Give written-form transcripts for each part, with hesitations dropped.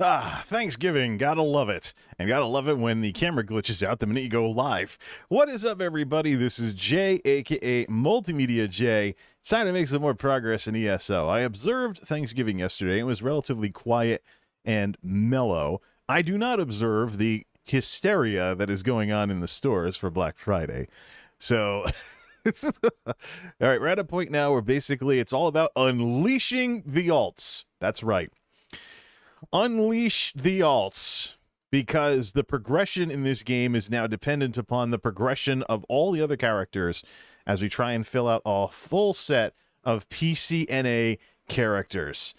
Thanksgiving, gotta love it. And gotta love it when the camera glitches out the minute you go live. What is up, everybody? This is Jay, aka MultimediaJay. It's time to make some more progress in ESO. I observed Thanksgiving yesterday. It was relatively quiet and mellow. I do not observe the hysteria that is going on in the stores for Black Friday. So, all right, we're at a point now where basically it's all about unleashing the alts. That's right. Unleash the alts, because the progression in this game is now dependent upon the progression of all the other characters as we try and fill out a full set of PCNA characters.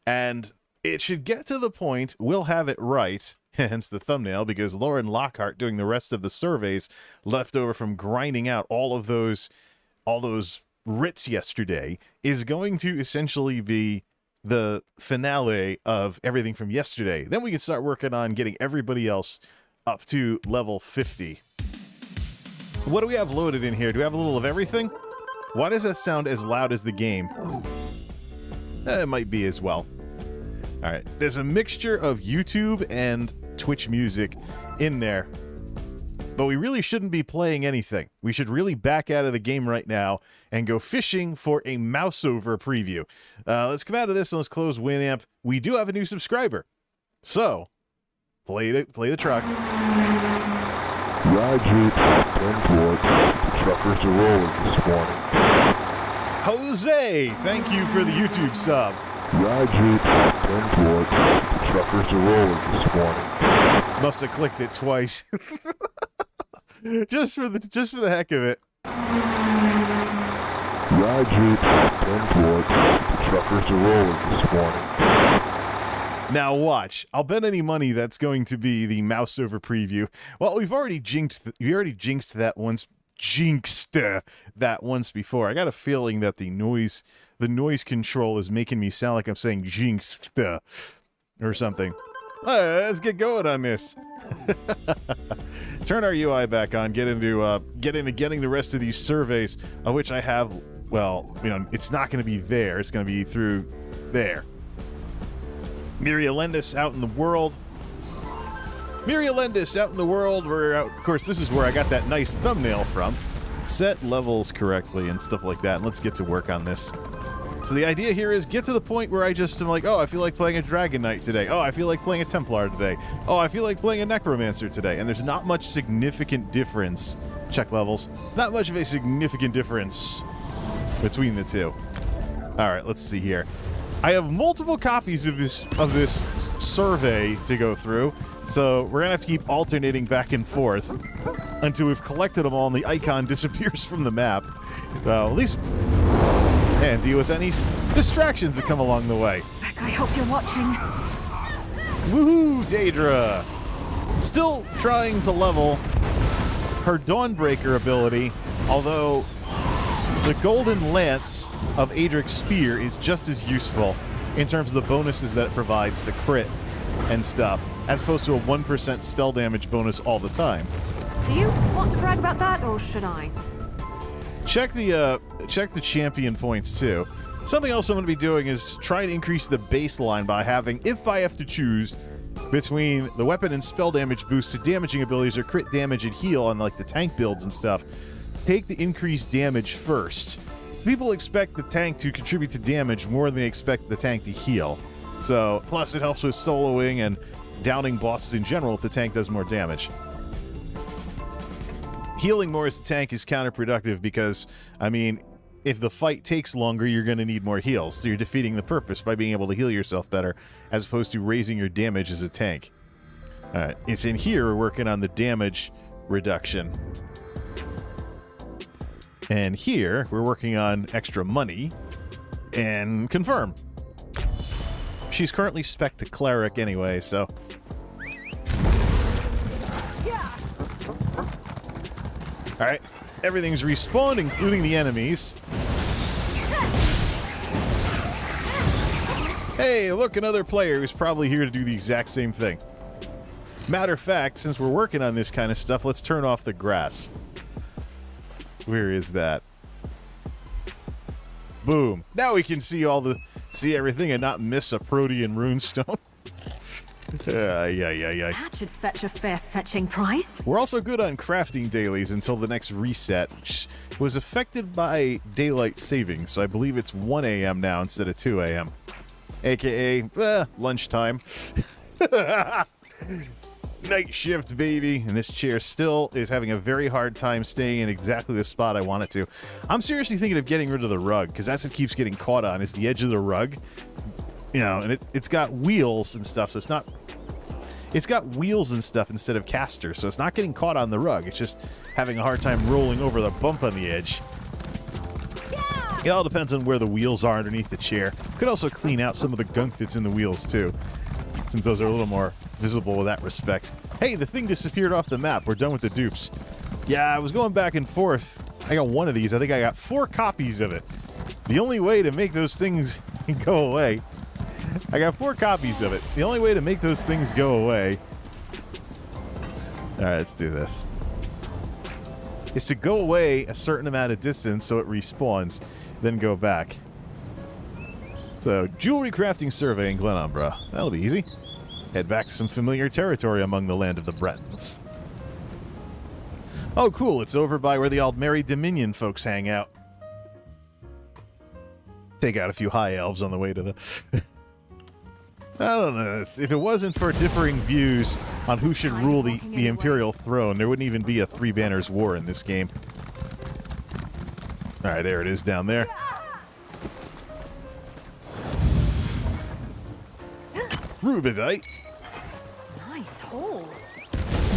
And it should get to the point, we'll have it right, hence the thumbnail, because Lauren Lockhart doing the rest of the surveys left over from grinding out all those writs yesterday is going to essentially be the finale of everything from yesterday. Then we can start working on getting everybody else up to level 50. What do we have loaded in here? Do we have a little of everything? Why does that sound as loud as the game? It might be as well. All right, there's a mixture of YouTube and Twitch music in there, but we really shouldn't be playing anything. We should really back out of the game right now and go fishing for a mouse over preview. Let's come out of this and let's close Winamp. We do have a new subscriber, so play the truck. Ride Jeeps, 10 Fords. The truckers are rolling this morning. Jose, thank you for the YouTube sub. Ride Jeeps, 10 Fords. The truckers are rolling this morning. Must have clicked it twice. just for the heck of it. Ride Jeeps, 10 Fords. The truckers are rolling this morning. Now watch. I'll bet any money that's going to be the mouse over preview. Well, we've already jinxed that once. Jinxed that once before. I got a feeling that the noise control is making me sound like I'm saying jinxed or something. All right, let's get going on this. Turn our UI back on. Get into getting the rest of these surveys, of which I have. Well, it's not going to be there. It's going to be through there. Mirialendis out in the world. Mirialendis out in the world. Of course, this is where I got that nice thumbnail from. Set levels correctly and stuff like that. And let's get to work on this. So the idea here is get to the point where I just am like, oh, I feel like playing a Dragon Knight today. Oh, I feel like playing a Templar today. Oh, I feel like playing a Necromancer today. And there's not much significant difference. Check levels. Not much of a significant difference between the two. All right, let's see here. I have multiple copies of this survey to go through, so we're gonna have to keep alternating back and forth until we've collected them all and the icon disappears from the map. So at least, and deal with any distractions that come along the way. Beck, I hope you're watching. Woohoo, Daedra! Still trying to level her Dawnbreaker ability, although the Golden Lance of Adric's Spear is just as useful in terms of the bonuses that it provides to crit and stuff, as opposed to a 1% spell damage bonus all the time. Do you want to brag about that, or should I? Check the champion points too. Something else I'm going to be doing is try and increase the baseline by having, if I have to choose between the weapon and spell damage boost to damaging abilities or crit damage and heal on like the tank builds and stuff, take the increased damage first. People expect the tank to contribute to damage more than they expect the tank to heal. So, plus it helps with soloing and downing bosses in general if the tank does more damage. Healing more as a tank is counterproductive because, if the fight takes longer, you're going to need more heals. So you're defeating the purpose by being able to heal yourself better, as opposed to raising your damage as a tank. Alright, it's in here we're working on the damage reduction. And here, we're working on extra money and confirm. She's currently spec'd to Cleric anyway, so. Alright, everything's respawned, including the enemies. Hey, look, another player who's probably here to do the exact same thing. Matter of fact, since we're working on this kind of stuff, let's turn off the grass. Where is that? Boom. Now we can see everything and not miss a Protean runestone. Yeah. That should fetch a fair fetching price. We're also good on crafting dailies until the next reset, which was affected by daylight saving, so I believe it's 1 a.m. now instead of 2 a.m. AKA, lunchtime. Night shift, baby. And this chair still is having a very hard time staying in exactly the spot I want it to. I'm seriously thinking of getting rid of the rug, because that's what keeps getting caught on, is the edge of the rug. You know, and it's got wheels and stuff, so it's not... It's got wheels and stuff instead of casters, so it's not getting caught on the rug. It's just having a hard time rolling over the bump on the edge. It all depends on where the wheels are underneath the chair. Could also clean out some of the gunk that's in the wheels, too, since those are a little more visible with that respect. Hey, the thing disappeared off the map. We're done with the dupes. Yeah, I was going back and forth. I got one of these. I think I got 4 copies of it. The only way to make those things go away... I got 4 copies of it. The only way to make those things go away... Alright, let's do this. Is to go away a certain amount of distance so it respawns, then go back. So, jewelry crafting survey in Glenumbra. That'll be easy. Head back to some familiar territory among the land of the Bretons. Oh, cool. It's over by where the Aldmeri Dominion folks hang out. Take out a few high elves on the way to the... I don't know. If it wasn't for differing views on who should rule the Imperial throne, there wouldn't even be a 3 Banners War in this game. Alright, there it is down there. Rubidite. Nice hole.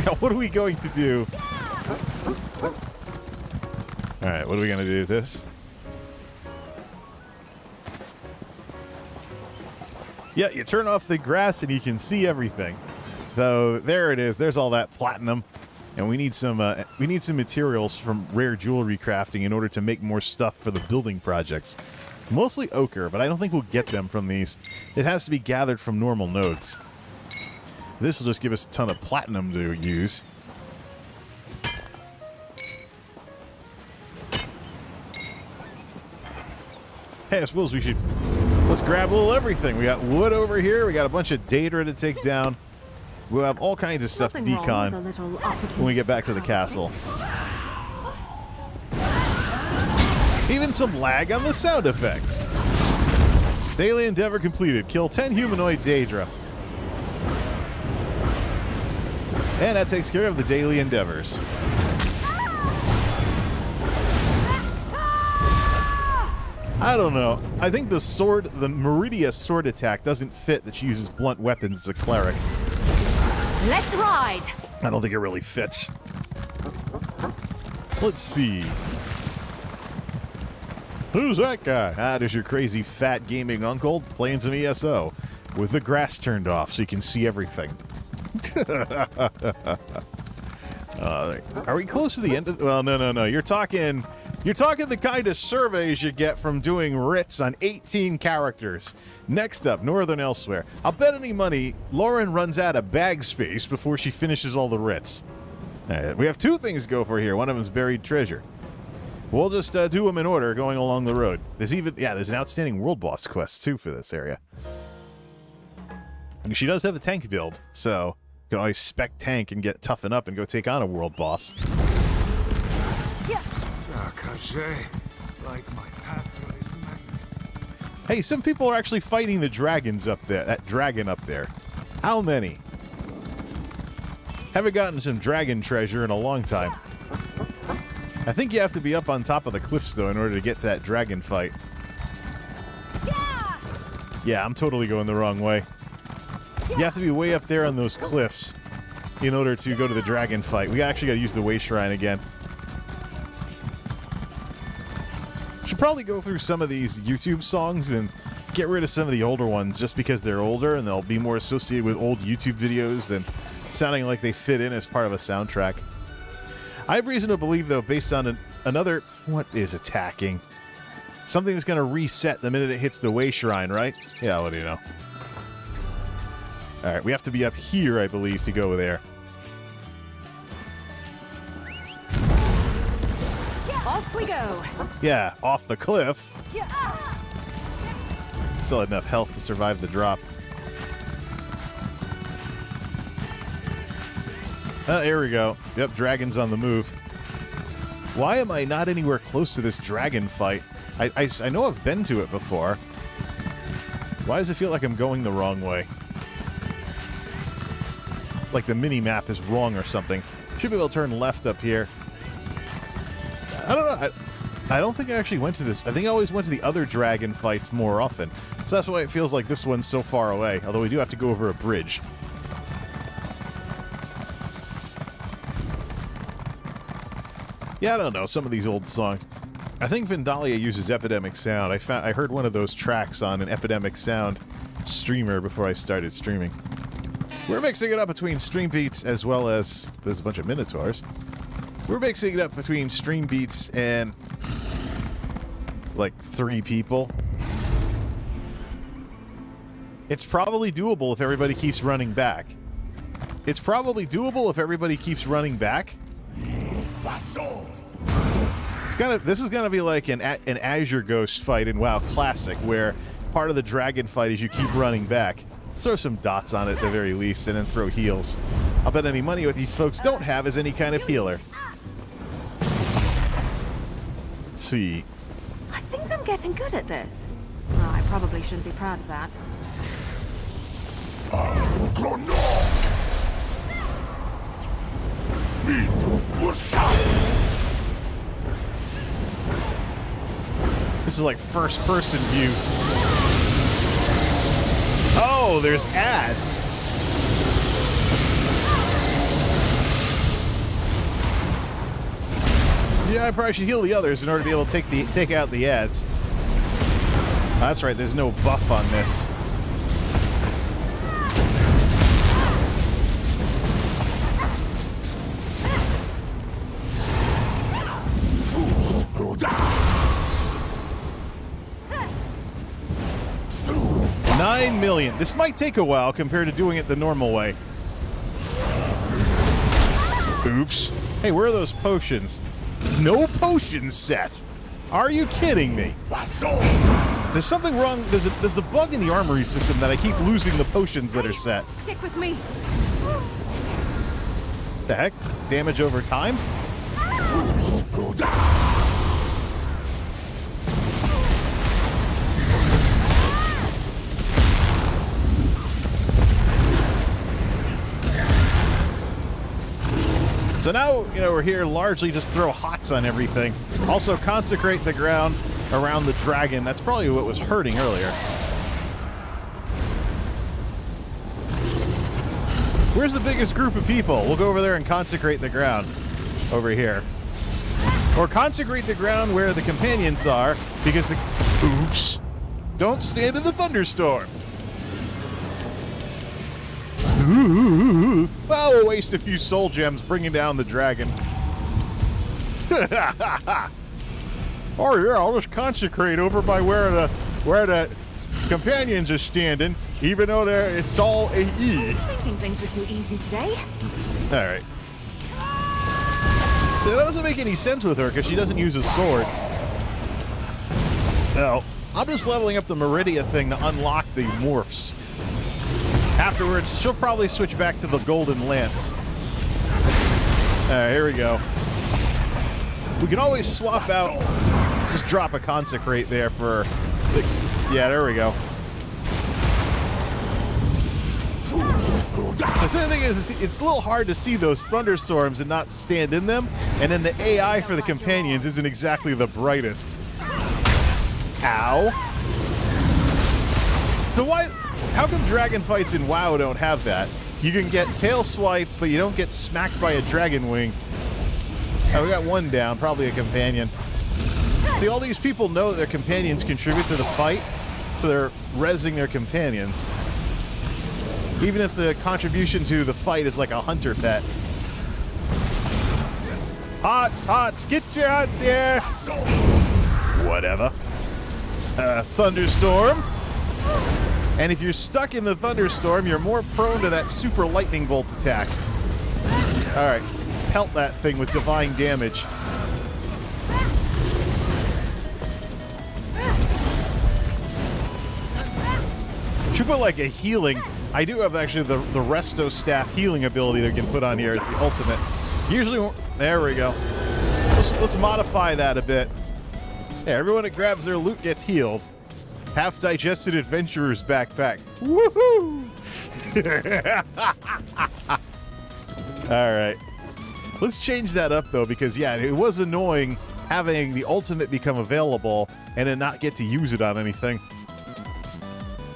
Now, what are we going to do? Alright, what are we going to do with this? Yeah, you turn off the grass and you can see everything. Though, there it is. There's all that platinum. And we need some materials from rare jewelry crafting in order to make more stuff for the building projects. Mostly ochre, but I don't think we'll get them from these. It has to be gathered from normal nodes. This will just give us a ton of platinum to use. Hey, I suppose we should... Let's grab a little everything. We got wood over here. We got a bunch of data to take down. We'll have all kinds of stuff to decon when we get back to the castle. Even some lag on the sound effects. Daily endeavor completed. Kill 10 humanoid Daedra. And that takes care of the daily endeavors. I don't know. I think the Meridia sword attack doesn't fit that she uses blunt weapons as a cleric. Let's ride! I don't think it really fits. Let's see. Who's that guy? Ah, there's your crazy fat gaming uncle playing some ESO with the grass turned off so you can see everything. Are we close to the end of... Well, no. You're talking the kind of surveys you get from doing writs on 18 characters. Next up, Northern Elsewhere. I'll bet any money Lauren runs out of bag space before she finishes all the writs. We have 2 things to go for here. One of them's buried treasure. We'll just do them in order going along the road. There's an outstanding world boss quest, too, for this area. And she does have a tank build, so you can always spec tank and toughen up and go take on a world boss. Like my path through this madness. Hey, some people are actually fighting the dragons up there. That dragon up there. How many? Haven't gotten some dragon treasure in a long time. I think you have to be up on top of the cliffs, though, in order to get to that dragon fight. Yeah, I'm totally going the wrong way. You have to be way up there on those cliffs in order to go to the dragon fight. We actually got to use the way shrine again. Should probably go through some of these YouTube songs and get rid of some of the older ones just because they're older and they'll be more associated with old YouTube videos than sounding like they fit in as part of a soundtrack. I have reason to believe, though, based on another... What is attacking? Something that's going to reset the minute it hits the way shrine, right? Yeah, what do you know? Alright, we have to be up here, I believe, to go there. Off we go. Yeah, off the cliff. Still had enough health to survive the drop. Here we go. Yep, dragon's on the move. Why am I not anywhere close to this dragon fight? I know I've been to it before. Why does it feel like I'm going the wrong way? Like the mini-map is wrong or something. Should be able to turn left up here. I don't know. I don't think I actually went to this. I think I always went to the other dragon fights more often. So that's why it feels like this one's so far away. Although we do have to go over a bridge. Yeah, I don't know. Some of these old songs. I think Vandalia uses Epidemic Sound. I heard one of those tracks on an Epidemic Sound streamer before I started streaming. We're mixing it up between stream beats as well as... There's a bunch of Minotaurs. We're mixing it up between stream beats and... like 3 people. It's probably doable if everybody keeps running back. It's probably doable if everybody keeps running back. This is gonna be like an Azure Ghost fight in WoW Classic, where part of the dragon fight is you keep running back. Throw some dots on it at the very least, and then throw heals. I'll bet any money what these folks don't have is any kind of healer. Let's see. I think I'm getting good at this. Well, I probably shouldn't be proud of that. This is like first-person view. Oh, there's ads. Yeah, I probably should heal the others in order to be able to take out the ads. That's right, there's no buff on this. $9 million. This might take a while compared to doing it the normal way. Oops. Hey, where are those potions? No potion set. Are you kidding me? There's something wrong. There's a bug in the armory system that I keep losing the potions that are set. Stick with me. The heck? Damage over time? So now, you know, we're here largely just throw hots on everything. Also consecrate the ground around the dragon. That's probably what was hurting earlier. Where's the biggest group of people? We'll go over there and consecrate the ground. Over here. Or consecrate the ground where the companions are, because the... Oops. Don't stand in the thunderstorm. Well, we'll waste a few soul gems bringing down the dragon. Oh yeah, I'll just consecrate over by where the companions are standing, even though it's all AE. Thinking things were too easy today. All right. That doesn't make any sense with her because she doesn't use a sword. No, I'm just leveling up the Meridia thing to unlock the morphs. Afterwards, she'll probably switch back to the Golden Lance. Alright, here we go. We can always swap out. Just drop a consecrate there for... Yeah, there we go. The thing is, it's a little hard to see those thunderstorms and not stand in them, and then the AI for the companions isn't exactly the brightest. Ow. So why... How come dragon fights in WoW don't have that? You can get tail swiped, but you don't get smacked by a dragon wing. Oh, we got one down, probably a companion. See, all these people know that their companions contribute to the fight, so they're rezzing their companions. Even if the contribution to the fight is like a hunter pet. Hots, get your hots here! Whatever. Thunderstorm. And if you're stuck in the thunderstorm, you're more prone to that super lightning bolt attack. Alright, pelt that thing with divine damage. Should put like a healing I do have actually the resto staff healing ability that we can put on here as the ultimate. Usually, there we go. Let's modify that a bit. Yeah, everyone that grabs their loot gets healed. Half-digested adventurer's backpack. Woohoo! All right. Let's change that up, though, because, yeah, it was annoying having the ultimate become available and then not get to use it on anything.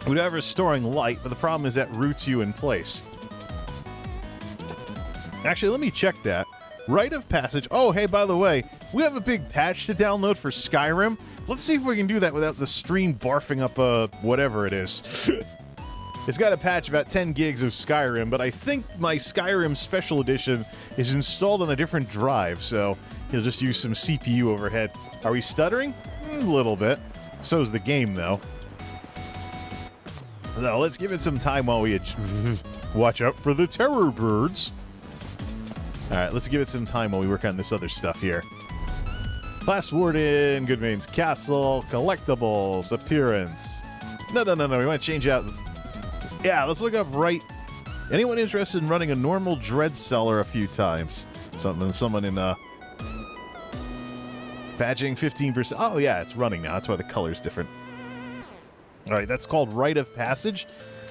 Whatever's storing light, but the problem is that roots you in place. Actually, let me check that. Rite of passage. Oh, hey, by the way, we have a big patch to download for Skyrim. Let's see if we can do that without the stream barfing up whatever it is. It's got a patch about 10 gigs of Skyrim, but I think my Skyrim Special Edition is installed on a different drive, so you'll just use some CPU overhead. Are we stuttering? A little bit. So's the game, though. So let's give it some time while we watch out for the terror birds. All right, let's give it some time while we work on this other stuff here. Class Warden, Goodmane's Castle, collectibles, appearance. No. We want to change out. Yeah, let's look up right. Anyone interested in running a normal dread seller a few times? Someone in badging 15%. Oh yeah, it's running now. That's why the color's different. All right, that's called Rite of Passage.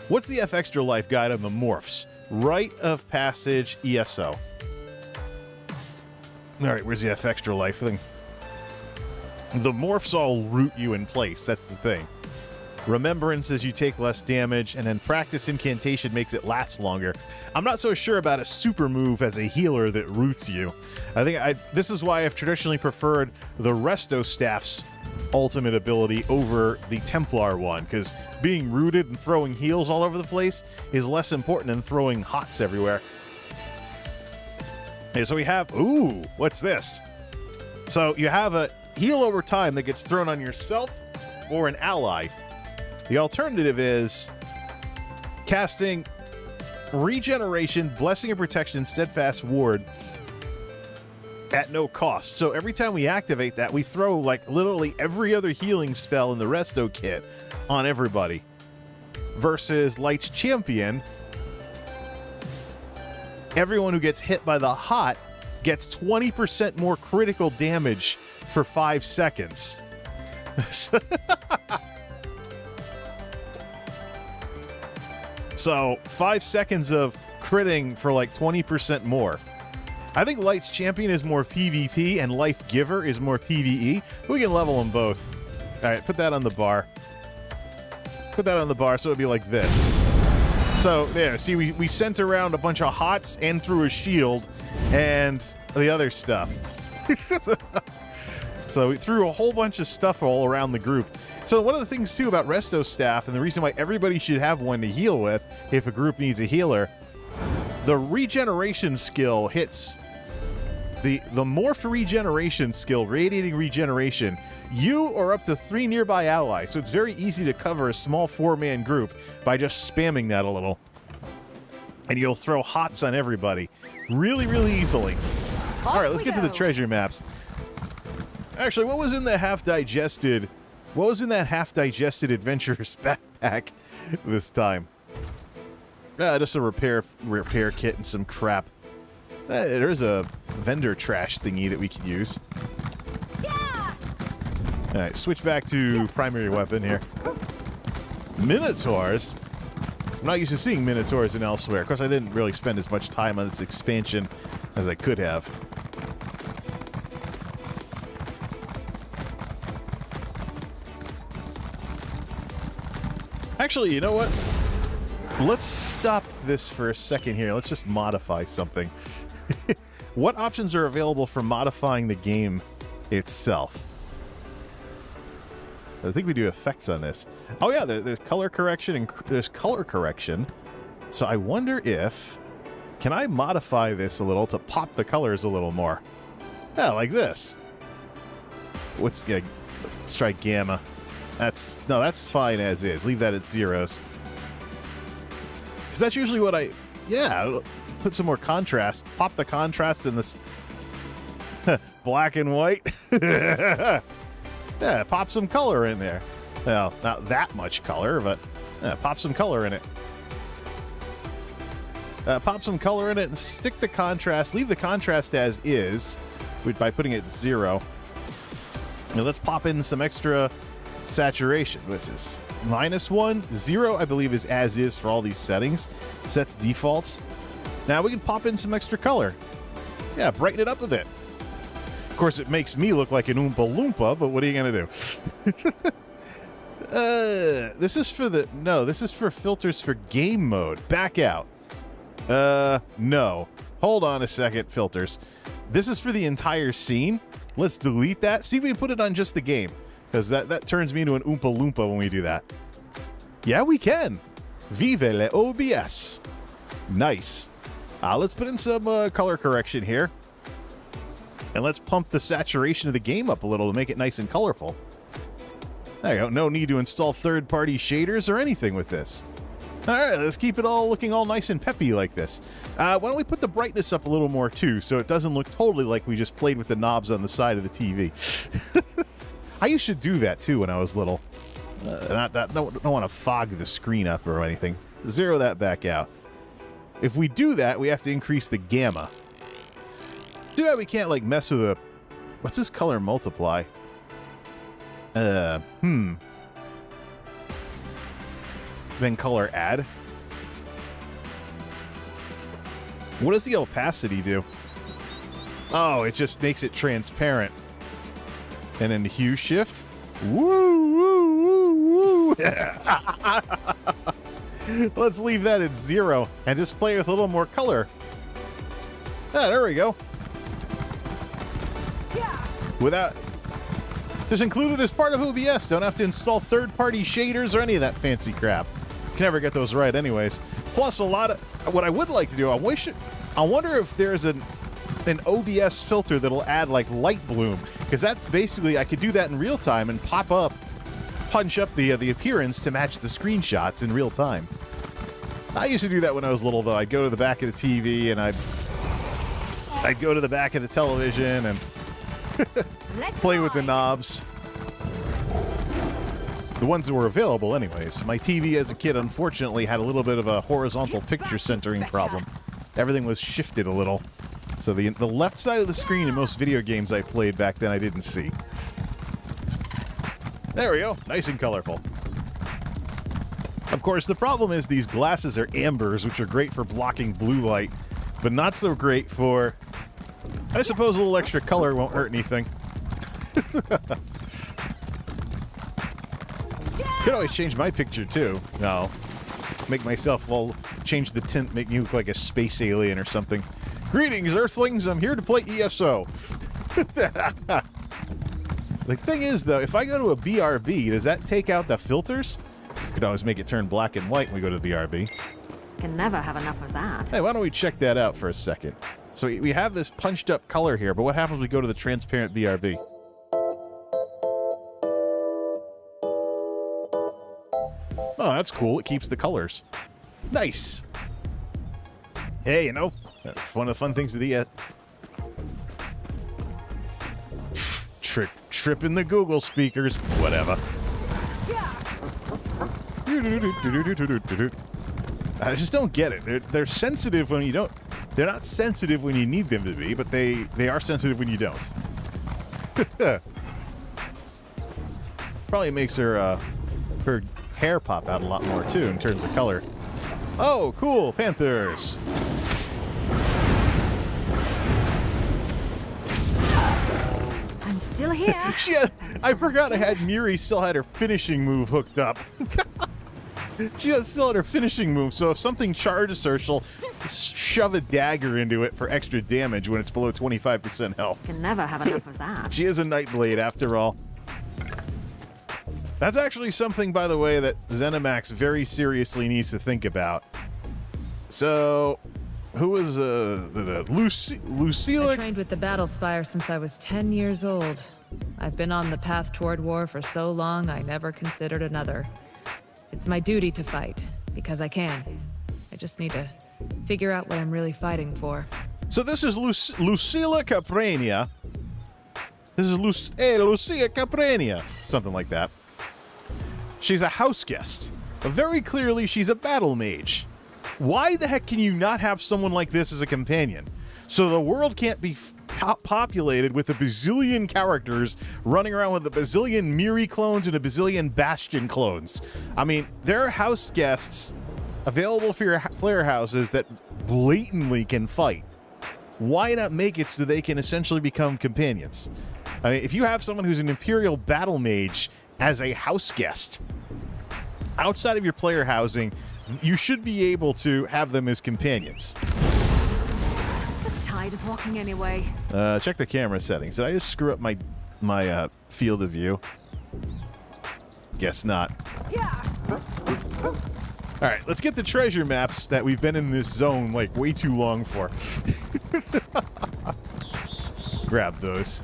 What's the F Extra Life guide on the morphs? Rite of Passage ESO. All right, where's the F Extra Life thing? The morphs all root you in place. That's the thing. Remembrance as you take less damage, and then practice incantation makes it last longer. I'm not so sure about a super move as a healer that roots you. I think this is why I've traditionally preferred the Resto Staff's ultimate ability over the Templar one, because being rooted and throwing heals all over the place is less important than throwing hots everywhere. Okay, so we have... Ooh, what's this? So you have a heal over time that gets thrown on yourself or an ally. The alternative is casting Regeneration, Blessing of Protection, Steadfast Ward at no cost. So every time we activate that, we throw like literally every other healing spell in the Resto kit on everybody. Versus Light's Champion, everyone who gets hit by the hot gets 20% more critical damage for 5 seconds. So 5 seconds of critting for like 20% more. I think Light's Champion is more PvP and Life Giver is more PvE. We can level them both. All right, put that on the bar. Put that on the bar so it'd be like this. So there, see, we sent around a bunch of hots and threw a shield and the other stuff. So we threw a whole bunch of stuff all around the group. So one of the things, too, about Resto Staff, and the reason why everybody should have one to heal with if a group needs a healer, the regeneration skill hits the morphed regeneration skill, radiating regeneration, you or up to 3 nearby allies. So it's very easy to cover a small 4-man group by just spamming that a little. And you'll throw hots on everybody really, really easily. All right, let's get to the treasure maps. Actually, what was in the half-digested... What was in that half-digested adventurer's backpack this time? Just a repair kit and some crap. There's a vendor trash thingy that we could use. Yeah! All right, switch back to primary weapon here. Minotaurs? I'm not used to seeing Minotaurs in Elsewhere. Of course, I didn't really spend as much time on this expansion as I could have. Actually, you know what? Let's stop this for a second here. Let's just modify something. What options are available for modifying the game itself? I think we do effects on this. Oh yeah, there's color correction and there's color correction. So I wonder if... Can I modify this a little to pop the colors a little more? Yeah, like this. Let's try gamma. That's fine as is. Leave that at zeros. Because that's usually what yeah, put some more contrast. Pop the contrast in this black and white. Yeah, pop some color in there. Well, not that much color, but pop some color in it. Pop some color in it and stick the contrast. Leave the contrast as is by putting it 0. Now let's pop in some extra saturation. What's this? -1, 0, I believe, is as is for all these settings. Sets defaults. Now we can pop in some extra color. Yeah, brighten it up a bit. Of course, it makes me look like an Oompa Loompa, but what are you going to do? This is for the... No, this is for filters for game mode. Back out. No. Hold on a second, filters. This is for the entire scene. Let's delete that. See if we can put it on just the game, because that turns me into an Oompa Loompa when we do that. Yeah, we can. Vive le OBS. Nice. Let's put in some color correction here. And let's pump the saturation of the game up a little to make it nice and colorful. There you go. No need to install third-party shaders or anything with this. All right, let's keep it all looking all nice and peppy like this. Why don't we put the brightness up a little more, too, so it doesn't look totally like we just played with the knobs on the side of the TV. I used to do that, too, when I was little. Don't want to fog the screen up or anything. Zero that back out. If we do that, we have to increase the gamma. Too bad we can't, like, mess with a... What's this color multiply? Then color add. What does the opacity do? Oh, it just makes it transparent. And then the hue shift. Woo, woo, woo, woo. Let's leave that at 0 and just play with a little more color. Ah, there we go. Without... Just included as part of OBS. Don't have to install third-party shaders or any of that fancy crap. Can never get those right anyways. Plus, a lot of... What I would like to do, I wonder if there's an OBS filter that'll add, like, light bloom. Because that's basically... I could do that in real time and punch up the appearance to match the screenshots in real time. I used to do that when I was little, though. I'd go to the back of the TV and I'd go to the back of the television and play with the knobs. The ones that were available anyways. My TV as a kid, unfortunately, had a little bit of a horizontal picture centering problem. Everything was shifted a little. So the left side of the screen in most video games I played back then I didn't see. There we go. Nice and colorful. Of course, the problem is these glasses are ambers, which are great for blocking blue light, but not so great for... I suppose a little extra color won't hurt anything. Could always change my picture, too. No. Make myself, well, change the tint, make me look like a space alien or something. Greetings, Earthlings. I'm here to play ESO. The thing is, though, if I go to a BRB, does that take out the filters? You could always make it turn black and white when we go to the BRB. Can never have enough of that. Hey, why don't we check that out for a second? So we have this punched up color here, but what happens when we go to the transparent BRB? Oh, that's cool. It keeps the colors. Nice. Hey, you know, that's one of the fun things of the... Tripping the Google speakers. Whatever. I just don't get it. They're sensitive when you don't... They're not sensitive when you need them to be, but they are sensitive when you don't. Probably makes her hair pop out a lot more, too, in terms of color. Oh, cool. Panthers. I'm still here. I forgot I had Miri still had her finishing move hooked up. She still had her finishing move, so if something charges her, she'll shove a dagger into it for extra damage when it's below 25% health. Can never have enough of that. She is a Nightblade, after all. That's actually something, by the way, that ZeniMax very seriously needs to think about. So, who was Lucille? I trained with the Battle Spire since I was 10 years old. I've been on the path toward war for so long, I never considered another. It's my duty to fight, because I can. I just need to figure out what I'm really fighting for. So this is Lucilla Caprania. This is Lucia Caprania. Something like that. She's a house guest. But very clearly, she's a battle mage. Why the heck can you not have someone like this as a companion? So the world can't be populated with a bazillion characters running around with a bazillion Miri clones and a bazillion Bastion clones. I mean, there are house guests available for your player houses that blatantly can fight. Why not make it so they can essentially become companions? I mean, if you have someone who's an Imperial Battle Mage as a house guest outside of your player housing, you should be able to have them as companions. Just tired of walking anyway. Check the camera settings. Did I just screw up my field of view? Guess not. Yeah. All right, let's get the treasure maps that we've been in this zone like way too long for. Grab those.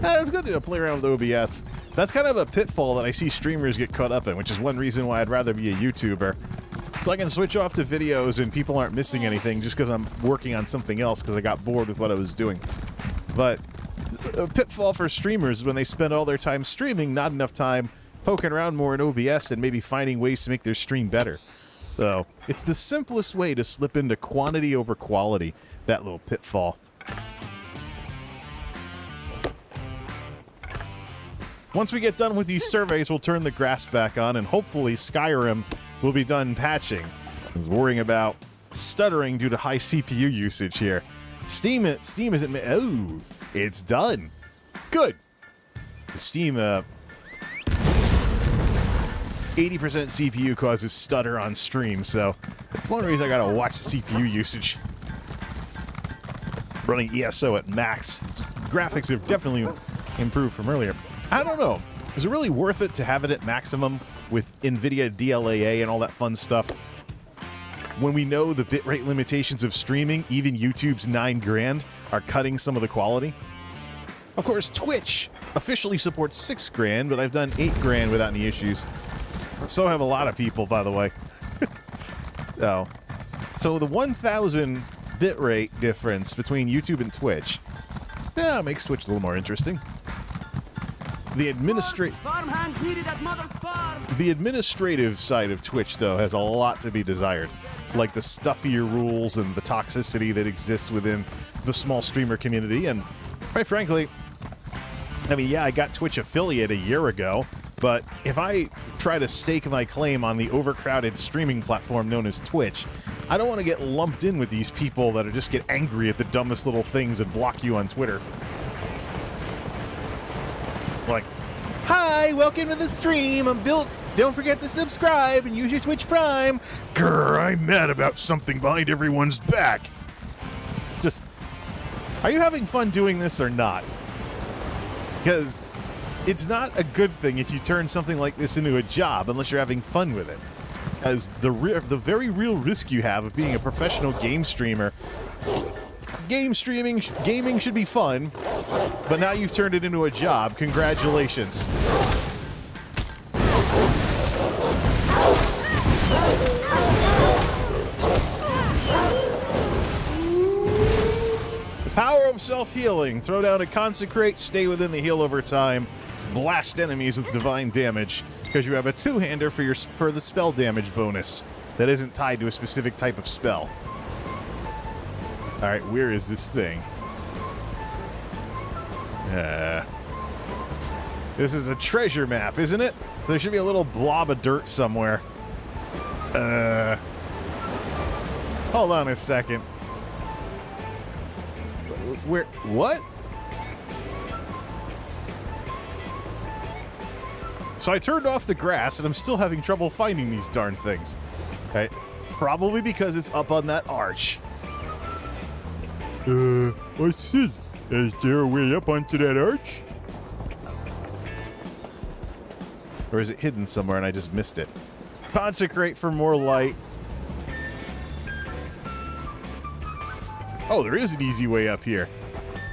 It's good to play around with OBS. That's kind of a pitfall that I see streamers get caught up in, which is one reason why I'd rather be a YouTuber. So I can switch off to videos and people aren't missing anything just because I'm working on something else because I got bored with what I was doing. But a pitfall for streamers is when they spend all their time streaming, not enough time poking around more in OBS and maybe finding ways to make their stream better. So it's the simplest way to slip into quantity over quality, that little pitfall. Once we get done with these surveys, we'll turn the grass back on, and hopefully Skyrim will be done patching. I was worrying about stuttering due to high CPU usage here. Steam isn't... Oh, it's done. Good. The Steam, 80% CPU causes stutter on stream, so it's one reason I gotta watch the CPU usage. Running ESO at max. Graphics have definitely improved from earlier. I don't know. Is it really worth it to have it at maximum with NVIDIA DLAA and all that fun stuff? When we know the bitrate limitations of streaming, even YouTube's $9 grand are cutting some of the quality. Of course, Twitch officially supports $6 grand, but I've done $8 grand without any issues. So have a lot of people, by the way. So the 1,000 bitrate difference between YouTube and Twitch, yeah, makes Twitch a little more interesting. The administrative side of Twitch, though, has a lot to be desired, like the stuffier rules and the toxicity that exists within the small streamer community. And quite frankly, I mean, yeah, I got Twitch affiliate a year ago, but if I try to stake my claim on the overcrowded streaming platform known as Twitch, I don't want to get lumped in with these people that just get angry at the dumbest little things and block you on Twitter. Like, hi, welcome to the stream. I'm Bill. Don't forget to subscribe and use your Twitch Prime. Grr, I'm mad about something behind everyone's back. Just, are you having fun doing this or not? Because it's not a good thing if you turn something like this into a job unless you're having fun with it. As the very real risk you have of being a professional game streamer. Gaming should be fun, but now you've turned it into a job. Congratulations. The power of self-healing. Throw down a consecrate, stay within the heal over time, blast enemies with divine damage, because you have a two-hander for the spell damage bonus that isn't tied to a specific type of spell. Alright, where is this thing? This is a treasure map, isn't it? So there should be a little blob of dirt somewhere. Hold on a second. Where? What? So I turned off the grass, and I'm still having trouble finding these darn things. Okay, probably because it's up on that arch. What's this? Is there a way up onto that arch? Or is it hidden somewhere and I just missed it? Consecrate for more light. Oh, there is an easy way up here.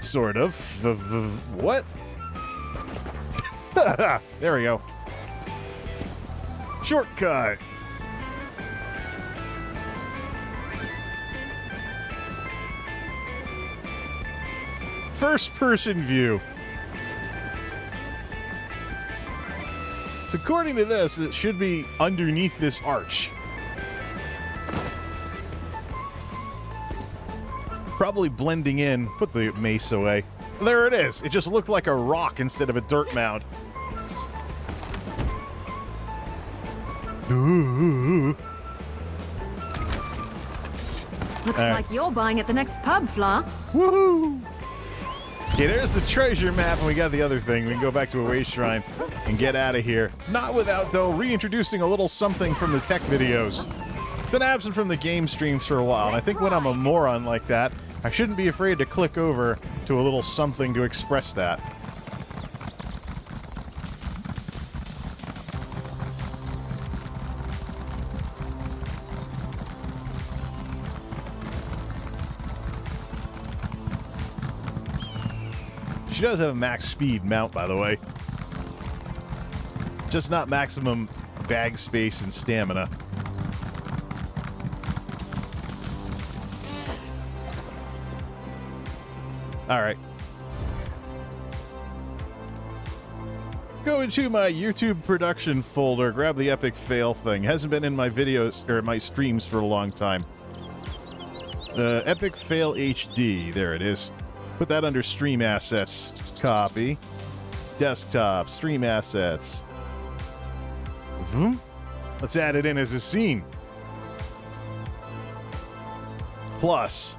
Sort of. What? There we go. Shortcut. First-person view. So according to this, it should be underneath this arch. probably blending in. Put the mace away. There it is. It just looked like a rock instead of a dirt mound. Ooh. Looks All right. like you're buying at the next pub, Fla. Woohoo! Okay, there's the treasure map, and we got the other thing. We can go back to a waste shrine and get out of here. Not without, though, reintroducing a little something from the tech videos. It's been absent from the game streams for a while, and I think when I'm a moron like that, I shouldn't be afraid to click over to a little something to express that. She does have a max speed mount, by the way. Just not maximum bag space and stamina. Alright. Go into my YouTube production folder, grab the epic fail thing. Hasn't been in my videos, or my streams for a long time. The epic fail HD, there it is. Put that under stream assets. Copy. Desktop, stream assets. Vroom. Let's add it in as a scene. Plus,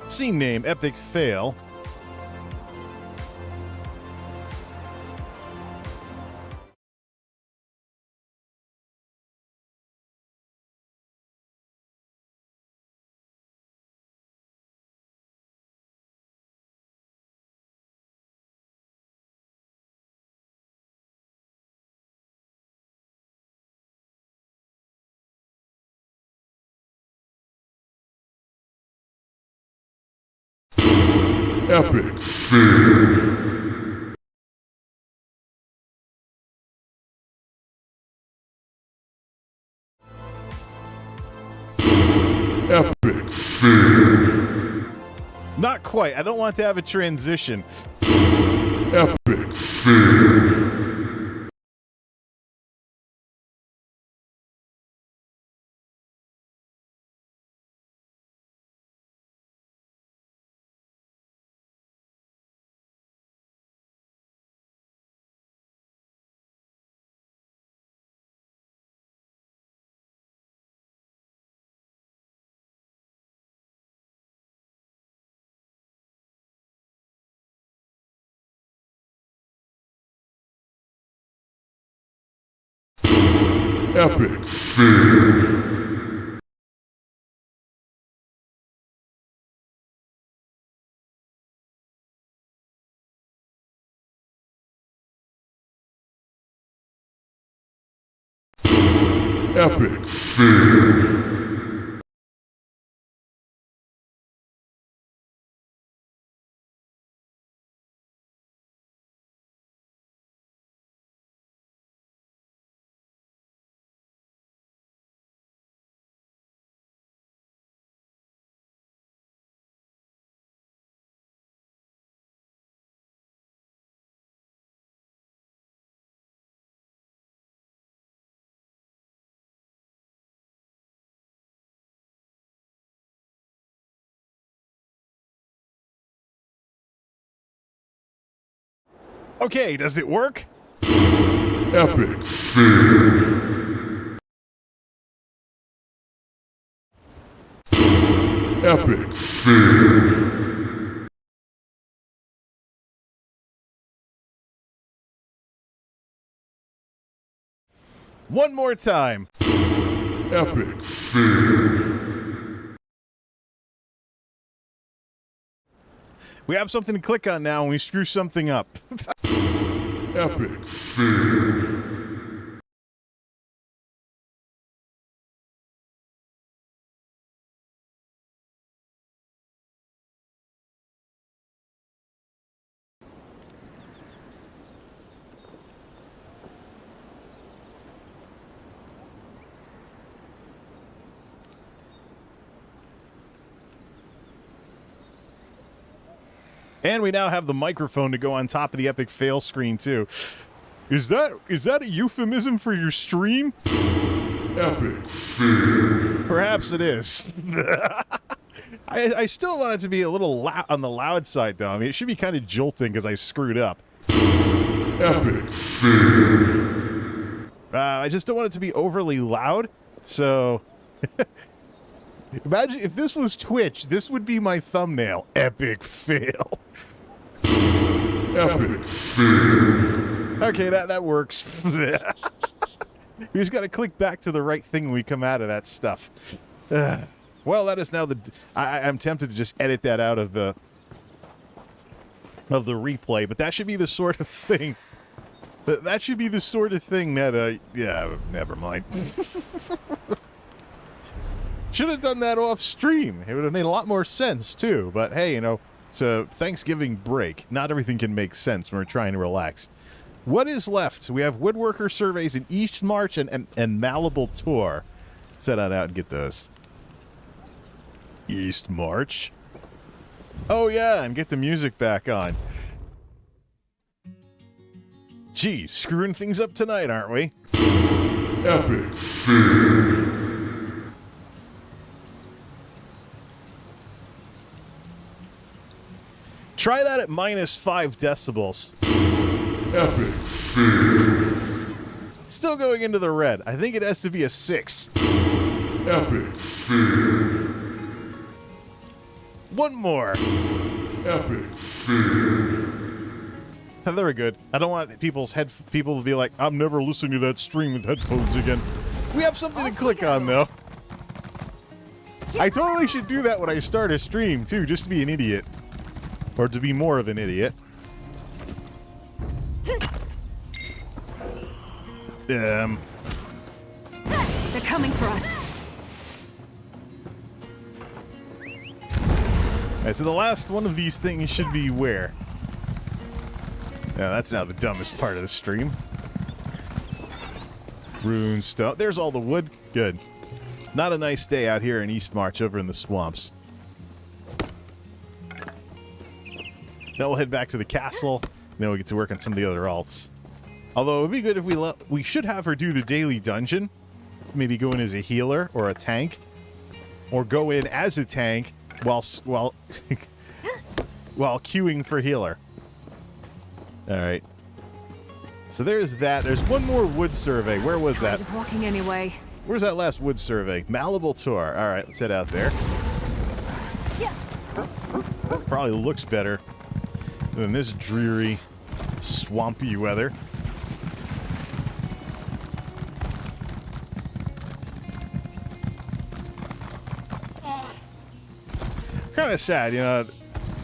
scene name, epic fail. Epic fail. Epic fail. Not quite. I don't want to have a transition. Epic fail. Epic fail. Epic fail. Okay, does it work? Epic fail. Epic fail. One more time. Epic fail. We have something to click on now and we screw something up. Epic fail. And we now have the microphone to go on top of the epic fail screen too. Is that a euphemism for your stream? Epic fail. Perhaps it is. I still want it to be a little loud on the loud side, though. I mean, it should be kind of jolting because I screwed up. Epic fail. I just don't want it to be overly loud. So, imagine if this was Twitch, this would be my thumbnail. Epic fail. Epic fail. Okay, that works. We just got to click back to the right thing when we come out of that stuff. Well, that is now the... I'm tempted to just edit that out of the replay, but that should be the sort of thing... That should be the sort of thing that, yeah, never mind. Should have done that off stream. It would have made a lot more sense, too. But, hey, you know, it's a Thanksgiving break. Not everything can make sense when we're trying to relax. What is left? We have woodworker surveys in East March and Malibu Tour. Let's head on out and get those. East March? Oh, yeah, and get the music back on. Gee, screwing things up tonight, aren't we? Epic fail. Try that at -5 decibels. Epic fail. Still going into the red. I think it has to be a 6. Epic fail. One more. Epic fail. Very good. I don't want people to be like, I'm never listening to that stream with headphones again. We have something to click on, though. I totally should do that when I start a stream, too, just to be an idiot. Or to be more of an idiot. They're coming for us. Alright, so the last one of these things should be where? Yeah, that's now the dumbest part of the stream. Rune stone. There's all the wood. Good. Not a nice day out here in East March over in the swamps. Now we'll head back to the castle. Then we'll get to work on some of the other alts. Although it would be good if we should have her do the daily dungeon. Maybe go in as a healer or a tank. Or go in as a tank while queuing for healer. Alright. So there's that. There's one more wood survey. Where was that? Tired of walking anyway. Where's that last wood survey? Malibu Tour. Alright, let's head out there. Probably looks better than this dreary, swampy weather. Kind of sad, you know.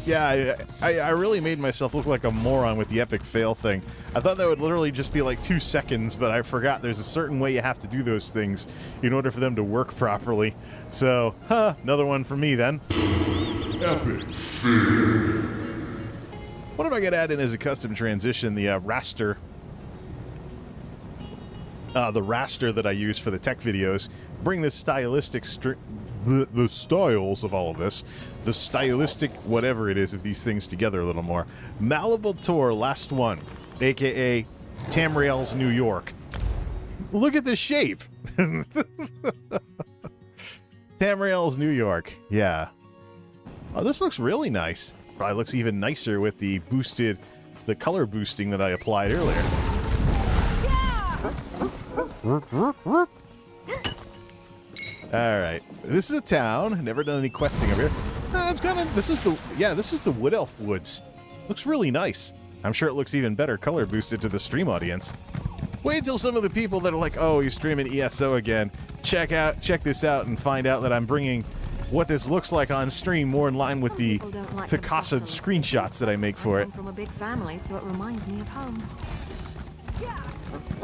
Yeah, I really made myself look like a moron with the epic fail thing. I thought that would literally just be like 2 seconds, but I forgot there's a certain way you have to do those things in order for them to work properly. So, another one for me then. Epic fail. What am I going to add in as a custom transition? The raster. The raster that I use for the tech videos. Bring the stylistic the styles of all of this, the stylistic whatever it is of these things together a little more. Malibu Tour, last one, aka Tamriel's New York. Look at the shape. Tamriel's New York, yeah. Oh, this looks really nice. Probably looks even nicer with the color boosting that I applied earlier. Alright. This is a town. Never done any questing over here. It's kind of... This is the Wood Elf Woods. Looks really nice. I'm sure it looks even better color boosted to the stream audience. Wait till some of the people that are like, oh, you're streaming ESO again. Check this out and find out that I'm bringing what this looks like on stream more in line with the Picasso screenshots that I make for it. I'm from a big family, so it reminds me of home.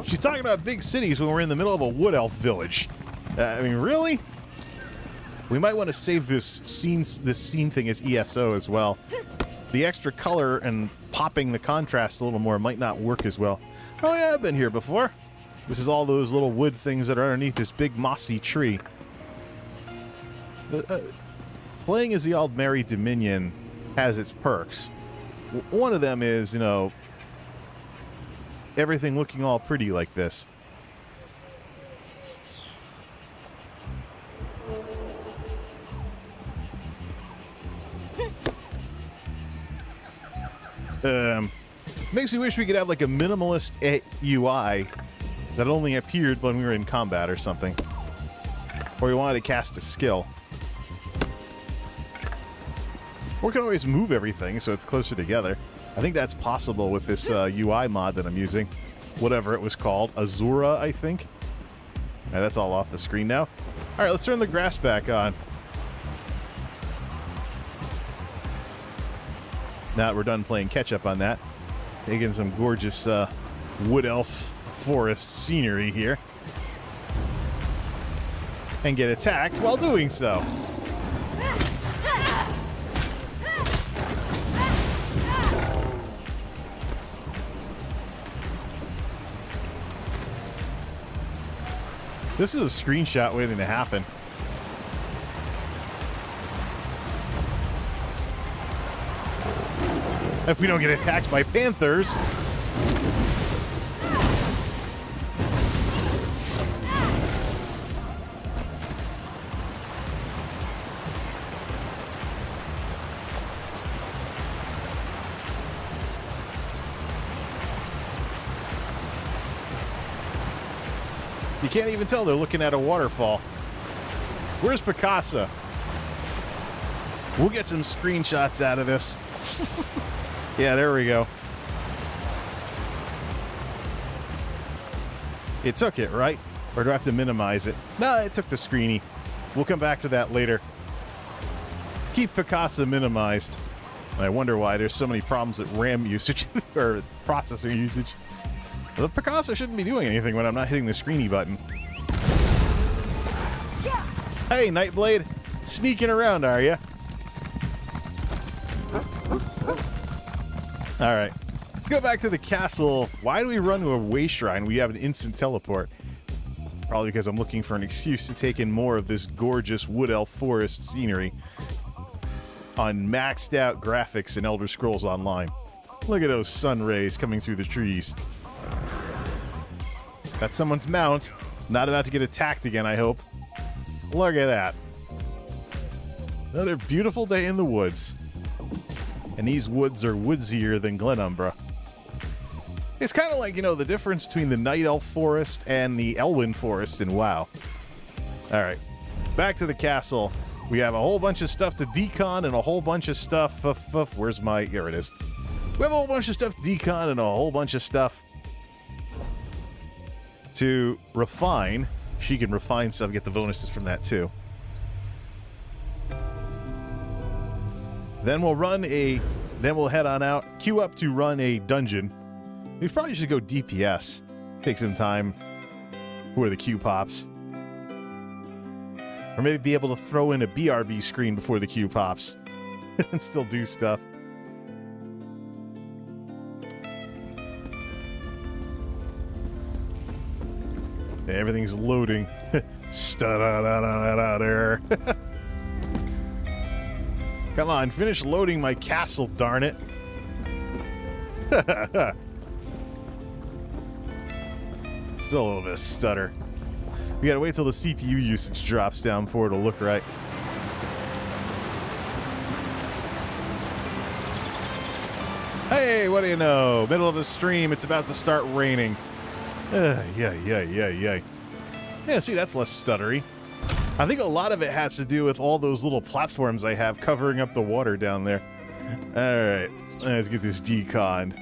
She's talking about big cities when we're in the middle of a Wood Elf village. I mean, really? We might want to save this scene thing as ESO as well. The extra color and popping the contrast a little more might not work as well. Oh yeah, I've been here before. This is all those little wood things that are underneath this big mossy tree. Playing as the Aldmeri Dominion has its perks. One of them is, you know, everything looking all pretty like this. Makes me wish we could have like a minimalist UI that only appeared when we were in combat or something. Or we wanted to cast a skill. Or we can always move everything so it's closer together. I think that's possible with this UI mod that I'm using. Whatever it was called. Azura, I think. Alright, that's all off the screen now. Alright, let's turn the grass back on. Now that we're done playing catch-up on that. Taking some gorgeous wood elf forest scenery here. And get attacked while doing so. This is a screenshot waiting to happen. If we don't get attacked by panthers. You can't even tell they're looking at a waterfall. Where's Picasso? We'll get some screenshots out of this. Yeah, there we go. It took it, right? Or do I have to minimize it? No, it took the screeny. We'll come back to that later. Keep Picasso minimized. I wonder why there's so many problems with RAM usage or processor usage. The Picasso shouldn't be doing anything when I'm not hitting the screeny button. Hey, Nightblade. Sneaking around, are ya? Alright. Let's go back to the castle. Why do we run to a way shrine? We have an instant teleport. Probably because I'm looking for an excuse to take in more of this gorgeous wood elf forest scenery on maxed out graphics in Elder Scrolls Online. Look at those sun rays coming through the trees. That's someone's mount. Not about to get attacked again, I hope. Look at that. Another beautiful day in the woods. And these woods are woodsier than Glenumbra. It's kind of like, you know, the difference between the Night Elf Forest and the Elwyn Forest in WoW. Alright. Back to the castle. We have a whole bunch of stuff to decon and a whole bunch of stuff... where's my... Here it is. We have a whole bunch of stuff to decon and a whole bunch of stuff to refine. She can refine stuff, get the bonuses from that too. Then we'll head on out, queue up to run a dungeon. We probably should go DPS. Take some time before the queue pops. Or maybe be able to throw in a BRB screen before the queue pops. And still do stuff. Everything's loading. There. Come on, finish loading my castle, darn it. Still a little bit of stutter. We gotta wait till the CPU usage drops down for it to look right. Hey, what do you know? Middle of the stream, it's about to start raining. Yeah, see, that's less stuttery. I think a lot of it has to do with all those little platforms I have covering up the water down there. Alright, let's get this deconned.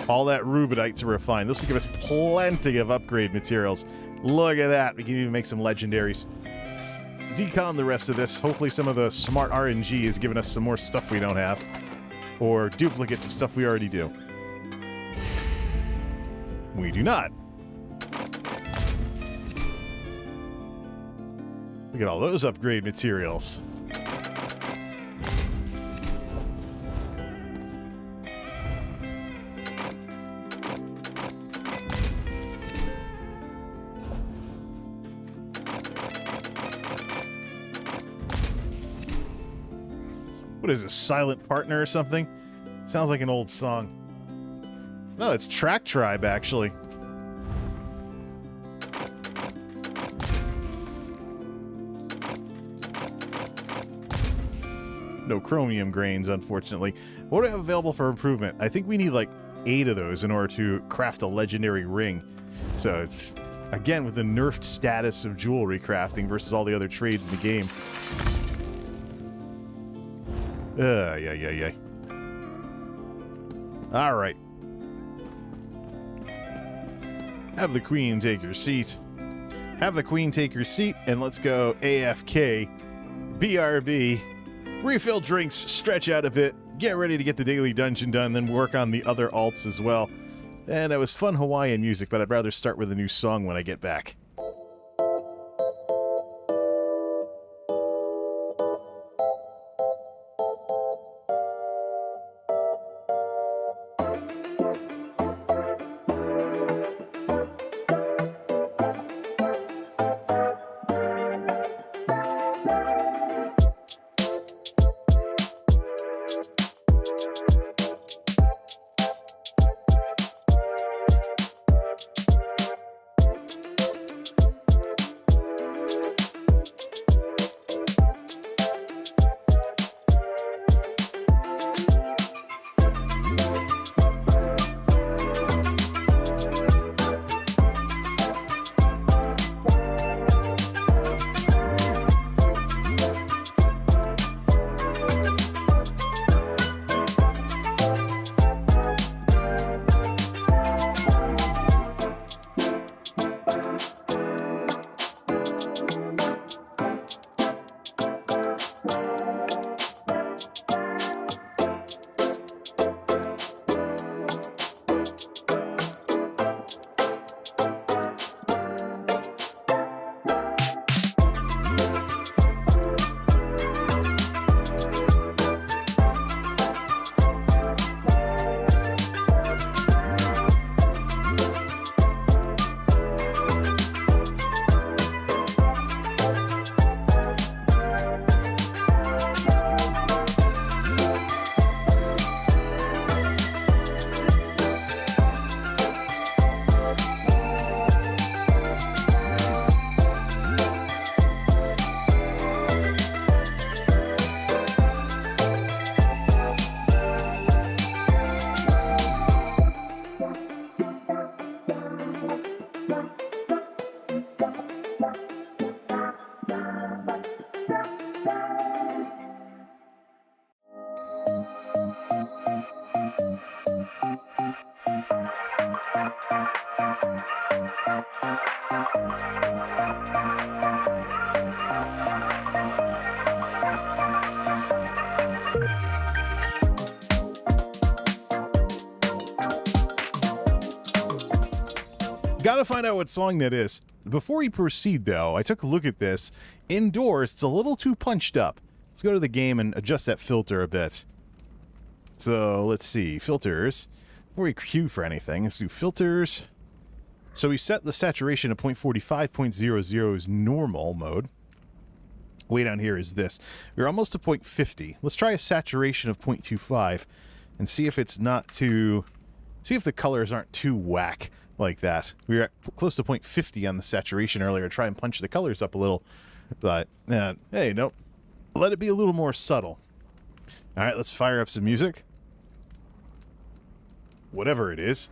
All that rubidite to refine. This will give us plenty of upgrade materials. Look at that. We can even make some legendaries. Decon the rest of this. Hopefully some of the smart RNG is giving us some more stuff we don't have. Or duplicates of stuff we already do. We do not. Look at all those upgrade materials. What is this, Silent Partner or something? Sounds like an old song. No, it's Track Tribe, actually. No chromium grains, unfortunately. What do I have available for improvement? I think we need like 8 of those in order to craft a legendary ring. So it's, again, with the nerfed status of jewelry crafting versus all the other trades in the game. Yeah. All right. Have the queen take her seat. Have the queen take her seat, and let's go AFK, BRB, refill drinks, stretch out a bit, get ready to get the daily dungeon done, then work on the other alts as well. And it was fun Hawaiian music, but I'd rather start with a new song when I get back. Gotta find out what song that is. Before we proceed, though, I took a look at this. Indoors, it's a little too punched up. Let's go to the game and adjust that filter a bit. So, let's see. Filters. Before we queue for anything, let's do filters. So we set the saturation to 0.45, 0.00 is normal mode. Way down here is this. We're almost to 0.50. Let's try a saturation of 0.25 and see if it's not too... See if the colors aren't too whack like that. We were at close to 0.50 on the saturation earlier. Try and punch the colors up a little. But, hey, nope. Let it be a little more subtle. All right, let's fire up some music. Whatever it is.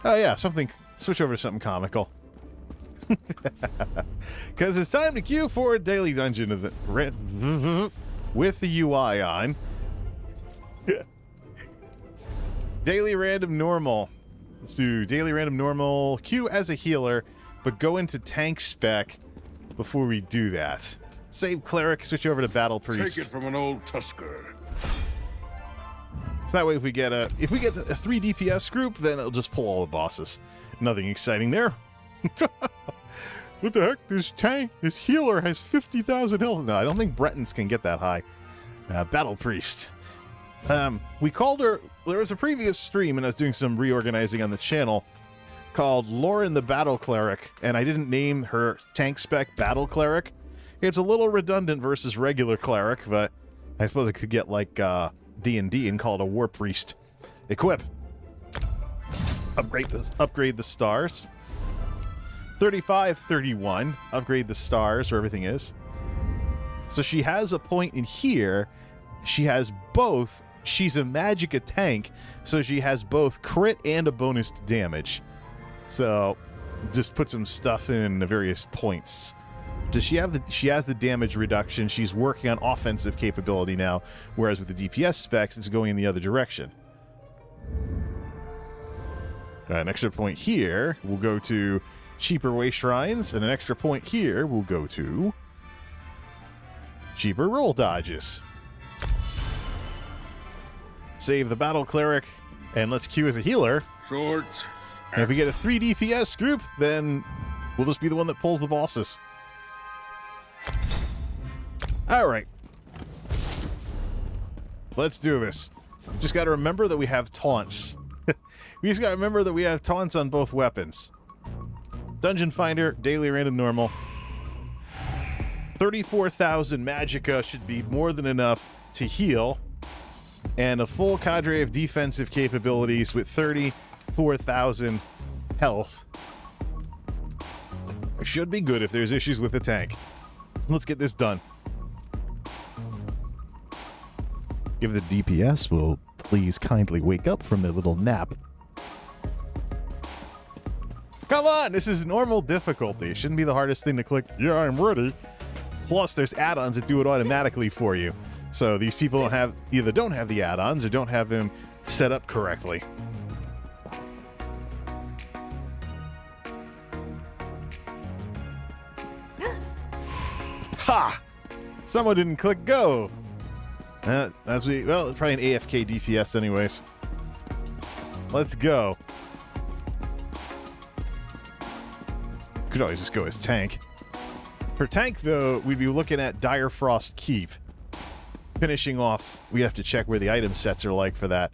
Oh, yeah, something... Switch over to something comical. Because it's time to queue for a daily dungeon of the... with the UI on. Daily random normal. Let's do daily random normal. Queue as a healer, but go into tank spec before we do that. Save cleric, switch over to battle priest. Take it from an old tusker. So that way if we get a 3 DPS group, then it'll just pull all the bosses. Nothing exciting there. What the heck? This healer has 50,000 health. No, I don't think Bretons can get that high. Battle priest. We called her... There was a previous stream, and I was doing some reorganizing on the channel, called Lauren the Battle Cleric, and I didn't name her tank spec Battle Cleric. It's a little redundant versus regular cleric, but I suppose I could get like D&D and call it a War Priest. Equip. Upgrade the stars. 35, 31. Upgrade the stars where everything is. So she has a point in here. She has both. She's a magicka tank, so she has both crit and a bonus to damage. So just put some stuff in the various points. Does she have she has the damage reduction. She's working on offensive capability now, whereas with the DPS specs, it's going in the other direction. An extra point here will go to cheaper way shrines, and an extra point here will go to cheaper roll dodges. Save the battle cleric, and let's queue as a healer. Swords. And if we get a 3 DPS group, then we'll just be the one that pulls the bosses. Alright. Let's do this. Just gotta remember that we have taunts. We just gotta remember that we have taunts on both weapons. Dungeon Finder, daily random normal. 34,000 magicka should be more than enough to heal. And a full cadre of defensive capabilities with 34,000 health. Should be good if there's issues with the tank. Let's get this done. If the DPS will please kindly wake up from their little nap. Come on, this is normal difficulty. It shouldn't be the hardest thing to click, yeah, I'm ready. Plus, there's add-ons that do it automatically for you. So these people either don't have the add-ons or don't have them set up correctly. Ha! Someone didn't click go. Well, it's probably an AFK DPS anyways. Let's go. Could always just go as tank. For tank, though, we'd be looking at Dire Frost Keep. Finishing off, we have to check where the item sets are like for that.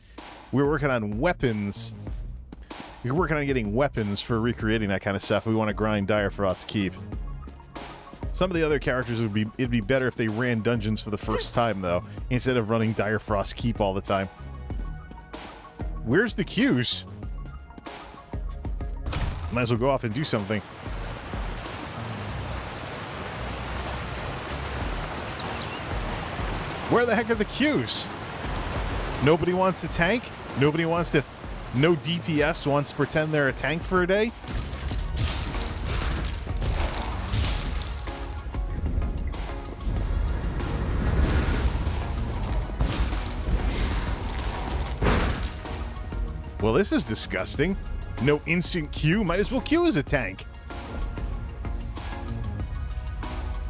We're working on weapons. We're working on getting weapons for recreating that kind of stuff. We want to grind Dire Frost Keep. Some of the other characters it'd be better if they ran dungeons for the first time, though, instead of running Dire Frost Keep all the time. Where's the queues? Might as well go off and do something. Where the heck are the queues? Nobody wants to tank? Nobody wants to... No DPS wants to pretend they're a tank for a day? Well, this is disgusting. No instant queue? Might as well queue as a tank.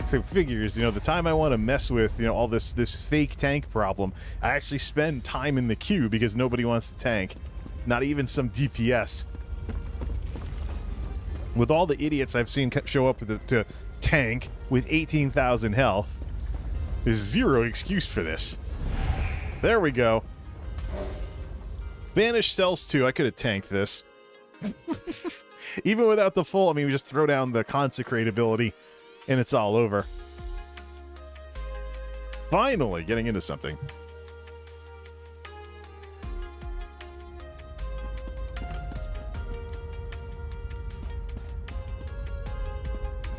So figures, the time I want to mess with, all this fake tank problem, I actually spend time in the queue because nobody wants to tank. Not even some DPS. With all the idiots I've seen show up to tank with 18,000 health, there's zero excuse for this. There we go. Banished Cells 2, I could have tanked this. Even without the full, we just throw down the Consecrate ability and it's all over. Finally getting into something.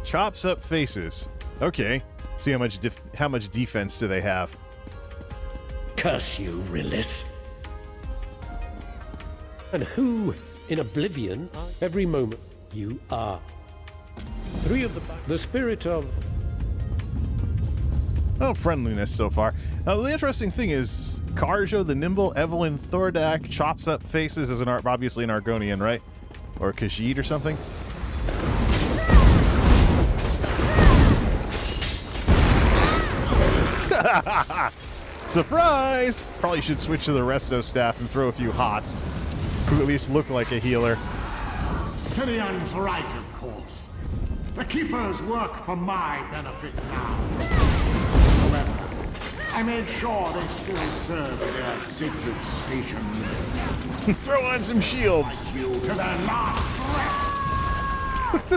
Chops up faces. Okay. See how much defense do they have? Curse you, Rillis. And who in oblivion every moment you are? Three of the spirit of... Oh, friendliness so far. The interesting thing is, Karjo the Nimble, Evelyn Thordak, chops up faces as obviously an Argonian, right? Or Khajiit or something? Surprise! Probably should switch to the Resto staff and throw a few hots. Who at least look like a healer. Sirian's right, of course. The Keepers work for my benefit now. However, I made sure they still serve their sacred station. Throw on some shields. Fight you to their last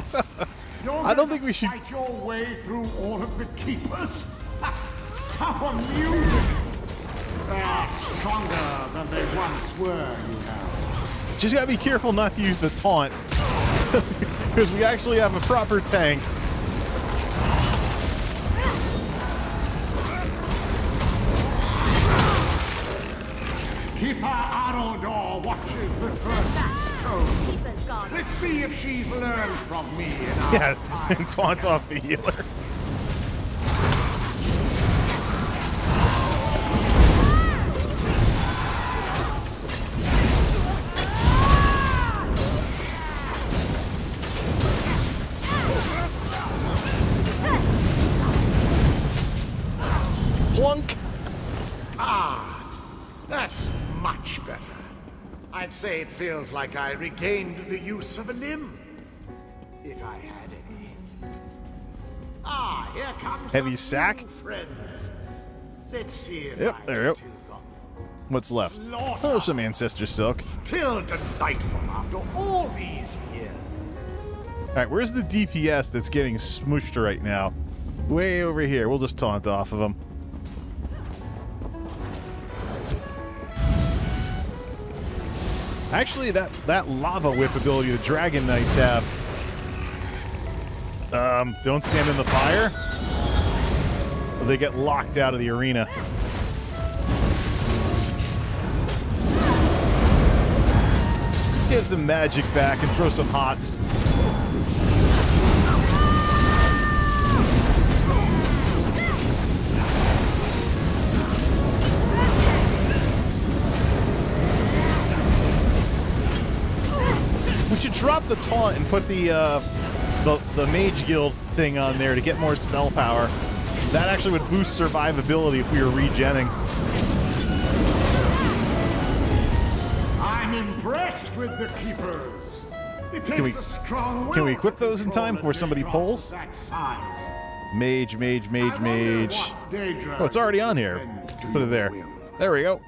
breath. I don't think we should fight your way through all of the Keepers. How amusing! They are stronger than they once were, you know. Just gotta be careful not to use the taunt. Because we actually have a proper tank. Keeper Araldor watches the first stone. Keeper's gone. Let's see if she's learned from me in our Yeah, time. and taunt off the healer. Plunk. That's much better. I'd say it feels like I regained the use of a limb. If I had any. Here comes Heavy some sack? new friends. Let's see if Yep, I've there you go. still got What's left? Slaughter. Oh, some ancestor silk. Still delightful after all these years. All right, where's the DPS that's getting smooshed right now? Way over here. We'll just taunt off of him. Actually, that lava whip ability the Dragon Knights have. Don't stand in the fire. Or they get locked out of the arena. Give some magic back and throw some hots. We should drop the taunt and put the Mage Guild thing on there to get more spell power. That actually would boost survivability if we were regenning. I'm impressed with the keepers. It takes we- a strong will can we to equip those in control time a before somebody drop pulls? of that size. Mage, mage, mage, I wonder mage. what Daedra Oh, it's already on here. intends to Put it there. will. There we go.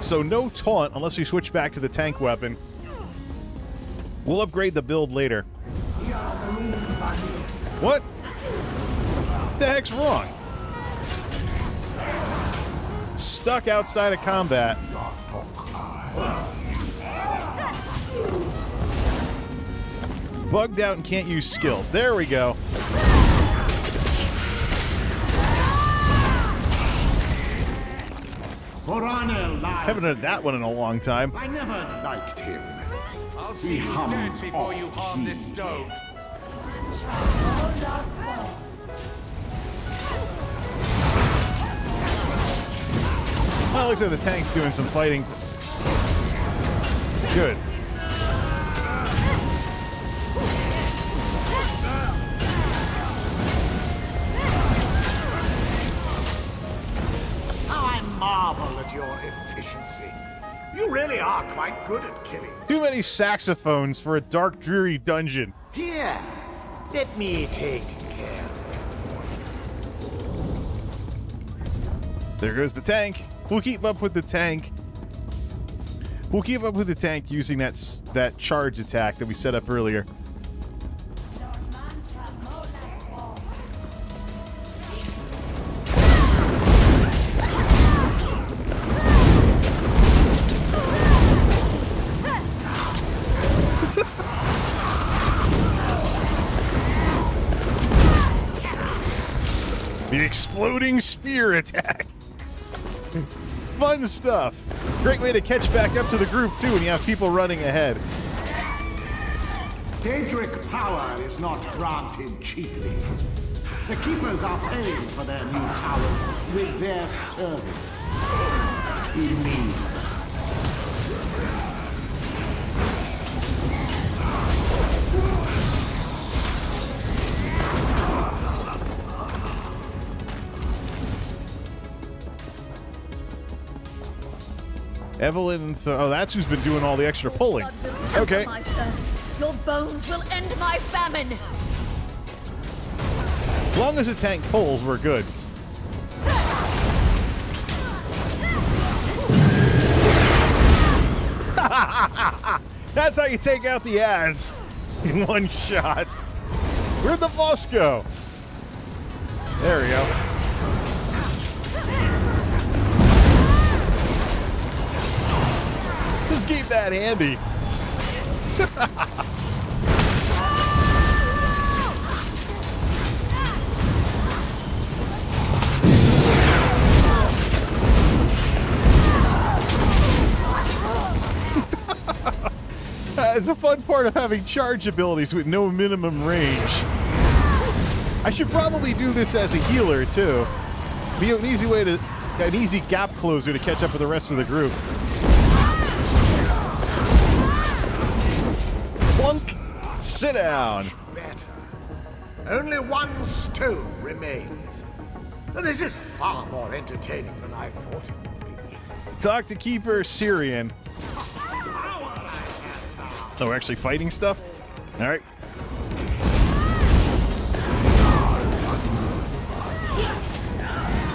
So no taunt unless we switch back to the tank weapon. We'll upgrade the build later. What? The heck's wrong? Stuck outside of combat. Bugged out and can't use skill. There we go. Coronel lies. Haven't heard that one in a long time. I never liked him. I'll He see you hums dead before you off harm this key. stone. Oh, it looks like the tank's doing some fighting. Good. I marvel at your efficiency. You really are quite good at killing. Too many saxophones for a dark, dreary dungeon. Here, let me take care of There goes the tank. We'll keep up with the tank. We'll keep up with the tank using that charge attack that we set up earlier. The exploding spear attack. Fun stuff. Great way to catch back up to the group, too, when you have people running ahead. Daedric power is not granted cheaply. The keepers are paying for their new powers with their service. In me. Evelyn, oh, that's who's been doing all the extra pulling. Okay. My thirst. Your bones will end my famine. As long as the tank pulls, we're good. That's how you take out the ads in one shot. Where'd the boss go? There we go. Just keep that handy. it's a fun part of having charge abilities with no minimum range. I should probably do this as a healer too. Be an easy gap closer to catch up with the rest of the group. Plunk! Sit down. Better. Only one stone remains. This is far more entertaining than I thought it would be. Talk to Keeper Syrian. Oh, we're actually fighting stuff? Alright.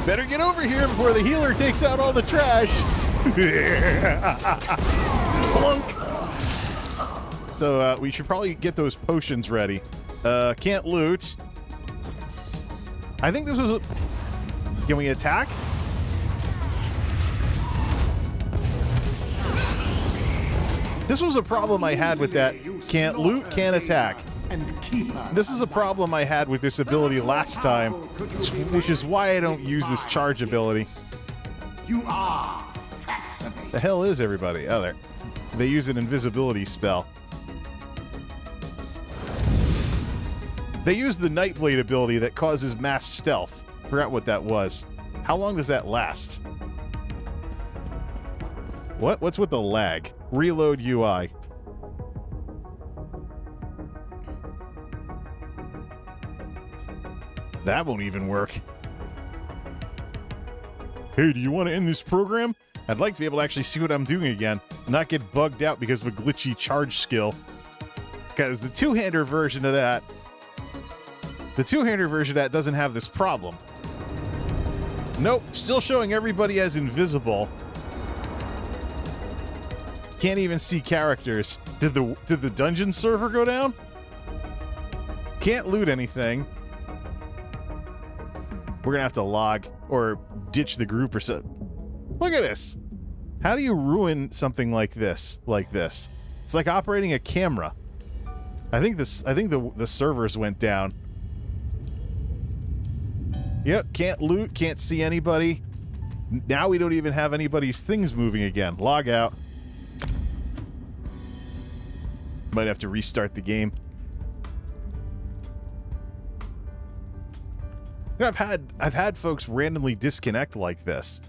Better get over here before the healer takes out all the trash. Plunk. So we should probably get those potions ready. Can't loot. I think this was a... Can we attack? This was a problem I had with that. Can't loot, can't attack. This is a problem I had with this ability last time, which is why I don't use this charge ability. You are fascinating. The hell is everybody? Oh, there. They use an invisibility spell. They use the Nightblade ability that causes mass stealth. Forgot what that was. How long does that last? What? What's with the lag? Reload UI. That won't even work. Hey, do you want to end this program? I'd like to be able to actually see what I'm doing again, not get bugged out because of a glitchy charge skill. Because the two-hander version of that doesn't have this problem. Nope, still showing everybody as invisible. Can't even see characters. Did the dungeon server go down? Can't loot anything. We're gonna have to log or ditch the group or so. Look at this. How do you ruin something like this? It's like operating a camera. I think the servers went down. Yep, can't loot, can't see anybody. Now we don't even have anybody's things moving again. Log out. Might have to restart the game. I've had folks randomly disconnect like this.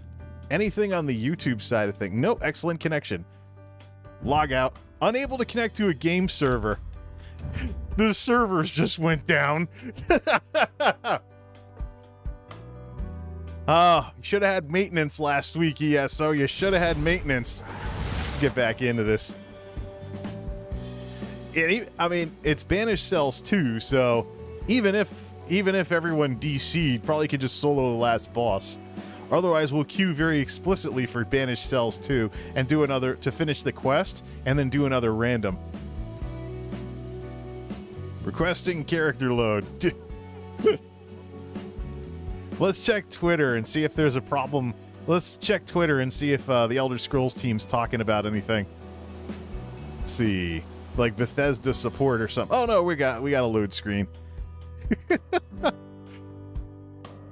Anything on the YouTube side of things. Nope, excellent connection. Log out. Unable to connect to a game server. The servers just went down. Oh, you should have had maintenance last week, ESO. You should have had maintenance. Let's get back into this. I mean, it's Banished Cells 2, so even if everyone DC'd, probably could just solo the last boss. Otherwise, we'll queue very explicitly for Banished Cells 2 and do another to finish the quest, and then do another random. Requesting character load. Let's check Twitter and see if there's a problem. Let's check Twitter and see if the Elder Scrolls team's talking about anything. Let's see, like Bethesda support or something. Oh no, we got a load screen.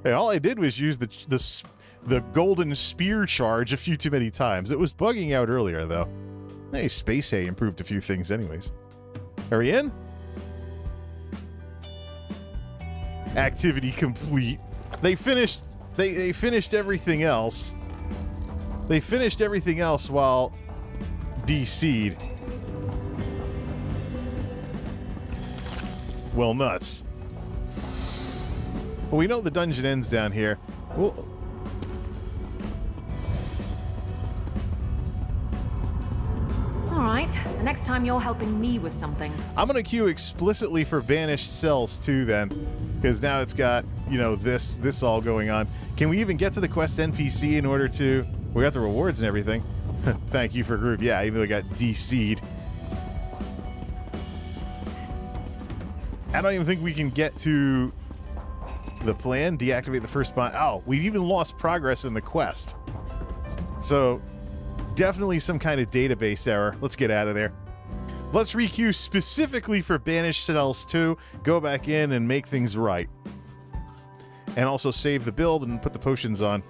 Hey, all I did was use the golden spear charge a few too many times. It was bugging out earlier though. Hey, Space Hay improved a few things anyways. Are we in? Activity complete. They finished everything else. They finished everything else while DC'd. Well, nuts. Well, we know the dungeon ends down here. Well, Alright, the next time you're helping me with something. I'm going to queue explicitly for Banished Cells 2 then, because now it's got, you know, this all going on. Can we even get to the quest NPC in order to... We got the rewards and everything. Thank you for group. Yeah, even though we got DC'd. I don't even think we can get to the plan. Deactivate the first bond. Oh, we've even lost progress in the quest. So, definitely some kind of database error. Let's get out of there. Let's requeue specifically for Banished Cells 2. Go back in and make things right. And also save the build and put the potions on.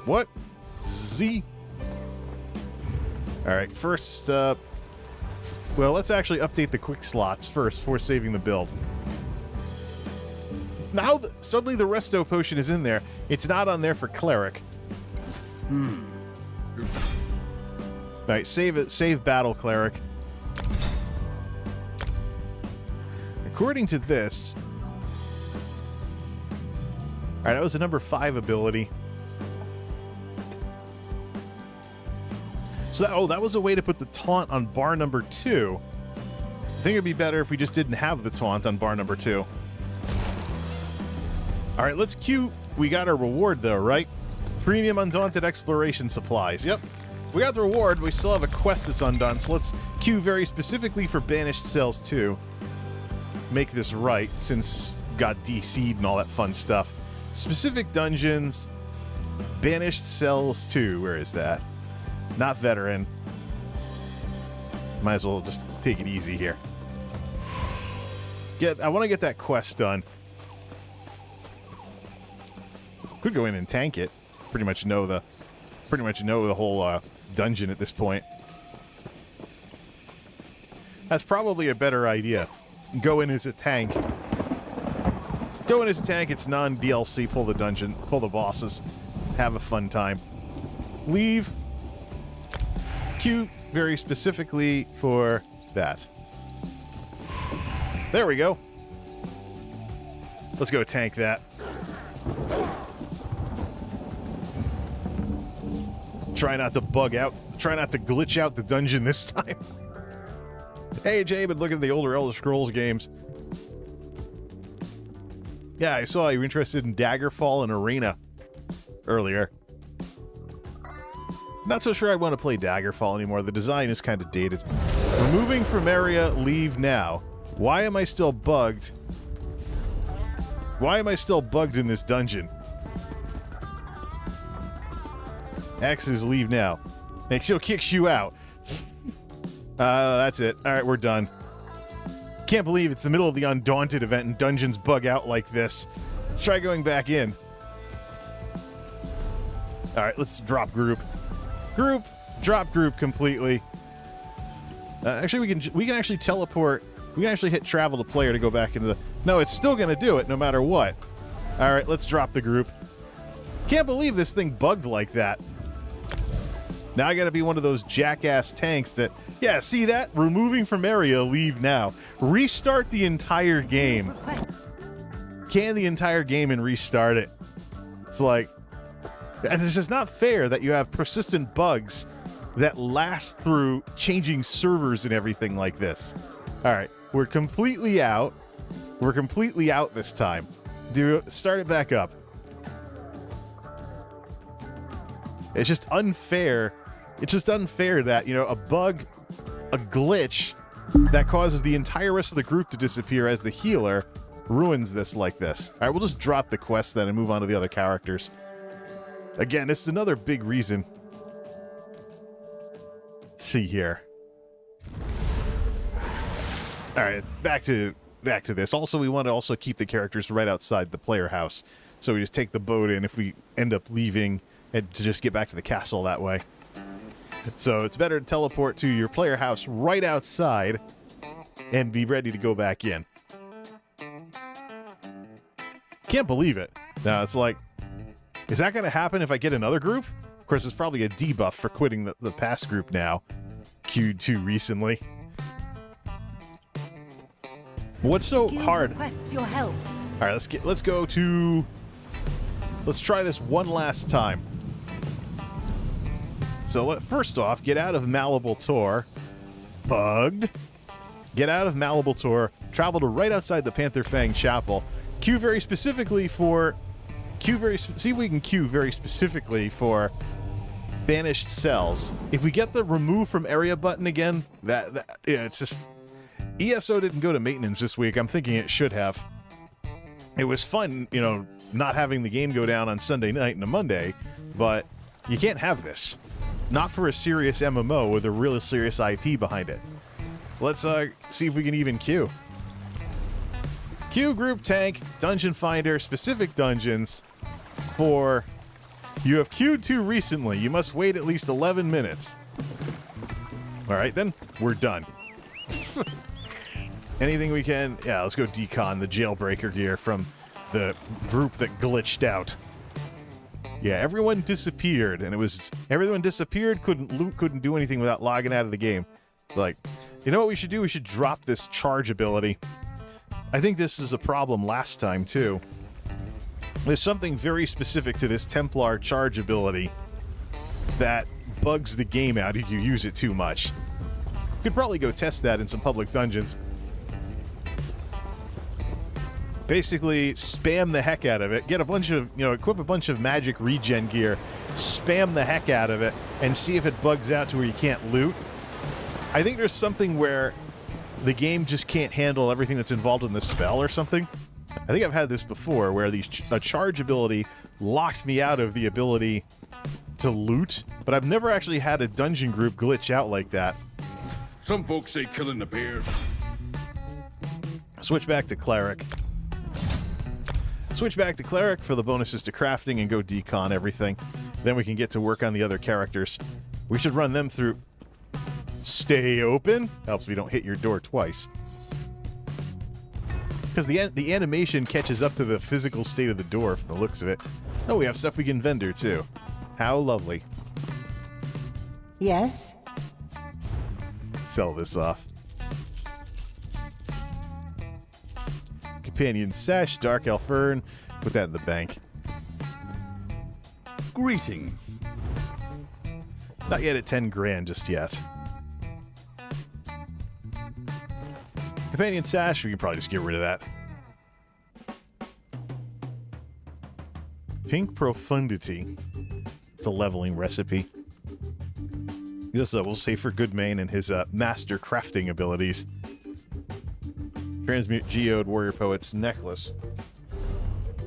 What? Z? Alright, first Well, let's actually update the quick slots first before saving the build. Now, suddenly the Resto Potion is in there. It's not on there for Cleric. Alright, save it. Save Battle Cleric. According to this... Alright, that was a number 5 ability. So, that was a way to put the taunt on bar number 2. I think it'd be better if we just didn't have the taunt on bar number 2. Alright, let's queue. We got our reward, though, right? Premium Undaunted Exploration Supplies. Yep. We got the reward. We still have a quest that's undone, so let's queue very specifically for Banished Cells 2. Make this right, since got DC'd and all that fun stuff. Specific dungeons. Banished Cells 2. Where is that? Not veteran. Might as well just take it easy here. I want to get that quest done. Could go in and tank it. Pretty much know the whole dungeon at this point. That's probably a better idea. Go in as a tank. Go in as a tank. It's non-DLC. Pull the dungeon. Pull the bosses. Have a fun time. Leave. Queue very specifically for that. There we go. Let's go tank that. Try not to bug out. Try not to glitch out the dungeon this time. Hey, Jay, been looking at the older Elder Scrolls games. Yeah, I saw you were interested in Daggerfall and Arena earlier. Not so sure I want to play Daggerfall anymore. The design is kind of dated. Removing from area, leave now. Why am I still bugged? Why am I still bugged in this dungeon? X is leave now. Next, kicks you out. That's it. Alright, we're done. Can't believe it's the middle of the Undaunted event and dungeons bug out like this. Let's try going back in. Alright, let's drop group. Drop group completely. Actually, we can actually teleport. We can actually hit travel to player to go back into the... No, it's still going to do it no matter what. Alright, let's drop the group. Can't believe this thing bugged like that. Now I gotta be one of those jackass tanks that... Yeah, see that? Removing from area, leave now. Restart the entire game. Can the entire game and restart it. It's like... It's just not fair that you have persistent bugs that last through changing servers and everything like this. Alright, we're completely out. We're completely out this time. Start it back up. It's just unfair. It's just unfair that, you know, a bug, a glitch that causes the entire rest of the group to disappear as the healer ruins this like this. Alright, we'll just drop the quest then and move on to the other characters. Again, this is another big reason. See here. Alright, back to this. Also, we want to also keep the characters right outside the player house. So we just take the boat in if we end up leaving and to just get back to the castle that way. So it's better to teleport to your player house right outside and be ready to go back in. Can't believe it. Now it's like, is that going to happen if I get another group? Of course, there's probably a debuff for quitting the past group now. Queued too recently. What's so hard? Requests your help. All right, let's try this one last time. So first off, get out of Malleable Tor. Bugged. Get out of Malleable Tor. Travel to right outside the Panther Fang Chapel. Queue very specifically for... see if we can queue very specifically for Banished Cells. If we get the remove from area button again, it's just... ESO didn't go to maintenance this week. I'm thinking it should have. It was fun, you know, not having the game go down on Sunday night and a Monday, but you can't have this. Not for a serious MMO with a really serious IP behind it. Let's see if we can even queue. Queue, group, tank, dungeon finder, specific dungeons for... You have queued too recently. You must wait at least 11 minutes. Alright then, we're done. Anything we can? Yeah, let's go decon the jailbreaker gear from the group that glitched out. Yeah, everyone disappeared, and it was everyone disappeared, couldn't loot, couldn't do anything without logging out of the game. Like, you know what we should do? We should drop this charge ability. I think this is a problem last time, too. There's something very specific to this Templar charge ability that bugs the game out if you use it too much. You could probably go test that in some public dungeons. Basically, spam the heck out of it, get a bunch of, equip a bunch of magic regen gear, spam the heck out of it, and see if it bugs out to where you can't loot. I think there's something where the game just can't handle everything that's involved in the spell or something. I think I've had this before, where a charge ability locked me out of the ability to loot, but I've never actually had a dungeon group glitch out like that. Some folks say killing the bears. Switch back to Cleric. Switch back to Cleric for the bonuses to crafting and go decon everything. Then we can get to work on the other characters. We should run them through. Stay open. Helps we don't hit your door twice. Because the animation catches up to the physical state of the door from the looks of it. Oh, we have stuff we can vendor too. How lovely. Yes? Sell this off. Companion Sash, Dark Elfern. Put that in the bank. Greetings. Not yet at 10 grand just yet. Companion Sash, we can probably just get rid of that. Pink Profundity. It's a leveling recipe. This we'll say for Goodmain and his master crafting abilities. Transmute Geode Warrior Poet's Necklace.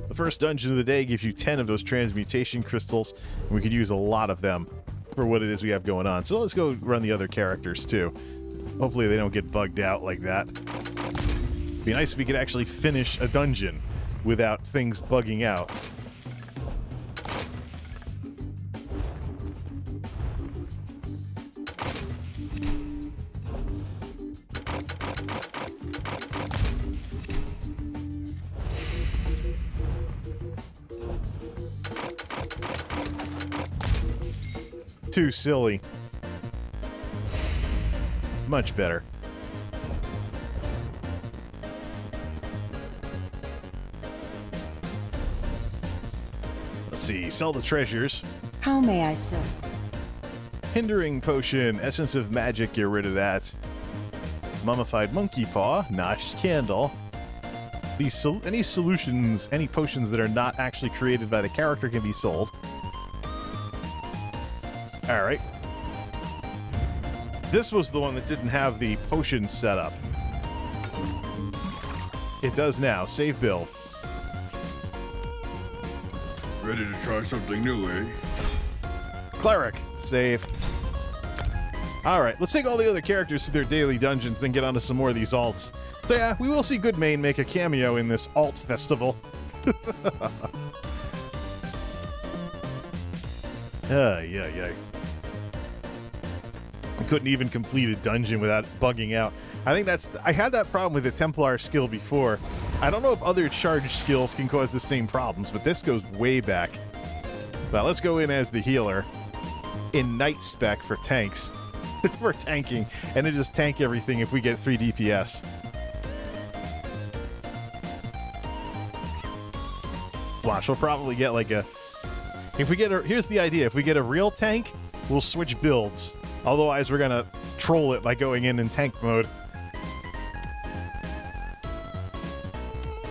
The first dungeon of the day gives you 10 of those transmutation crystals, and we could use a lot of them for what it is we have going on. So let's go run the other characters too. Hopefully they don't get bugged out like that. It'd be nice if we could actually finish a dungeon without things bugging out. Too silly. Much better. Let's see. Sell the treasures. How may I serve? Hindering potion. Essence of magic. Get rid of that. Mummified monkey paw. Notched candle. Any solutions, any potions that are not actually created by the character can be sold. Alright. This was the one that didn't have the potion set up. It does now. Save build. Ready to try something new, eh? Cleric. Save. Alright, let's take all the other characters to their daily dungeons, then get onto some more of these alts. So yeah, we will see Goodmain make a cameo in this alt festival. Yeah. I couldn't even complete a dungeon without bugging out. I think I had that problem with the Templar skill before. I don't know if other charge skills can cause the same problems, but this goes way back. Well, let's go in as the healer in Night Spec for tanks. For tanking, and then just tank everything if we get 3 DPS. Watch, we'll probably get like a... Here's the idea. If we get a real tank, we'll switch builds. Otherwise, we're gonna troll it by going in tank mode.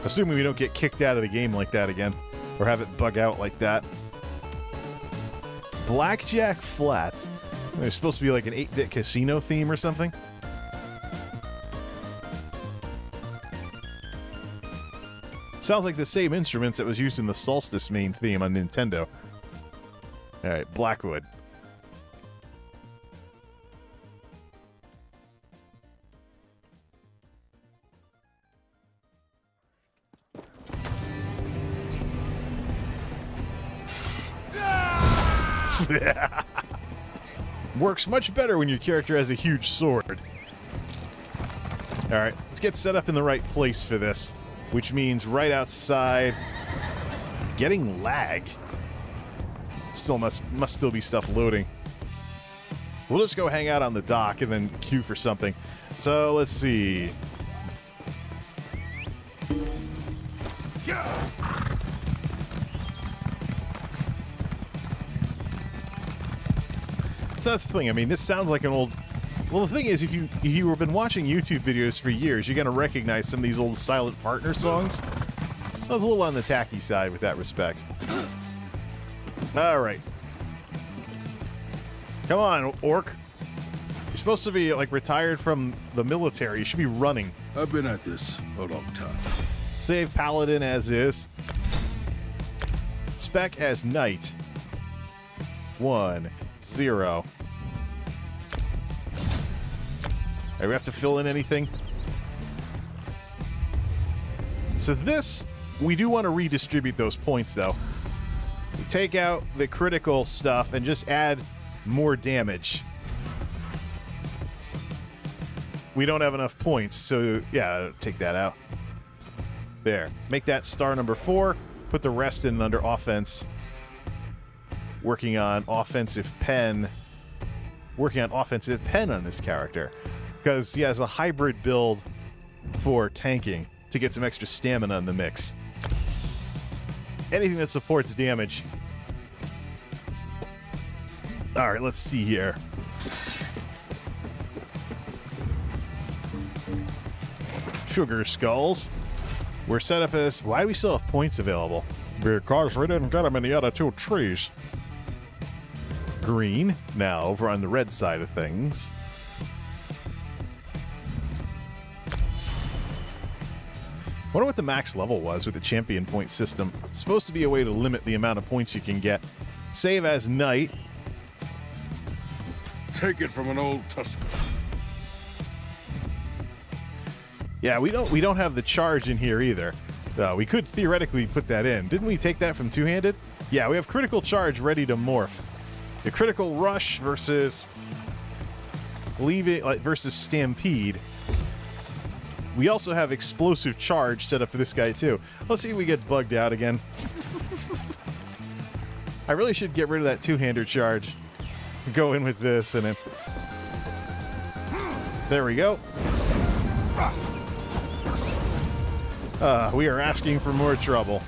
Assuming we don't get kicked out of the game like that again. Or have it bug out like that. Blackjack Flats. There's supposed to be like an 8-bit casino theme or something. Sounds like the same instruments that was used in the Solstice main theme on Nintendo. Alright, Blackwood. Works much better when your character has a huge sword. All right, let's get set up in the right place for this, which means right outside. Getting lag. Still must still be stuff loading. We'll just go hang out on the dock and then queue for something. So let's see. So that's the thing. I mean, this sounds like an old... Well, the thing is, if you've been watching YouTube videos for years, you're going to recognize some of these old Silent Partner songs. So it's a little on the tacky side with that respect. All right. Come on, orc. You're supposed to be, like, retired from the military. You should be running. I've been at this a long time. Save Paladin as is. Spec as Knight. 1, 0. Do we have to fill in anything? So this, we do want to redistribute those points, though. Take out the critical stuff and just add more damage. We don't have enough points, so yeah, take that out. There. Make that star number 4. Put the rest in under offense. Working on offensive pen. Working on offensive pen on this character. Because he has a hybrid build for tanking to get some extra stamina in the mix. Anything that supports damage. Alright, let's see here. Sugar skulls. We're set up as... Why do we still have points available? Because we didn't get them in the other 2 trees. Green. Now, over on the red side of things. Wonder what the max level was with the champion point system. It's supposed to be a way to limit the amount of points you can get. Save as Knight. Take it from an old tusk. Yeah, we don't have the charge in here either. We could theoretically put that in. Didn't we take that from two-handed? Yeah, we have critical charge ready to morph. The critical rush versus versus stampede. We also have explosive charge set up for this guy too. Let's see if we get bugged out again. I really should get rid of that two-hander charge. Go in with this and then... There we go. We are asking for more trouble.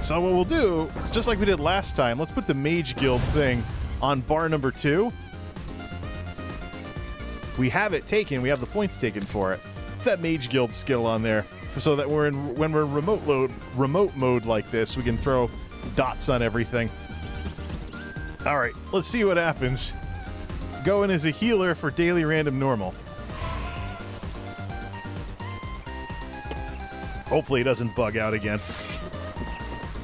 So what we'll do, just like we did last time, let's put the Mage Guild thing on bar number 2. We have it taken. We have the points taken for it. Put that Mage Guild skill on there so that when we're remote mode like this, we can throw dots on everything. All right, let's see what happens. Go in as a healer for daily random normal. Hopefully it doesn't bug out again.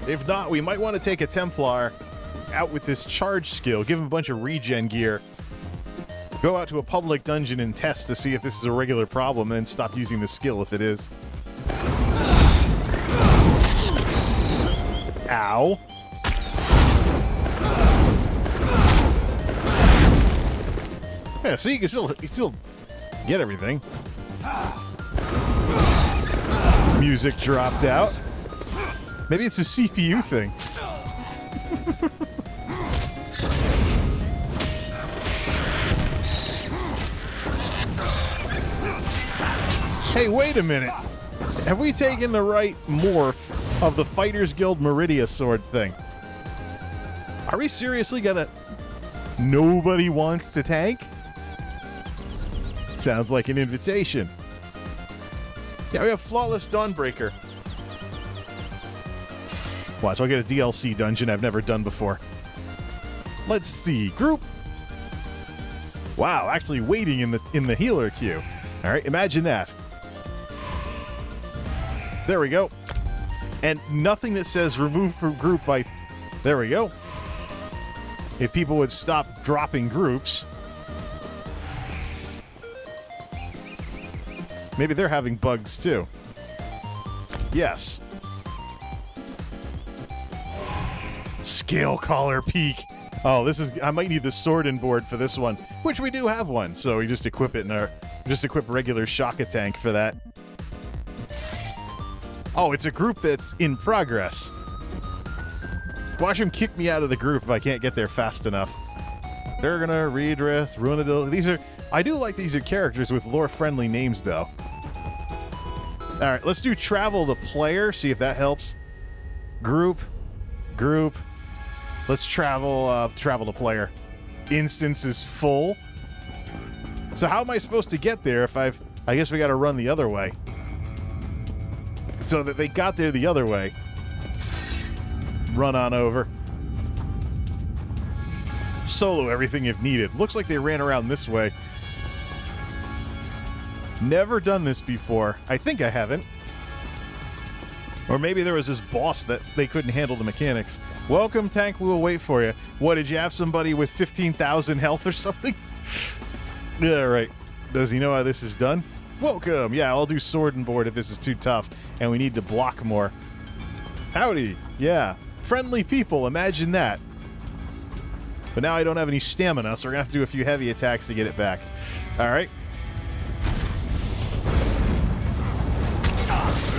If not, we might want to take a Templar out with this charge skill, give him a bunch of regen gear, go out to a public dungeon and test to see if this is a regular problem, and then stop using the skill if it is. Ow. Yeah, see, you can still get everything. Music dropped out. Maybe it's a CPU thing. Hey, wait a minute. Have we taken the right morph of the Fighters Guild Meridia sword thing? Are we seriously gonna... Nobody wants to tank? Sounds like an invitation. Yeah, we have Flawless Dawnbreaker. Watch, I'll get a DLC dungeon I've never done before. Let's see. Group. Wow, actually waiting in the healer queue. All right, imagine that. There we go. And nothing that says remove from group by... There we go. If people would stop dropping groups... Maybe they're having bugs too. Yes. Scale Collar Peak. Oh, this is... I might need the sword and board for this one, which we do have one. So we just equip it in our Just equip regular shock tank for that. Oh, it's a group that's in progress. Watch him kick me out of the group if I can't get there fast enough. They're gonna redress, ruinability. These are, I do like these are characters with lore-friendly names, though. All right, let's do travel to player. See if that helps. Group. Let's travel to player. Instance is full. So how am I supposed to get there if I guess we got to run the other way. So that they got there the other way. Run on over. Solo everything if needed. Looks like they ran around this way. Never done this before. I think I haven't. Or maybe there was this boss that they couldn't handle the mechanics. Welcome, tank. We will wait for you. What, did you have somebody with 15,000 health or something? Yeah, right. Does he know how this is done? Welcome. Yeah, I'll do sword and board if this is too tough and we need to block more. Howdy. Yeah. Friendly people. Imagine that. But now I don't have any stamina, so we're going to have to do a few heavy attacks to get it back. All right.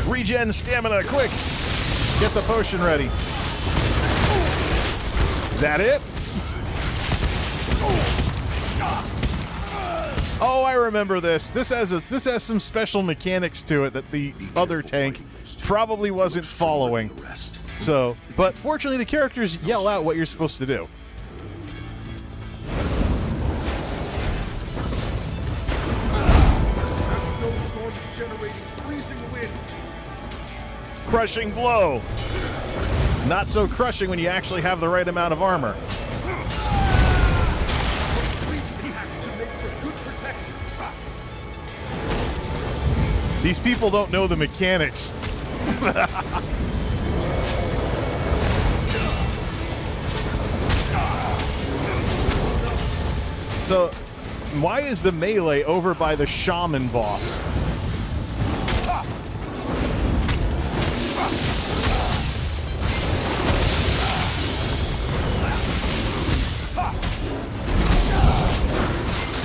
Regen stamina, quick! Get the potion ready. Is that it? Oh, I remember this. This has some special mechanics to it that the other tank probably wasn't following. So, but fortunately the characters yell out what you're supposed to do. That snowstorm is generating freezing winds. Crushing blow. Not so crushing when you actually have the right amount of armor. Freezing attacks can make for good protection. These people don't know the mechanics. So, why is the melee over by the shaman boss?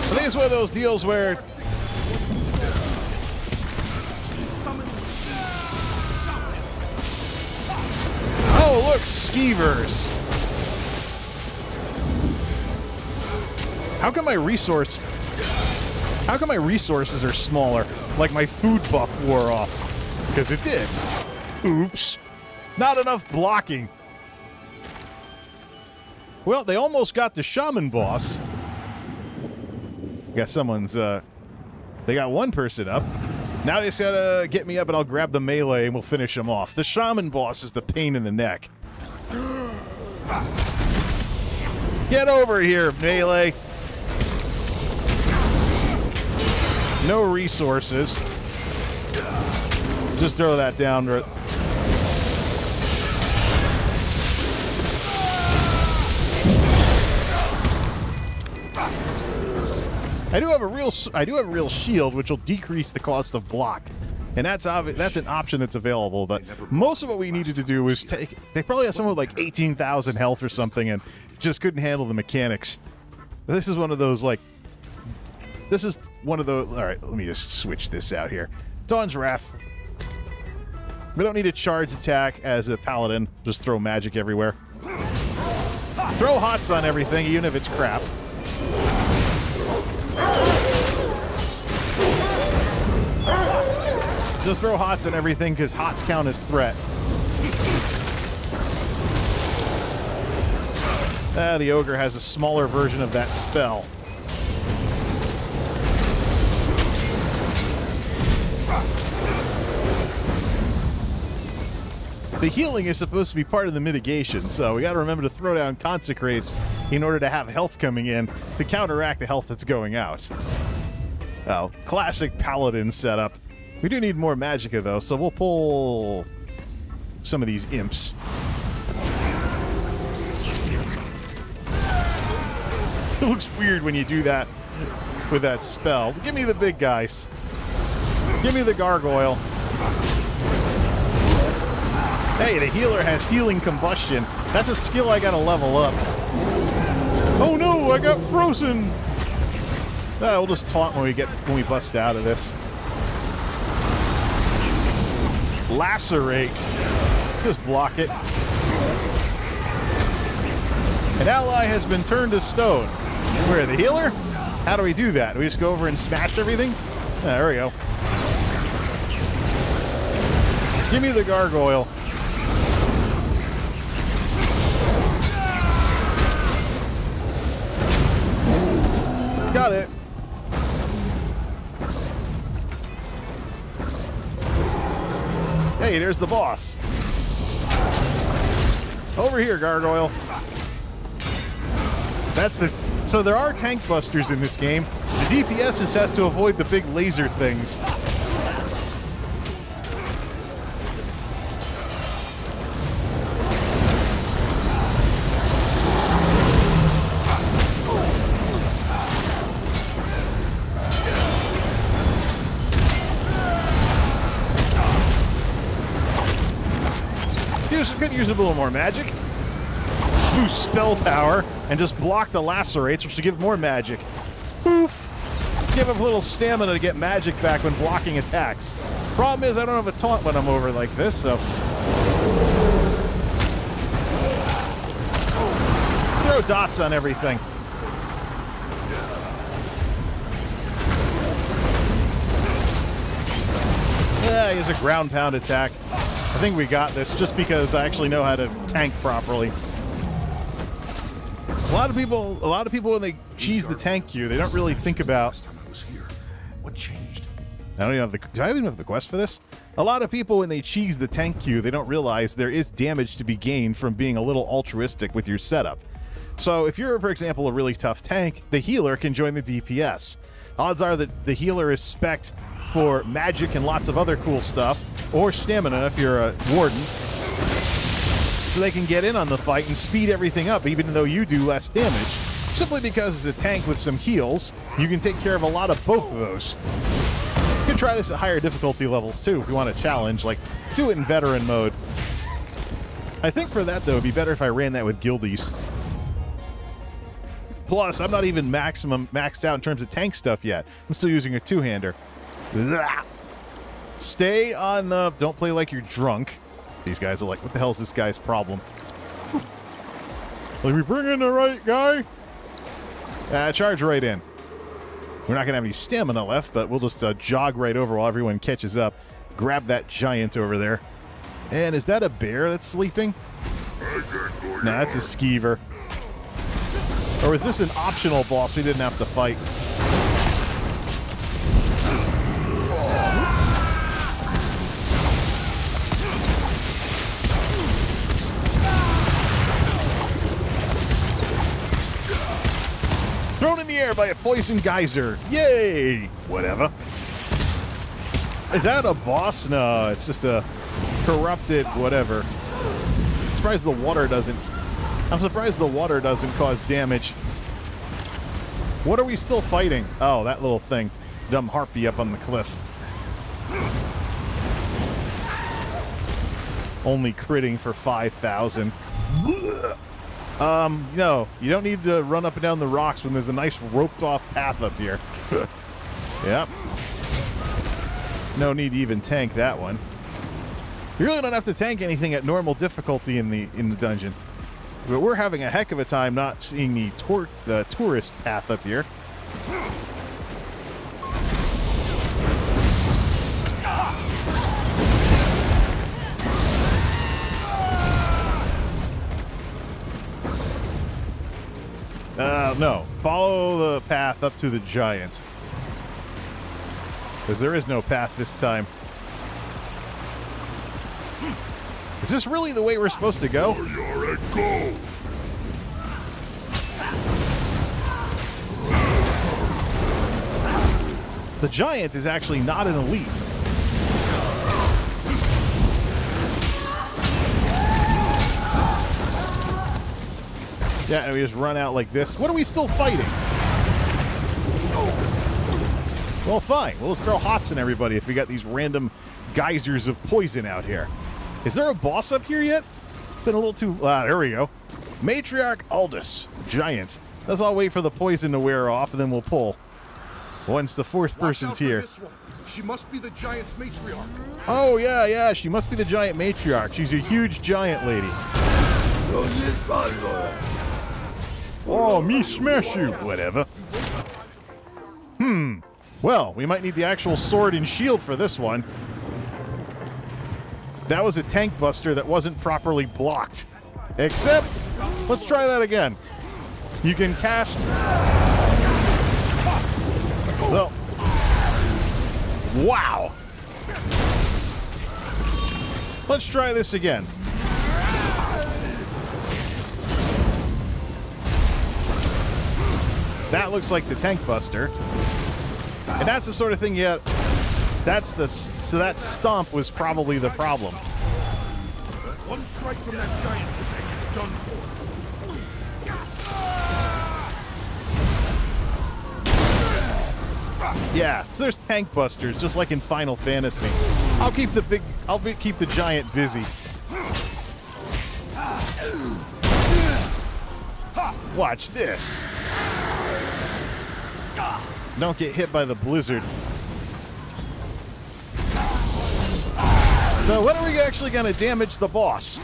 I think it's one of those deals where oh, look, skeevers. How come my resources are smaller? Like my food buff wore off. Because it did. Oops. Not enough blocking. Well, they almost got the shaman boss. Got someone's, they got one person up. Now they just gotta get me up and I'll grab the melee and we'll finish him off. The shaman boss is the pain in the neck. Get over here, melee. No resources. Just throw that down. I do have a real shield, which will decrease the cost of block, and that's an option that's available. But most of what we needed to do was take. They probably have someone with like 18,000 health or something, and just couldn't handle the mechanics. This is one of those like. This is one of those. All right, let me just switch this out here. Dawn's Wrath. We don't need a charge attack as a paladin. Just throw magic everywhere. Throw hots on everything, even if it's crap. Just throw hots on everything because hots count as threat. The ogre has a smaller version of that spell. The healing is supposed to be part of the mitigation, so we got to remember to throw down consecrates in order to have health coming in to counteract the health that's going out. Oh, classic paladin setup. We do need more magicka though, so we'll pull some of these imps. It looks weird when you do that with that spell. Give me the big guys. Give me the gargoyle. Hey, the healer has healing combustion. That's a skill I gotta level up. Oh no, I got frozen. We'll just taunt when we bust out of this. Lacerate. Just block it. An ally has been turned to stone. Where, the healer? How do we do that? Do we just go over and smash everything? There we go. Give me the gargoyle. Got it. Hey, there's the boss. Over here, gargoyle. So there are tank busters in this game. The DPS just has to avoid the big laser things. Could use a little more magic. Let's boost spell power and just block the lacerates, which will give more magic. Poof! Give up a little stamina to get magic back when blocking attacks. Problem is, I don't have a taunt when I'm over like this, so. Throw dots on everything. Yeah, here's a ground pound attack. I think we got this just because I actually know how to tank properly. A lot of people when they cheese the tank queue, they don't really think about. Last time I was here, what changed? I don't even have the. Do I even have the quest for this? A lot of people when they cheese the tank queue, they don't realize there is damage to be gained from being a little altruistic with your setup. So if you're, for example, a really tough tank, the healer can join the DPS. Odds are that the healer is spec'd for magic and lots of other cool stuff, or stamina if you're a warden, so they can get in on the fight and speed everything up even though you do less damage. Simply because as a tank with some heals, you can take care of a lot of both of those. You can try this at higher difficulty levels too if you want a challenge, like do it in veteran mode. I think for that though, it'd be better if I ran that with guildies. Plus, I'm not even maxed out in terms of tank stuff yet. I'm still using a two-hander. Stay on the... Don't play like you're drunk. These guys are like, what the hell is this guy's problem? Like, we bring in the right guy? Charge right in. We're not going to have any stamina left, but we'll just jog right over while everyone catches up. Grab that giant over there. And is that a bear that's sleeping? Nah, that's a skeever. Or is this an optional boss we didn't have to fight? Thrown in the air by a poison geyser. Yay! Whatever. Is that a boss? No, it's just a corrupted whatever. I'm surprised the water doesn't cause damage. What are we still fighting? Oh, that little thing. Dumb harpy up on the cliff. Only critting for 5,000. No, you don't need to run up and down the rocks when there's a nice roped-off path up here. Yep. No need to even tank that one. You really don't have to tank anything at normal difficulty in the dungeon. But we're having a heck of a time not seeing the tourist path up here. No. Follow the path up to the giant. Because there is no path this time. Is this really the way we're supposed to go? Go! The giant is actually not an elite. Yeah, and we just run out like this. What are we still fighting? Well, fine. We'll just throw hots in everybody if we got these random geysers of poison out here. Is there a boss up here yet? Been a little too... there we go. Matriarch Aldous. Giant. Let's all wait for the poison to wear off, and then we'll pull. Once the fourth person's here. This one. She must be the giant's matriarch. Oh, yeah, she must be the giant matriarch. She's a huge giant lady. Oh, me smash you. Whatever. Well, we might need the actual sword and shield for this one. That was a tank buster that wasn't properly blocked. Except, let's try that again. You can cast... Well... Wow! Let's try this again. That looks like the tank buster. And that's the sort of thing so that stomp was probably the problem. One strike from that giant is done for. Yeah, so there's tank busters, just like in Final Fantasy. I'll keep the giant busy. Watch this. Don't get hit by the blizzard. So when are we actually going to damage the boss?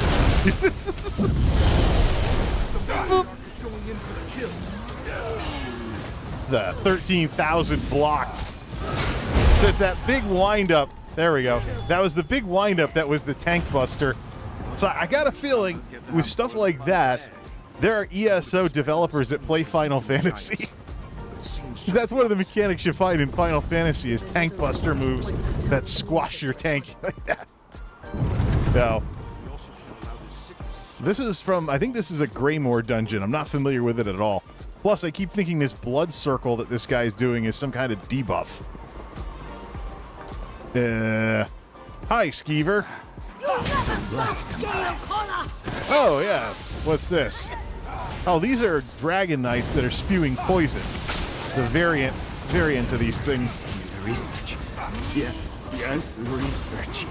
The 13,000 blocked. So it's that big wind-up. There we go. That was the big wind-up that was the tank buster. So I got a feeling with stuff like that, there are ESO developers that play Final Fantasy. That's one of the mechanics you find in Final Fantasy is tank buster moves that squash your tank like that. No. This is from, I think this is a Greymore dungeon. I'm not familiar with it at all. Plus, I keep thinking this blood circle that this guy's doing is some kind of debuff. Hi, Skeever. Oh, yeah. What's this? Oh, these are Dragon Knights that are spewing poison. The variant of these things. The research. Yeah, yes, the research.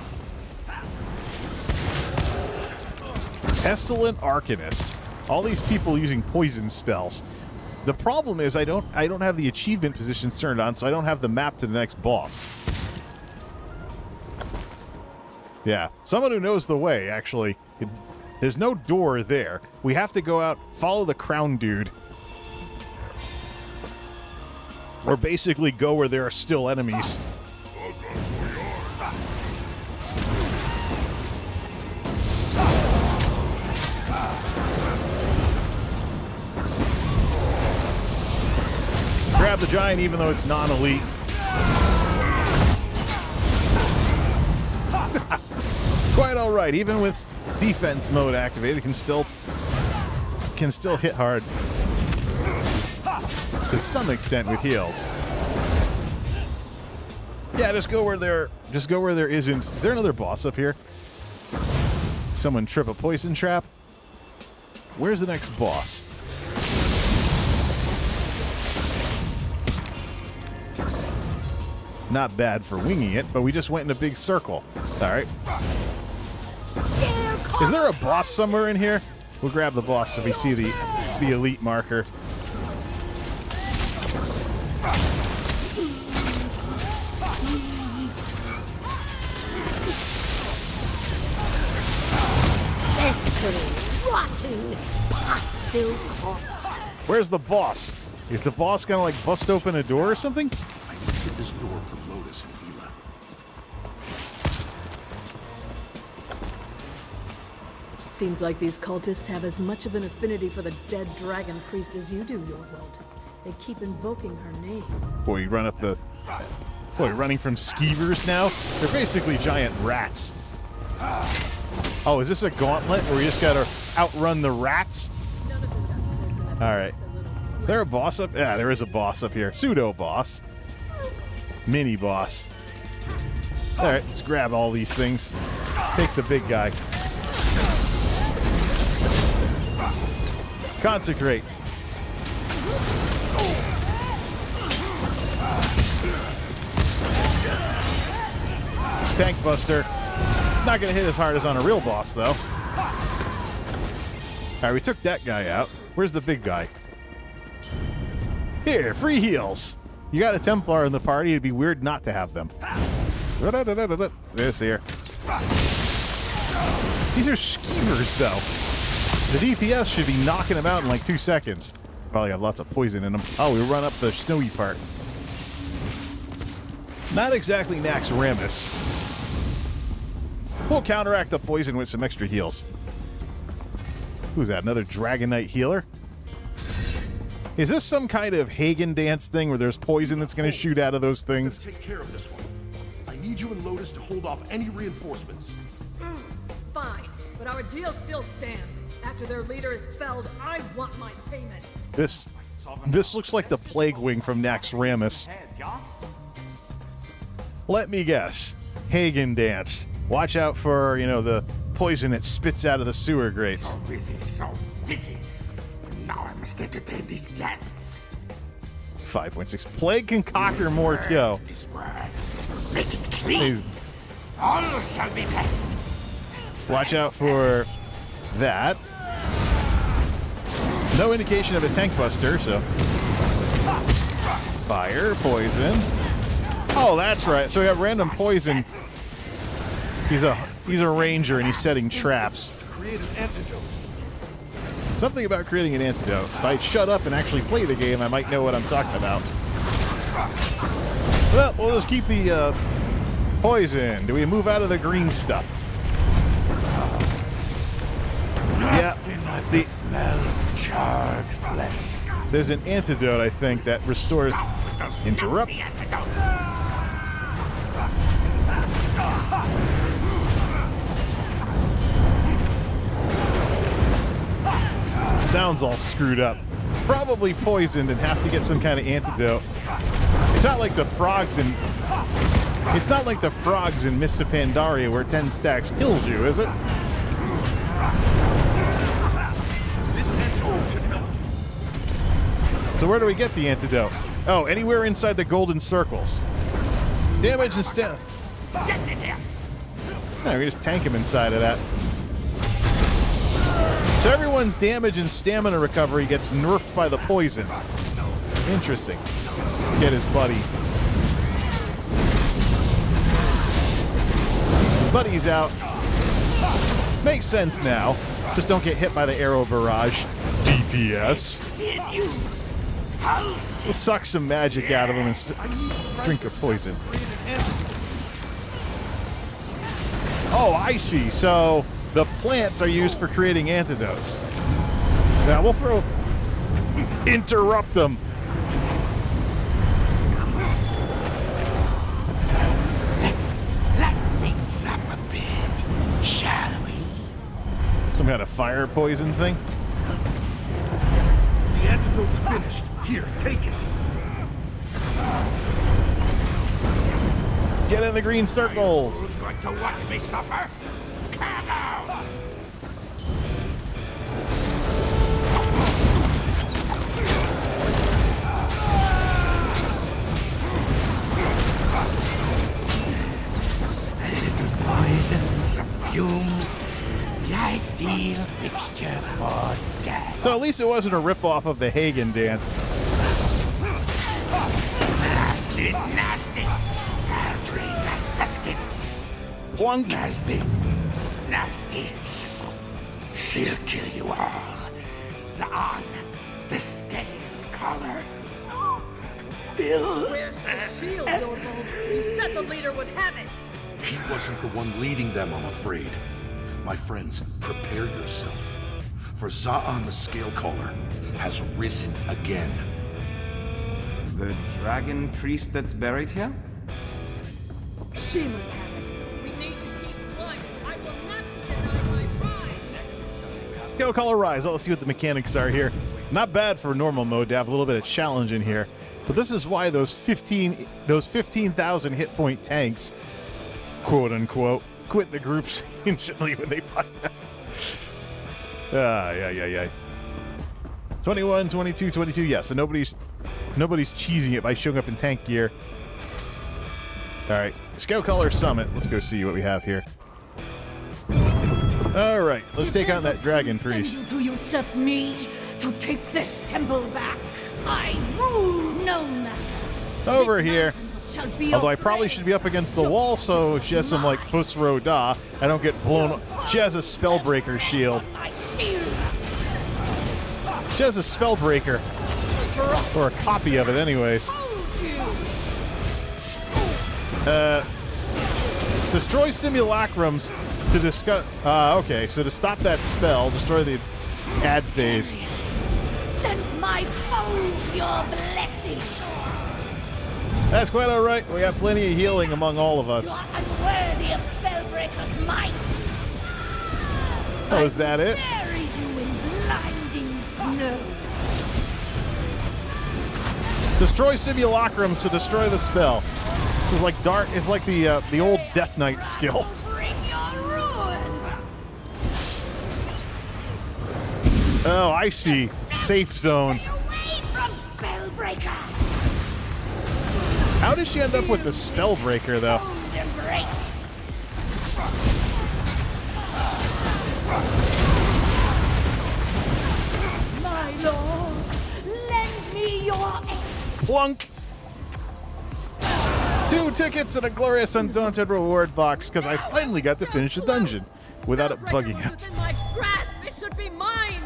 Pestilent Arcanist. All these people using poison spells. The problem is I don't have the achievement positions turned on, so I don't have the map to the next boss. Yeah, someone who knows the way, actually. There's no door there. We have to go out, follow the crown dude. Or basically go where there are still enemies. Grab the giant even though it's non-elite. Quite alright, even with defense mode activated, can still hit hard. To some extent with heals. Yeah, just go where there isn't. Is there another boss up here? Someone trip a poison trap? Where's the next boss? Not bad for winging it, but we just went in a big circle. Alright. Is there a boss somewhere in here? We'll grab the boss if we see the elite marker. Where's the boss? Is the boss gonna like bust open a door or something? I exit this door for Lotus and Hela. Seems like these cultists have as much of an affinity for the dead dragon priest as you do, Yorvold. They keep invoking her name. Boy, you run up the... Boy, running from skeevers now? They're basically giant rats. Oh, is this a gauntlet where we just gotta outrun the rats? Alright. There a boss up? Yeah, there is a boss up here. Pseudo-boss. Mini-boss. Alright, let's grab all these things. Take the big guy. Consecrate. Tank Buster. Not gonna hit as hard as on a real boss, though. Alright, we took that guy out. Where's the big guy? Here, free heals. You got a Templar in the party, it'd be weird not to have them. This here. These are schemers, though. The DPS should be knocking them out in like 2 seconds. Probably have lots of poison in them. Oh, we run up the snowy part. Not exactly Nax Ramus. We'll counteract the poison with some extra heals. Who's that? Another Dragon Knight healer? Is this some kind of Hagen dance thing where there's poison that's going to shoot out of those things? Take care of this one. I need you and Lotus to hold off any reinforcements. Fine, but our deal still stands. After their leader is felled, I want my payment. This looks like the Plague Wing from Nax Ramus. Let me guess. Hagen dance. Watch out for, you know, the poison that spits out of the sewer grates. So busy. Now I must entertain these guests. 5.6. Plague Concoctor Mortio. This word. Make it clean. All shall be blessed. Watch out for that. No indication of a tank buster, so. Fire, poison. Oh, that's right. So we have random poison. He's a ranger and he's setting traps. To create an antidote. Something about creating an antidote. If I shut up and actually play the game, I might know what I'm talking about. Well, we'll just keep the poison. Do we move out of the green stuff? Yeah. The smell of charred flesh. There's an antidote, I think, that restores. Interrupt. Sounds all screwed up. Probably poisoned and have to get some kind of antidote. It's not like the frogs in. It's not like the frogs in Mists of Pandaria where 10 stacks kills you, is it? This antidote should help you. So where do we get the antidote? Oh, anywhere inside the golden circles. Damage and stamina. No, we just tank him inside of that. So everyone's damage and stamina recovery gets nerfed by the poison. Interesting. Get his buddy. Buddy's out. Makes sense now. Just don't get hit by the arrow barrage. DPS. Let's suck some magic out of him and drink a poison. Oh, I see. So the plants are used for creating antidotes. Now we'll throw. Interrupt them. Let's let things up a bit, shall we? Some kind of fire poison thing? The antidote's finished. Here, take it. Get in the green circles. Who's going to watch me suffer? Come out! A little poison, some fumes, the ideal mixture for death. So at least it wasn't a ripoff of the Hagen dance. Nasty, nasty. I'll drain that biscuit. Plunk. Nasty, nasty. She'll kill you all. On the scale collar. Bill. Where's the shield, Yorvold? You said the leader would have it. He wasn't the one leading them, I'm afraid. My friends, prepare yourself. For Za'an the Scalecaller has risen again. The dragon priest that's buried here? She must have it. We need to keep quiet. I will not deny my ride. Go color rise. Oh, let's see what the mechanics are here. Not bad for normal mode to have a little bit of challenge in here. But this is why those 15,000 hit point tanks, quote unquote, quit the groups instantly when they find out. Yeah. 21, 22, 22. Yeah, so nobody's cheesing it by showing up in tank gear. All right, Scale Color Summit. Let's go see what we have here. All right, let's take on that dragon priest. You to usurp me to take this temple back. I rule no matter. Over here. Although I probably should be up against the wall, so if she has some, like, Fusro Da, I don't get blown. She has a Spellbreaker shield. She has a Spellbreaker. Or a copy of it, anyways. Destroy simulacrums to discuss... okay, so to stop that spell, destroy the ad phase. Send my foes your blessing. That's quite all right. We got plenty of healing among all of us. You are unworthy of Spellbreaker's might. Oh, is that it? Bury you in blinding snow. Destroy simulacrums to destroy the spell. It's like dark. It's like the old Death Knight skill. Bring your ruin. Oh, I see. Safe zone. Stay away from Spellbreaker. How did she end up with the Spellbreaker, though? Cold embrace. My lord, lend me your aid. Plunk! 2 tickets and a glorious Undaunted reward box, because I finally got to finish the dungeon without it bugging out. In my grasp, it should be mine.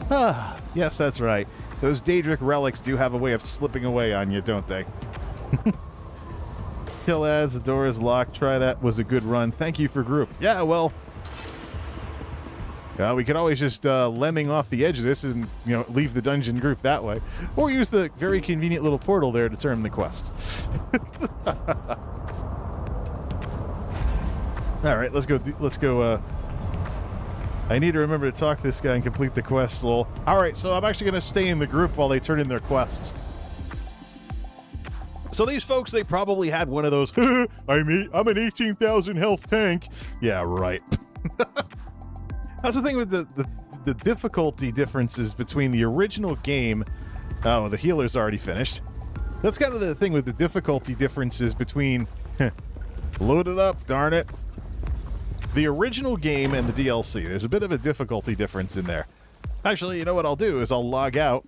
Ah, yes, that's right. Those Daedric relics do have a way of slipping away on you, don't they? Kill ads, the door is locked. Try that. Was a good run. Thank you for group. Yeah, well... we could always just lemming off the edge of this and, leave the dungeon group that way. Or use the very convenient little portal there to turn the quest. All right, let's go, I need to remember to talk to this guy and complete the quest, lol. All right, so I'm actually going to stay in the group while they turn in their quests. So these folks, they probably had one of those, I'm an 18,000 health tank. Yeah, right. That's the thing with the difficulty differences between the original game. Oh, the healer's already finished. That's kind of the thing with the difficulty differences between... Load it up, darn it. The original game and the DLC. There's a bit of a difficulty difference in there. Actually, you know what I'll do is I'll log out.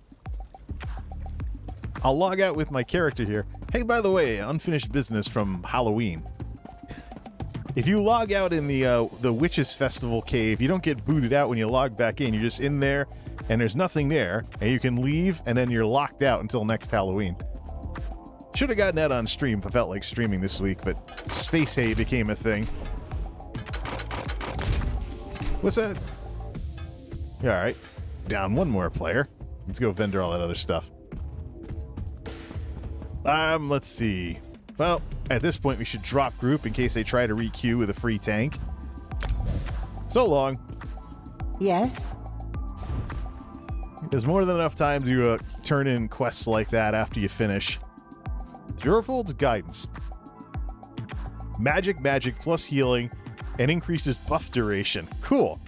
I'll log out with my character here. Hey, by the way, unfinished business from Halloween. If you log out in the Witches Festival cave, you don't get booted out when you log back in. You're just in there, and there's nothing there, and you can leave, and then you're locked out until next Halloween. Should have gotten that on stream if I felt like streaming this week, but Space Hay became a thing. What's that? Yeah, all right. Down one more player. Let's go vendor all that other stuff. Let's see. Well, at this point, we should drop group in case they try to re-queue with a free tank. So long. Yes? There's more than enough time to turn in quests like that after you finish. Jurfold's Guidance. Magic plus healing and increases buff duration. Cool.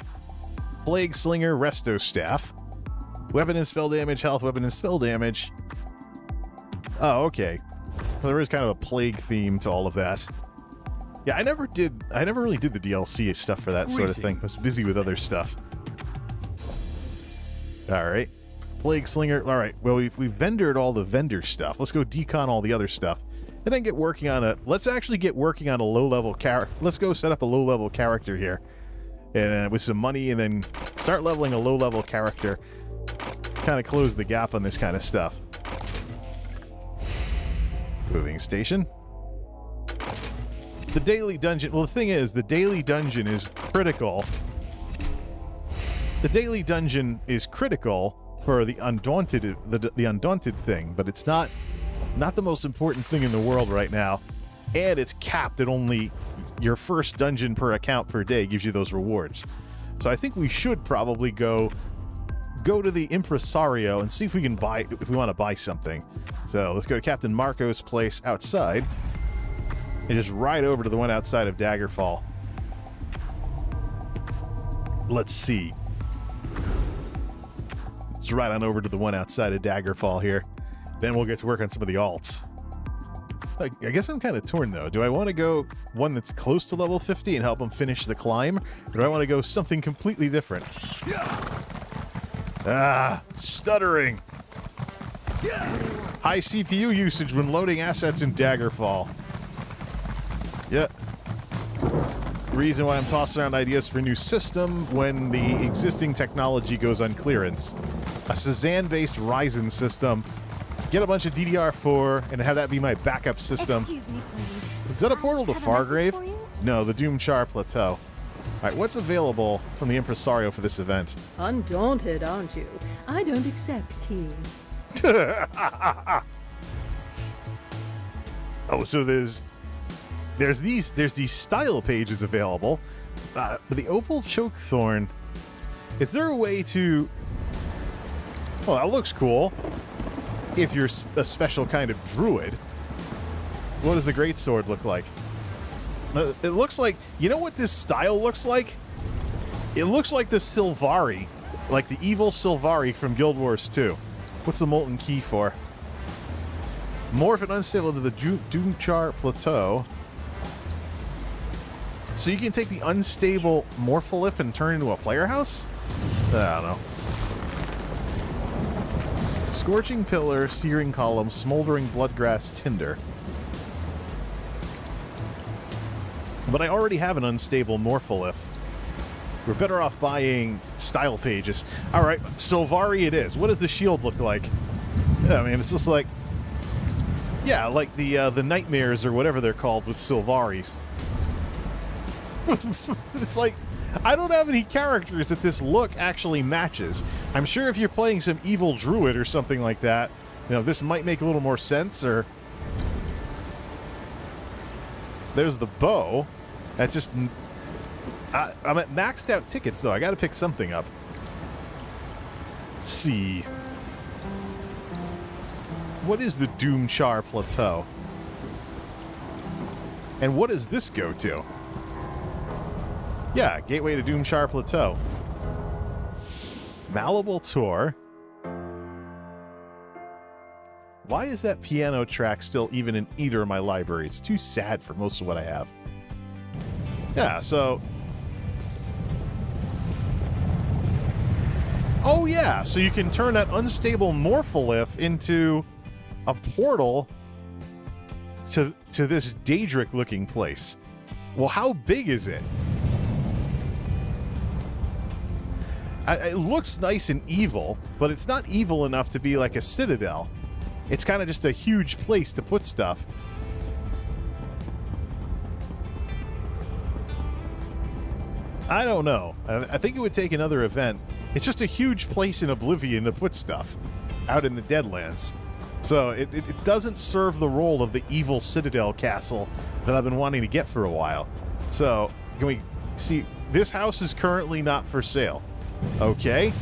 Plague Slinger Resto Staff. Weapon and spell damage, health, weapon and spell damage. Oh, okay. So there is kind of a plague theme to all of that. Yeah, I never really did the DLC stuff for that sort of thing. I was busy with other stuff. All right. Plague Slinger. All right. Well, we've vendored all the vendor stuff. Let's go decon all the other stuff. And then get working on a... Let's actually get working on a low-level character. Let's go set up a low-level character here. And with some money, and then start leveling a low-level character. Kind of close the gap on this kind of stuff. Moving station. The daily dungeon. Well, the thing is, the daily dungeon is critical. The daily dungeon is critical for the Undaunted, the Undaunted thing, but it's not the most important thing in the world right now. And it's capped at only your first dungeon per account per day gives you those rewards. So I think we should probably go to the Impresario and see if we can buy, if we want to buy something. So let's go to Captain Marco's place outside and just ride over to the one outside of Daggerfall. Let's see. Let's ride on over to the one outside of Daggerfall here. Then we'll get to work on some of the alts. I guess I'm kind of torn, though. Do I want to go one that's close to level 50 and help them finish the climb? Or do I want to go something completely different? Ah, stuttering. High CPU usage when loading assets in Daggerfall. Yep. Reason why I'm tossing around ideas for a new system when the existing technology goes on clearance. A Cezanne-based Ryzen system. Get a bunch of DDR4 and have that be my backup system. Excuse me, please. Is that a portal to Have a message Fargrave? for you? No, the Doomchar Plateau. All right, what's available from the Impresario for this event? Undaunted, aren't you? I don't accept keys. Oh, so there's these style pages available. But the Opal Chokethorn. Is there a way to? Well, that looks cool. If you're a special kind of druid. What does the greatsword look like? It looks like, you know what this style looks like? It looks like the Sylvari, like the evil Sylvari from Guild Wars 2. What's the molten key for? Morph and unstable to the Doomchar Plateau. So you can take the unstable Morpholith and turn into a player house? I don't know. Scorching Pillar, Searing Column, Smoldering Bloodgrass Tinder. But I already have an unstable Morpholith. We're better off buying style pages. All right, Sylvari it is. What does the shield look like? I mean, it's just like, yeah, like the nightmares or whatever they're called with Sylvaris. It's like, I don't have any characters that this look actually matches. I'm sure if you're playing some evil druid or something like that, you know, this might make a little more sense. Or there's the bow. That's just, I'm at maxed out tickets though. I got to pick something up. Let's see. What is the Doomchar Plateau? And what does this go to? Yeah, Gateway to Doomchar Plateau. Malleable Tour. Why is that piano track still even in either of my libraries? It's too sad for most of what I have. Yeah, so... Oh yeah, so you can turn that unstable Morpholith into a portal to this Daedric-looking place. Well, how big is it? It looks nice and evil, but it's not evil enough to be like a citadel. It's kind of just a huge place to put stuff. I don't know. I think it would take another event. It's just a huge place in Oblivion to put stuff out in the Deadlands. So it doesn't serve the role of the evil citadel castle that I've been wanting to get for a while. So, can we see? This house is currently not for sale. Okay.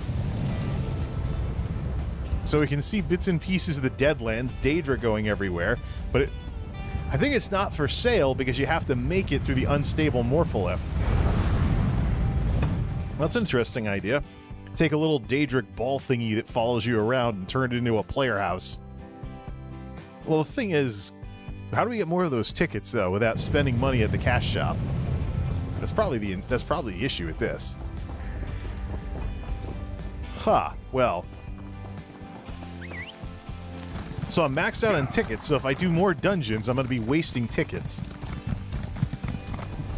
So we can see bits and pieces of the Deadlands, Daedra going everywhere, but I think it's not for sale because you have to make it through the unstable Morpholith. That's an interesting idea. Take a little Daedric ball thingy that follows you around and turn it into a player house. Well, the thing is, how do we get more of those tickets though without spending money at the cash shop? That's probably the issue with this. Huh, well. So I'm maxed out on tickets, so if I do more dungeons, I'm going to be wasting tickets.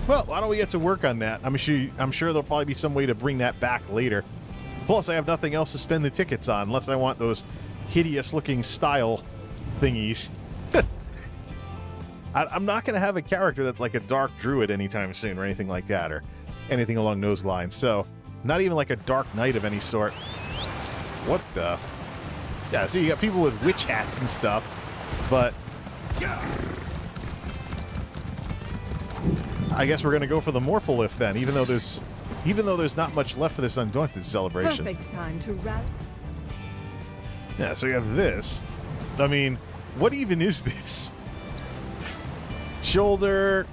Well, why don't we get to work on that? I'm sure there'll probably be some way to bring that back later. Plus, I have nothing else to spend the tickets on, unless I want those hideous-looking style thingies. I'm not going to have a character that's like a dark druid anytime soon, or anything like that, or anything along those lines. So, not even like a dark knight of any sort. What the? Yeah, so you got people with witch hats and stuff, but I guess we're gonna go for the Morpholith then, even though there's not much left for this Undaunted celebration. Perfect time to rally. Yeah, so you have this. I mean, what even is this? Shoulder,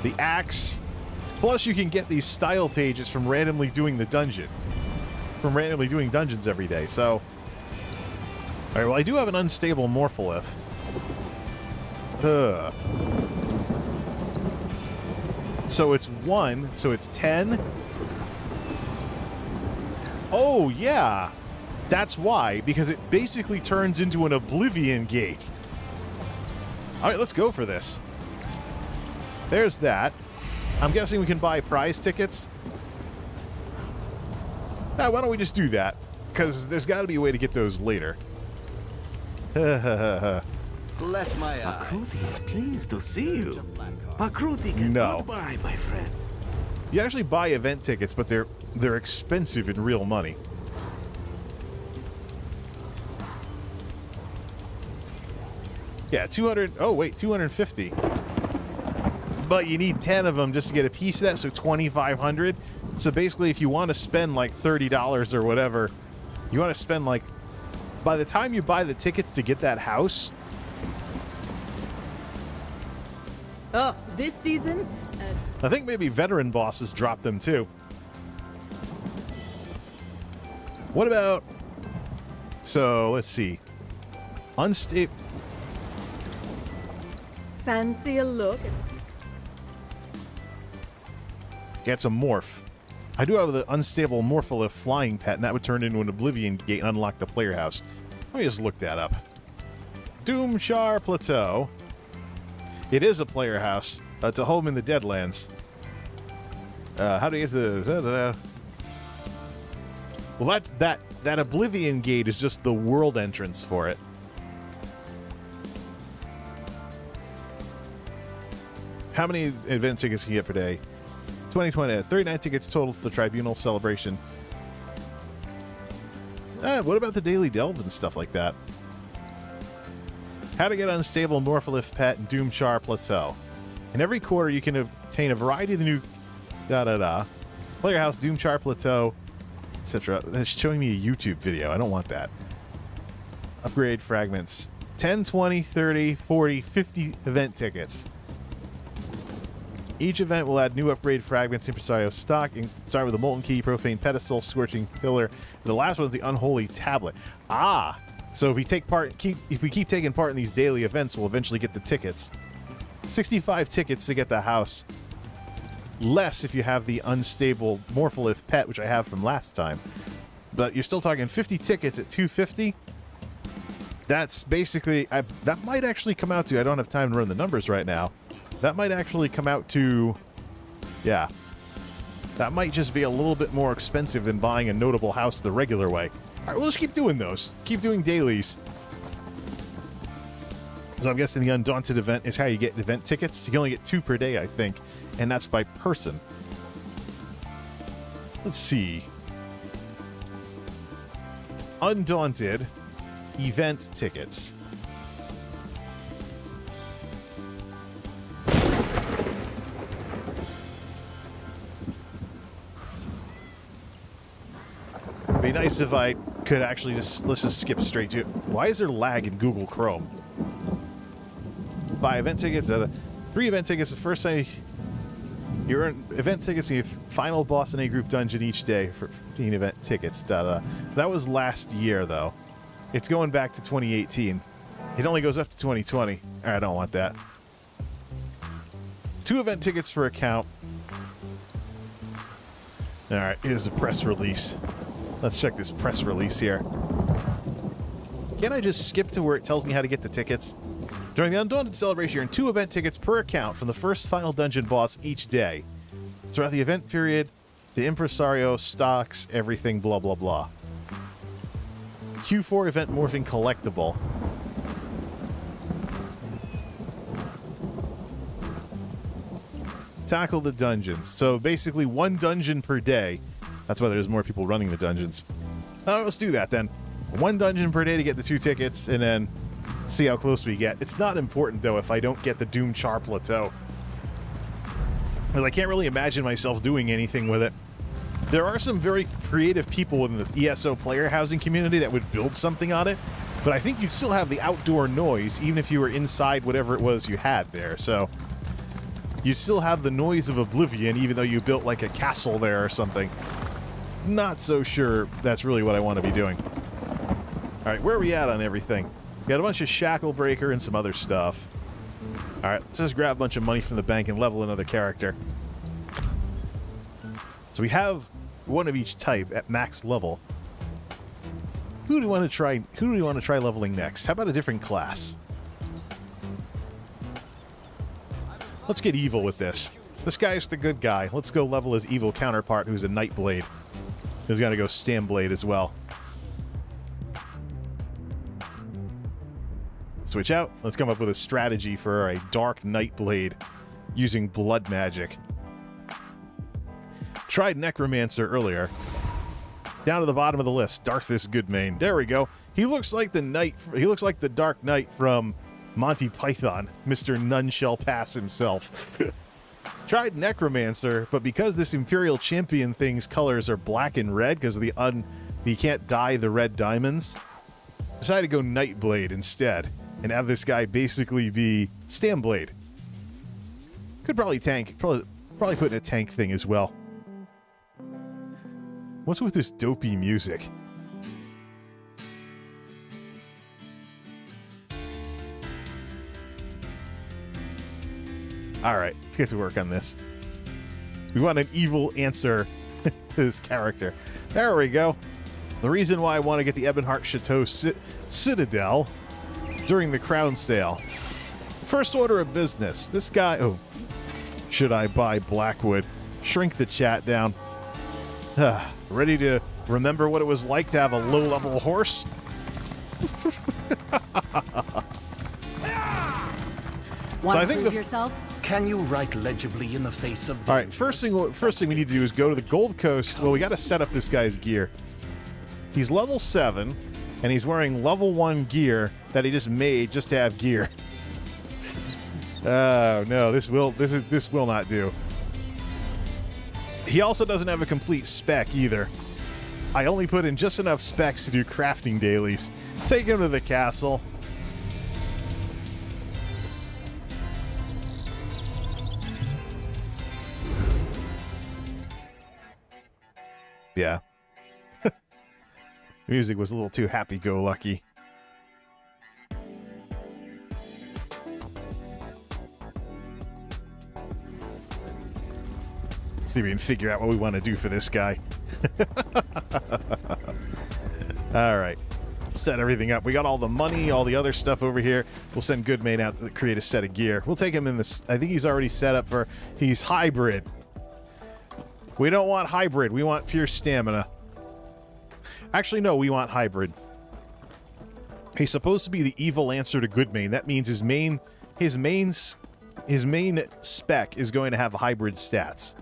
the axe. Plus, you can get these style pages from randomly doing the dungeon. From randomly doing dungeons every day, so... Alright, well, I do have an unstable Morpholith. So it's 1, so it's 10. Oh, yeah! That's why, because it basically turns into an Oblivion gate. All right, let's go for this. There's that. I'm guessing we can buy prize tickets. Why don't we just do that? Because there's got to be a way to get those later. Bless my eye. Pakruti is pleased to see you. Pakruti, goodbye, my friend. You actually buy event tickets, but they're expensive in real money. Yeah, 200. Oh wait, 250. But you need 10 of them just to get a piece of that, so 2,500. So basically, if you want to spend like $30 or whatever, you want to spend like, by the time you buy the tickets to get that house. Oh, this season? I think maybe veteran bosses drop them too. What about, so let's see, unstable. Fancy a look? Get some morph. I do have the unstable morpholith flying pet, and that would turn into an Oblivion gate and unlock the player house. Let me just look that up. Doomchar Plateau. It is a player house. It's a home in the Deadlands. How do you get the... Well, that Oblivion gate is just the world entrance for it. How many event tickets can you get per day? 2020, 39 tickets total for the Tribunal celebration. What about the Daily Delve and stuff like that? How to get unstable Morpholith Pet and Doomchar Plateau. In every quarter, you can obtain a variety of the new Player House, Doomchar Plateau, etc. It's showing me a YouTube video. I don't want that. Upgrade fragments. 10, 20, 30, 40, 50 event tickets. Each event will add new upgrade fragments, impresario stock, starting with the Molten Key, Profane Pedestal, Scorching Pillar, and the last one is the Unholy Tablet. Ah! So if we keep taking part in these daily events, we'll eventually get the tickets. 65 tickets to get the house. Less if you have the unstable Morpholith Pet, which I have from last time. But you're still talking 50 tickets at 250. That's basically... that might actually come out to... I don't have time to run the numbers right now. That might actually come out to... Yeah. That might just be a little bit more expensive than buying a notable house the regular way. All right, well, let's keep doing those. Keep doing dailies. So I'm guessing the Undaunted event is how you get event tickets. You can only get 2 per day, I think. And that's by person. Let's see. Undaunted event tickets. It'd be nice if I could actually let's just skip straight to it. Why is there lag in Google Chrome? Buy event tickets at 3 event tickets the first time you earn event tickets in your final boss in a group dungeon each day for 15 event tickets. That was last year though. It's going back to 2018. It only goes up to 2020. I don't want that. 2 event tickets for account. Alright, here's the press release. Let's check this press release here. Can't I just skip to where it tells me how to get the tickets? During the Undaunted celebration, you earn 2 event tickets per account from the first final dungeon boss each day. Throughout the event period, the impresario stocks everything blah blah blah. Q4 event morphing collectible. Tackle the dungeons. So basically 1 dungeon per day. That's why there's more people running the dungeons. Let's do that then. 1 dungeon per day to get the 2 tickets, and then see how close we get. It's not important, though, if I don't get the Doomchar Plateau. Because I can't really imagine myself doing anything with it. There are some very creative people in the ESO player housing community that would build something on it, but I think you'd still have the outdoor noise, even if you were inside whatever it was you had there, so... You'd still have the noise of Oblivion, even though you built, like, a castle there or something. Not so sure that's really what I want to be doing. Alright, where are we at on everything? We got a bunch of Shackle Breaker and some other stuff. Alright, let's just grab a bunch of money from the bank and level another character. So we have one of each type at max level. Who do we want to try? Who do we want to try leveling next? How about a different class? Let's get evil with this. This guy's the good guy. Let's go level his evil counterpart, who's a Nightblade. Who's got to go Stamblade as well. Switch out. Let's come up with a strategy for a Dark Nightblade using blood magic. Tried Necromancer earlier. Down to the bottom of the list, Darthus Goodmane. There we go. He looks like the knight. He looks like the Dark Knight from Monty Python. Mr. None Shall Pass himself. Tried Necromancer, but because this Imperial Champion thing's colors are black and red because of the you can't dye the red diamonds, decided to go Nightblade instead and have this guy basically be Stamblade. Could probably tank. Probably put in a tank thing as well. What's with this dopey music? All right, let's get to work on this. We want an evil answer to this character. There we go. The reason why I want to get the Ebonheart Chateau Citadel during the crown sale. First order of business. This guy... Oh, should I buy Blackwood? Shrink the chat down. Ready to remember what it was like to have a low-level horse? So I think yourself? Can you write legibly in the face of... All right, first thing we need to do is go to the Gold Coast. Well, we got to set up this guy's gear. He's level 7, and he's wearing level 1 gear that he just made just to have gear. Oh, no, this will not do. He also doesn't have a complete spec either. I only put in just enough specs to do crafting dailies. Take him to the castle. Yeah. Music was a little too happy-go-lucky. See if we can figure out what we want to do for this guy. All right. Let's set everything up. We got all the money, all the other stuff over here. We'll send Goodmane out to create a set of gear. We'll take him in this. I think he's already set up for... He's hybrid. We don't want hybrid. We want pure stamina. Actually, no, we want hybrid. He's supposed to be the evil answer to Goodmane. That means his main spec is going to have hybrid stats.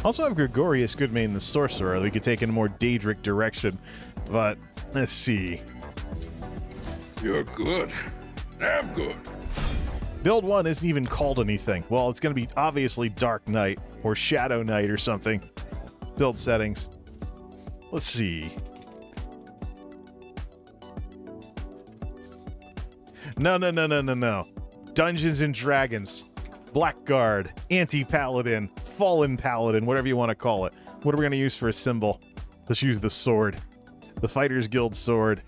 Also have Gregorius Goodmane the Sorcerer that we could take in a more Daedric direction. But, let's see. You're good. Damn good. Build 1 isn't even called anything. Well, it's going to be obviously Dark Knight or Shadow Knight or something. Build settings. Let's see. No. Dungeons and Dragons. Blackguard. Anti-Paladin. Fallen Paladin. Whatever you want to call it. What are we going to use for a symbol? Let's use the sword. The Fighters Guild sword.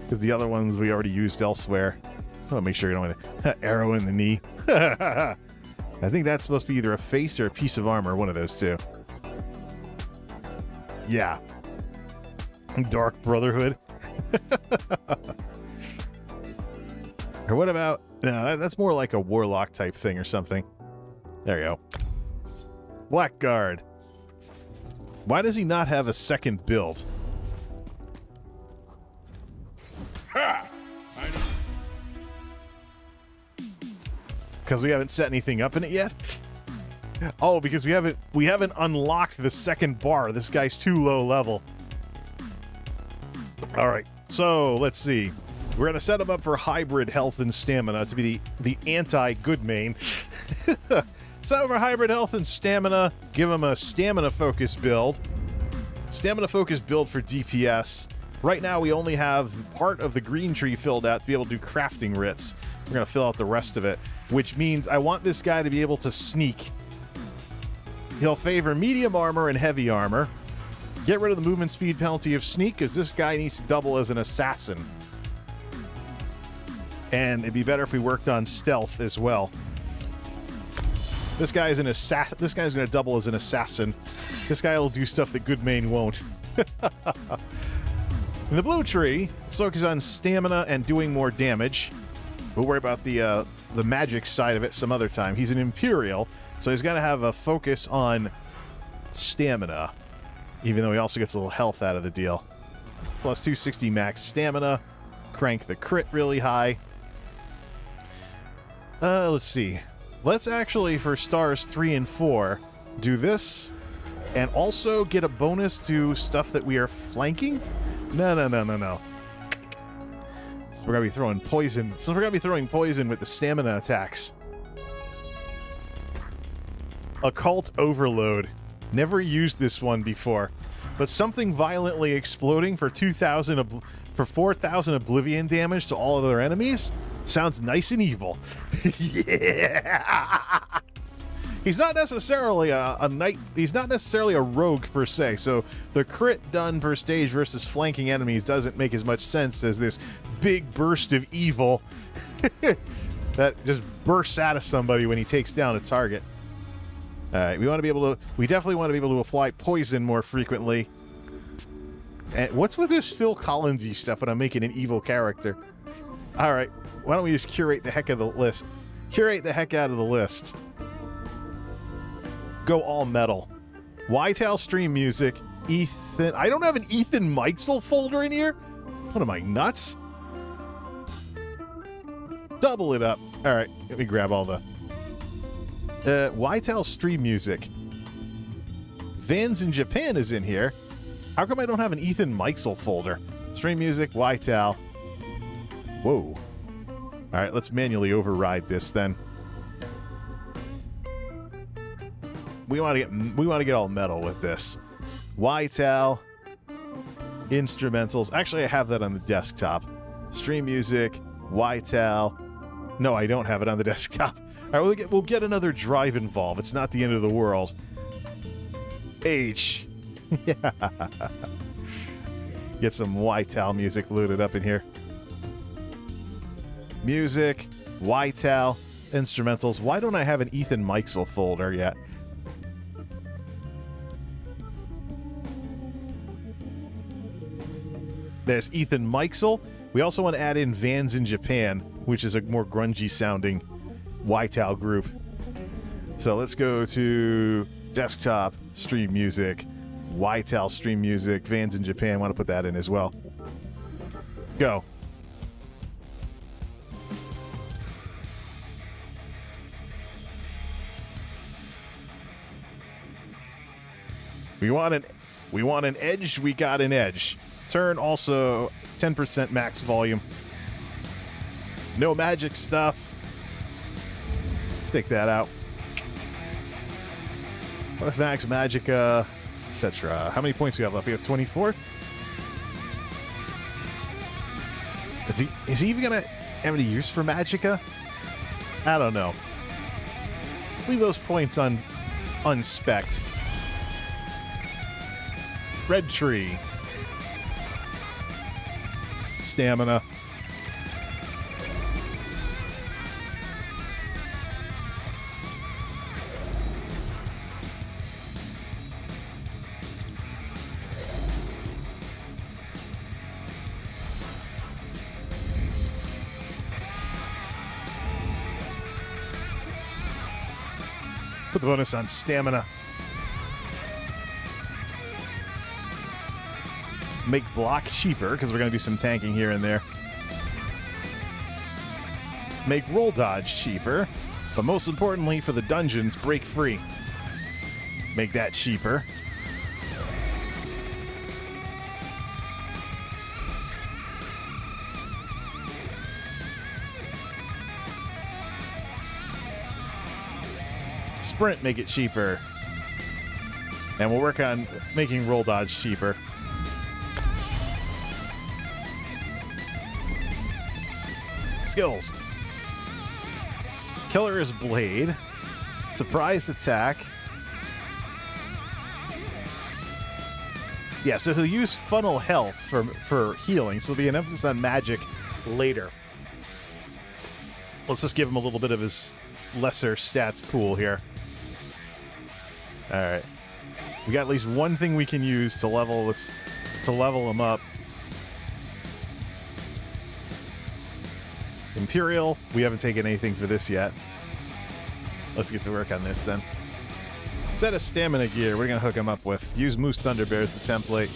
Because the other ones we already used elsewhere. I want to make sure you don't want an arrow in the knee. I think that's supposed to be either a face or a piece of armor. One of those two. Yeah. Dark Brotherhood. Or what about... No, that's more like a warlock type thing or something. There you go. Blackguard. Why does he not have a second build? Ha! Because we haven't set anything up in it yet? Oh, because we haven't unlocked the second bar. This guy's too low level. All right, so let's see. We're going to set him up for hybrid health and stamina to be the anti-Goodmane. Set up for hybrid health and stamina. Give him a stamina-focused build. Stamina-focused build for DPS. Right now, we only have part of the green tree filled out to be able to do crafting writs. We're going to fill out the rest of it, which means I want this guy to be able to sneak. He'll favor medium armor and heavy armor. Get rid of the movement speed penalty of sneak, because this guy needs to double as an assassin. And it'd be better if we worked on stealth as well. This guy's an assassin. This guy's going to double as an assassin. This guy will do stuff that Goodmain won't. In the blue tree, let's focus on stamina and doing more damage. We'll worry about the magic side of it some other time. He's an Imperial, so he's got to have a focus on stamina, even though he also gets a little health out of the deal. Plus 260 max stamina. Crank the crit really high. Let's see. Let's actually, for stars 3 and 4, do this and also get a bonus to stuff that we are flanking? No. So we're going to be throwing poison. So we're going to be throwing poison with the stamina attacks. Occult Overload. Never used this one before. But something violently exploding for 4,000 Oblivion damage to all other enemies sounds nice and evil. Yeah. He's not necessarily a knight. He's not necessarily a rogue per se. So the crit done per stage versus flanking enemies doesn't make as much sense as this big burst of evil that just bursts out of somebody when he takes down a target. All right, we definitely want to be able to apply poison more frequently. And what's with this Phil Collins-y stuff when I'm making an evil character? All right, why don't we just curate the heck of the list? Curate the heck out of the list. Go all metal. Whitetail stream music. Ethan. I don't have an Ethan Meitzel folder in here? What am I, nuts? Double it up. All right, let me grab all the... Whitetail stream music. Vans in Japan is in here. How come I don't have an Ethan Meitzel folder? Stream music, Whitetail. Whoa. All right, let's manually override this then. We want to get all metal with this. Whitetail. Instrumentals. Actually, I have that on the desktop. Stream music, Whitetail. No, I don't have it on the desktop. All right, we'll get another drive involved. It's not the end of the world. H. Yeah. Get some Whitetail music loaded up in here. Music, Whitetail, instrumentals. Why don't I have an Ethan Meitzel folder yet? There's Ethan Meitzel. We also want to add in Vans in Japan, which is a more grungy sounding Whitetail group. So let's go to desktop, stream music, Whitetail stream music, Vans in Japan. Want to put that in as well. Go. We want an edge, we got an edge. Turn also 10% max volume. No magic stuff. Take that out. Plus max magicka, etc. How many points do we have left? We have 24. Is he even gonna have any use for magicka? I don't know. Leave those points unspec'd. Red tree. Stamina. Put the bonus on stamina. Make block cheaper, because we're going to do some tanking here and there. Make roll dodge cheaper, but most importantly for the dungeons, break free. Make that cheaper. Sprint, make it cheaper. And we'll work on making roll dodge cheaper. Skills. Killer's Blade. Surprise attack. Yeah, so he'll use funnel health for healing, so there'll be an emphasis on magic later. Let's just give him a little bit of his lesser stats pool here. All right. We got at least one thing we can use to level them up. Imperial, we haven't taken anything for this yet. Let's get to work on this then. Set of stamina gear we're going to hook him up with. Use Moose Thunderbear as the template.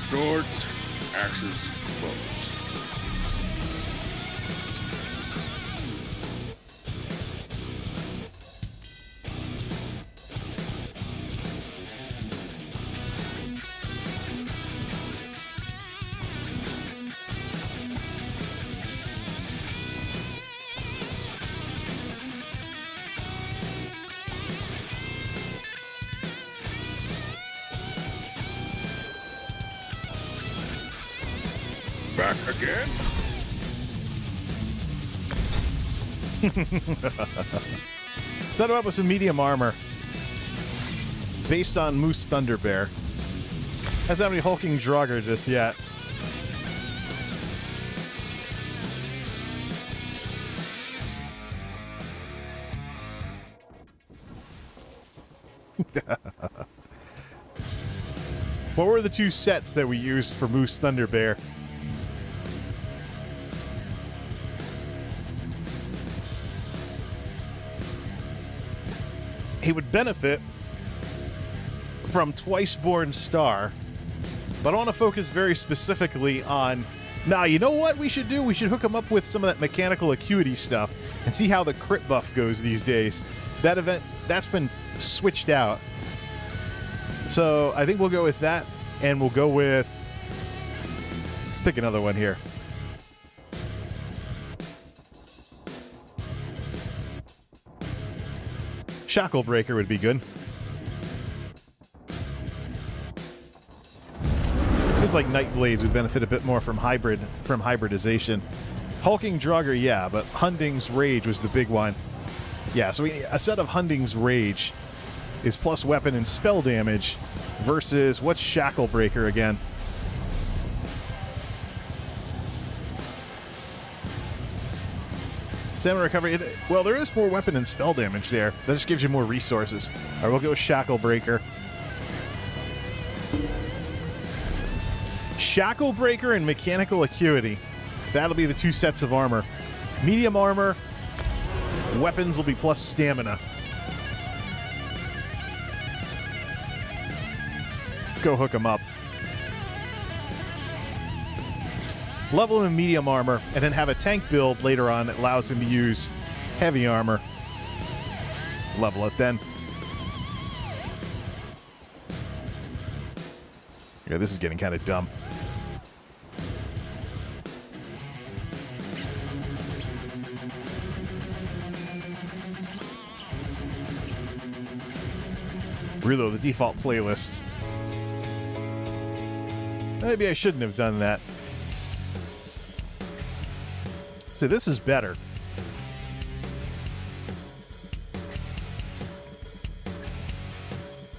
Swords, axes, bows. Back again? Set him up with some medium armor. Based on Moose Thunderbear. Hasn't had any hulking Draugr just yet. What were the two sets that we used for Moose Thunderbear? He would benefit from Twiceborn Star, but I want to focus very specifically on... Now, you know what we should do? We should hook him up with some of that mechanical acuity stuff and see how the crit buff goes these days. That event, that's been switched out. So I think we'll go with that, and we'll go with... Pick another one here. Shacklebreaker would be good. Seems like Nightblades would benefit a bit more from hybridization. Hulking Draugr, yeah, but Hunding's Rage was the big one. Yeah, so a set of Hunding's Rage is plus weapon and spell damage versus what's Shacklebreaker again? Stamina recovery. Well, there is more weapon and spell damage there. That just gives you more resources. All right, we'll go with Shacklebreaker. Shacklebreaker and Mechanical Acuity. That'll be the two sets of armor. Medium armor. Weapons will be plus stamina. Let's go hook him up. Level him in medium armor, and then have a tank build later on that allows him to use heavy armor. Level it then. Yeah, this is getting kind of dumb. Reload the default playlist. Maybe I shouldn't have done that. So this is better.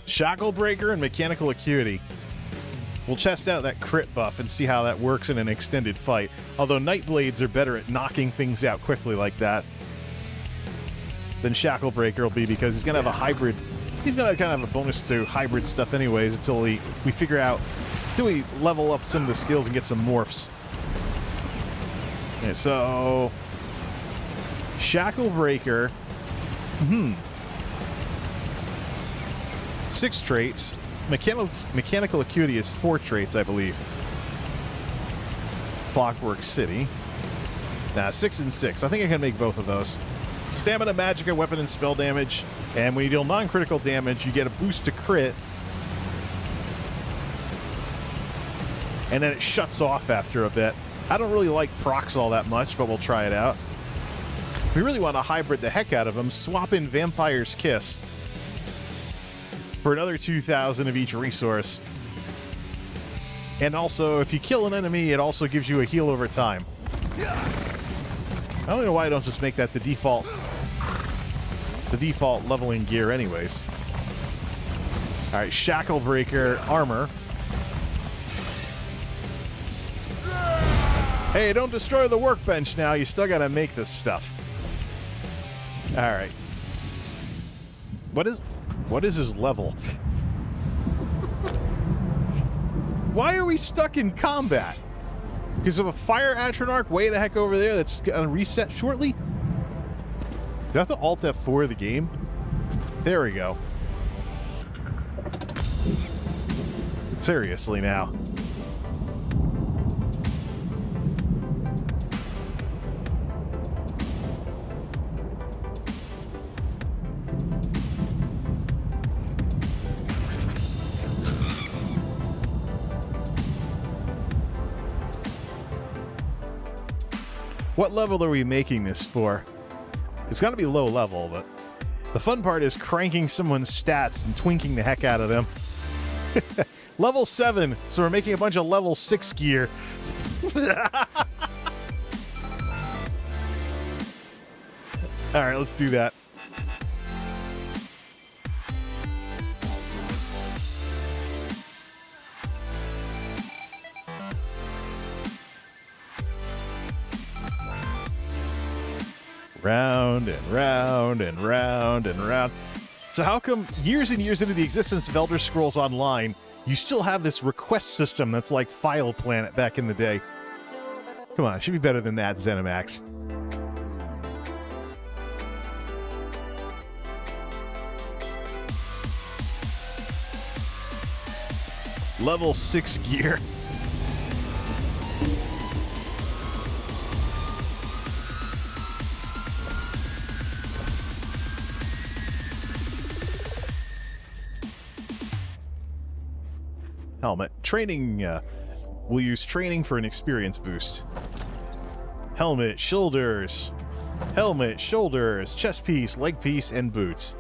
Shacklebreaker and Mechanical Acuity. We'll test out that crit buff and see how that works in an extended fight. Although Nightblades are better at knocking things out quickly like that than Shacklebreaker will be, because he's going to have a hybrid. He's going to kind of have a bonus to hybrid stuff anyways until we figure out, until we level up some of the skills and get some morphs. Okay, so Shacklebreaker, 6 traits. Mechanical Acuity is 4 traits, I believe. Clockwork City. Nah, 6 and 6. I think I can make both of those. Stamina, Magicka, weapon, and spell damage. And when you deal non-critical damage, you get a boost to crit. And then it shuts off after a bit. I don't really like procs all that much, but we'll try it out. We really want to hybrid the heck out of them. Swap in Vampire's Kiss for another 2,000 of each resource. And also, if you kill an enemy, it also gives you a heal over time. I don't know why I don't just make that the default leveling gear anyways. All right, shackle breaker armor. Hey, don't destroy the workbench now. You still gotta make this stuff. All right. What is his level? Why are we stuck in combat? Because of a fire atronach way the heck over there that's gonna reset shortly? Do I have to Alt F4 the game? There we go. Seriously now. What level are we making this for? It's got to be low level, but the fun part is cranking someone's stats and twinking the heck out of them. Level 7, so we're making a bunch of level 6 gear. All right, let's do that. Round and round and round and round. So how come years and years into the existence of Elder Scrolls Online, you still have this request system that's like File Planet back in the day? Come on, it should be better than that, ZeniMax. Level 6 gear. Helmet. Training, we'll use training for an experience boost. Helmet, shoulders, chest piece, leg piece, and boots.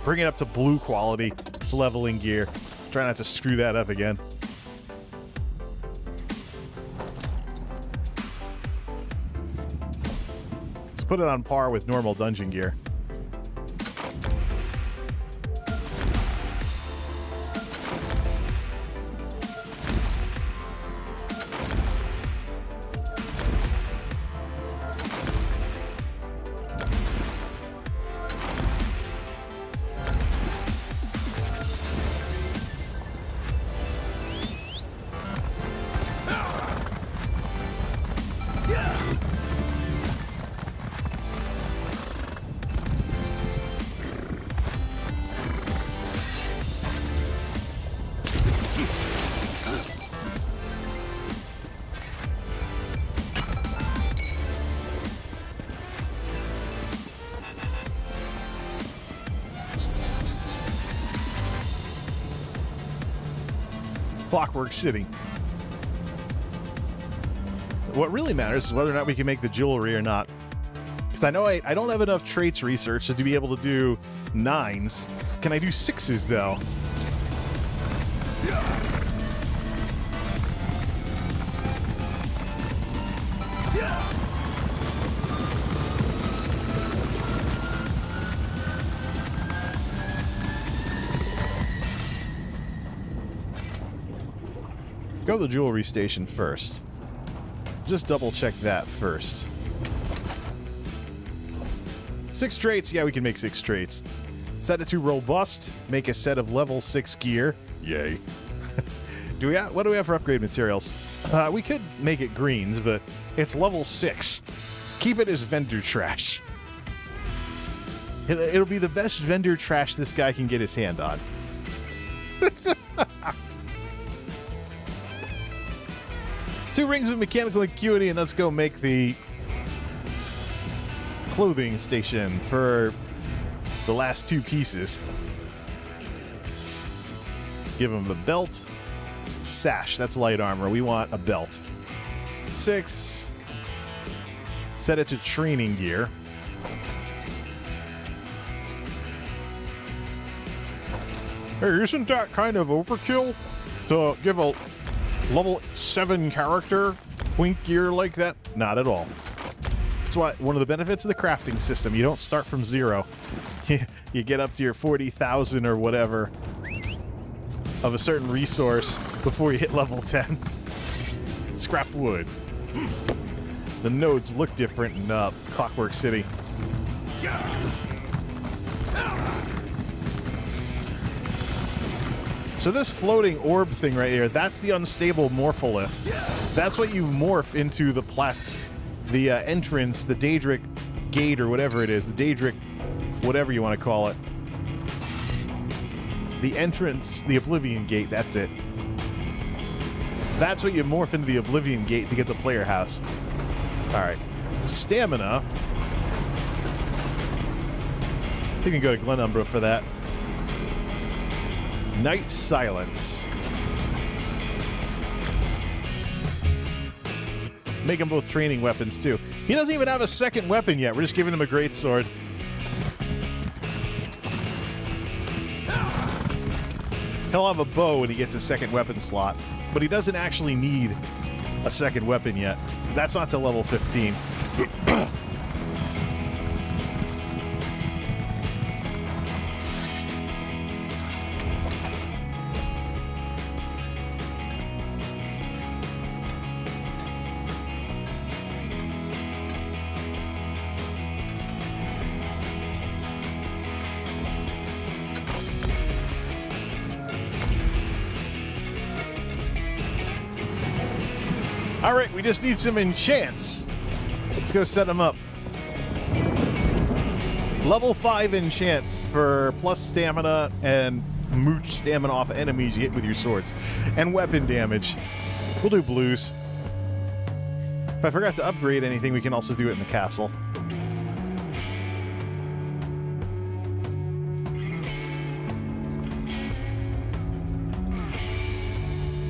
Bring it up to blue quality. It's leveling gear. Try not to screw that up again. Let's put it on par with normal dungeon gear. Clockwork City. What really matters is whether or not we can make the jewelry or not. Because I know I don't have enough traits research to be able to do 9s. Can I do 6s, though? Go to the jewelry station first. Just double check that first. 6 traits? Yeah, we can make 6 traits. Set it to robust. Make a set of level 6 gear. Yay. What do we have for upgrade materials? We could make it greens, but it's level 6. Keep it as vendor trash. It'll be the best vendor trash this guy can get his hand on. 2 rings of mechanical acuity, and let's go make the clothing station for the last 2 pieces. Give him a belt. Sash, that's light armor. We want a belt. 6. Set it to training gear. Hey, isn't that kind of overkill to give a level 7 character twink gear like that? Not at all. That's why one of the benefits of the crafting system, you don't start from 0. You get up to your 40,000 or whatever of a certain resource before you hit level 10. Scrap wood. The nodes look different in Clockwork City. So this floating orb thing right here, that's the unstable morpholith. That's what you morph into the entrance, the Daedric Gate or whatever it is, the Daedric, whatever you want to call it. The entrance, the Oblivion Gate, that's it. That's what you morph into the Oblivion Gate to get the player house. Alright. Stamina. I think we can go to Glenumbra for that. Night Silence. Make them both training weapons, too. He doesn't even have a second weapon yet. We're just giving him a greatsword. He'll have a bow when he gets a second weapon slot, but he doesn't actually need a second weapon yet. That's not till level 15. Alright, we just need some enchants. Let's go set them up. Level 5 enchants for plus stamina and mooch stamina off enemies you hit with your swords. And weapon damage. We'll do blues. If I forgot to upgrade anything, we can also do it in the castle.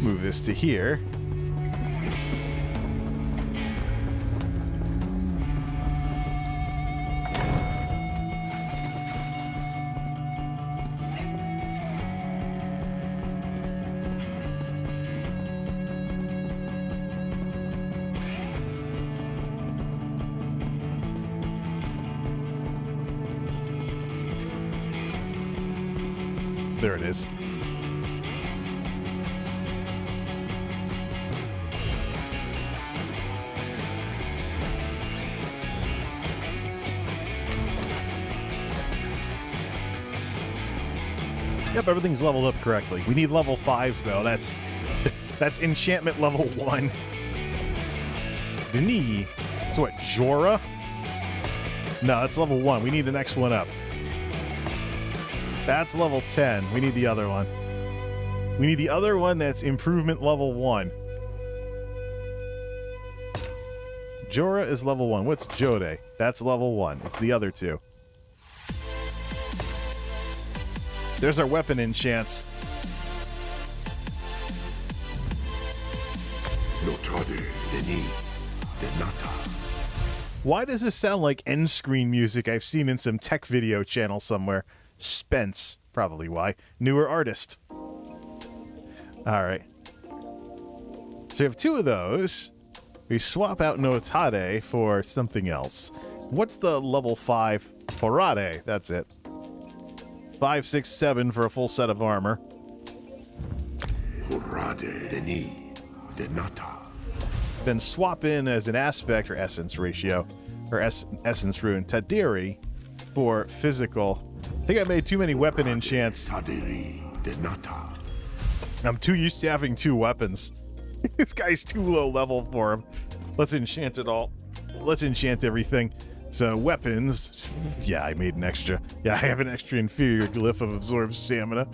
Move this to here. There it is. Yep, everything's leveled up correctly. We need level 5s though. That's enchantment level 1. Denis. So what, Jorah? No, that's level 1. We need the next one up. That's level 10. We need the other one. We need the other one that's improvement level 1. Jorah is level 1. What's Jode? That's level 1. It's the other two. There's our weapon enchants. Why does this sound like end screen music I've seen in some tech video channel somewhere? Spence, probably why. Newer artist. Alright. So we have 2 of those. We swap out Notade for something else. What's the level 5? Forade, that's it. 5, 6, 7 for a full set of armor. Then swap in as an aspect or essence ratio, or essence rune, Tadiri for physical. I think I made too many weapon enchants. I'm too used to having 2 weapons. This guy's too low level for him. Let's enchant it all. Let's enchant everything. So weapons. Yeah, I made an extra. Yeah, I have an extra inferior glyph of absorbed stamina.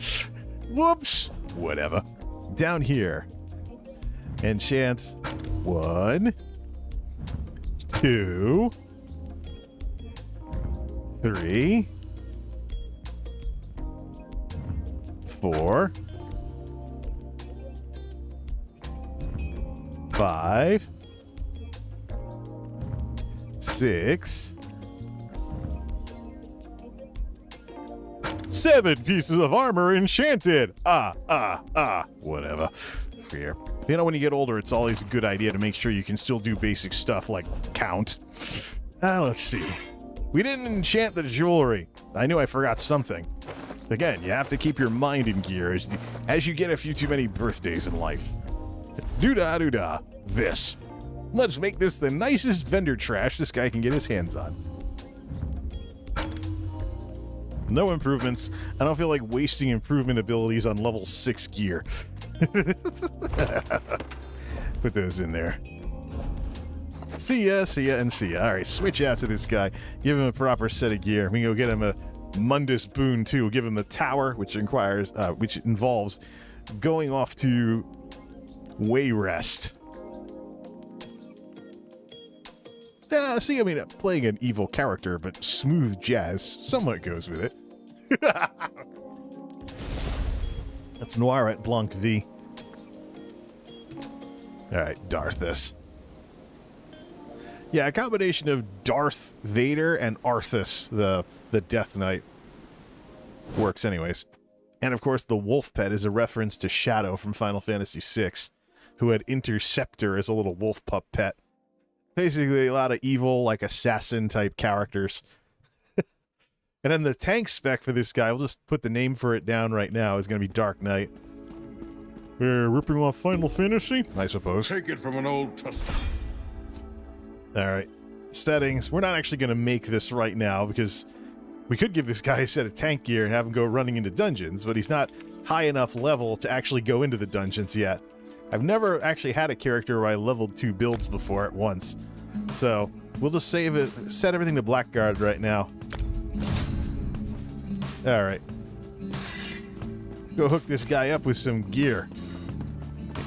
Whoops. Whatever. Down here. Enchant 1, 2, 3, 4, 5, 6, 7 pieces of armor enchanted. Whatever. Here. You know, when you get older, it's always a good idea to make sure you can still do basic stuff like count. Let's see. We didn't enchant the jewelry. I knew I forgot something. Again, you have to keep your mind in gear as you get a few too many birthdays in life. Doo-dah. This. Let's make this the nicest vendor trash this guy can get his hands on. No improvements. I don't feel like wasting improvement abilities on level 6 gear. Put those in there. See ya, and see ya. Alright, switch out to this guy. Give him a proper set of gear. We can go get him a Mundus boon too. Give him the tower, which involves going off to Wayrest. Playing an evil character, but smooth jazz somewhat goes with it. That's Noir at Blanc V. Alright, Darthus. Yeah, a combination of Darth Vader and Arthas, the Death Knight. Works anyways. And of course, the wolf pet is a reference to Shadow from Final Fantasy VI, who had Interceptor as a little wolf pup pet. Basically, a lot of evil, like assassin-type characters. And then the tank spec for this guy, we'll just put the name for it down right now, is going to be Dark Knight. We're ripping off Final Fantasy, I suppose. Take it from an old Testament. Alright. Settings. We're not actually going to make this right now, because we could give this guy a set of tank gear and have him go running into dungeons, but he's not high enough level to actually go into the dungeons yet. I've never actually had a character where I leveled 2 builds before at once. So, we'll just save it, set everything to Blackguard right now. Alright. Go hook this guy up with some gear.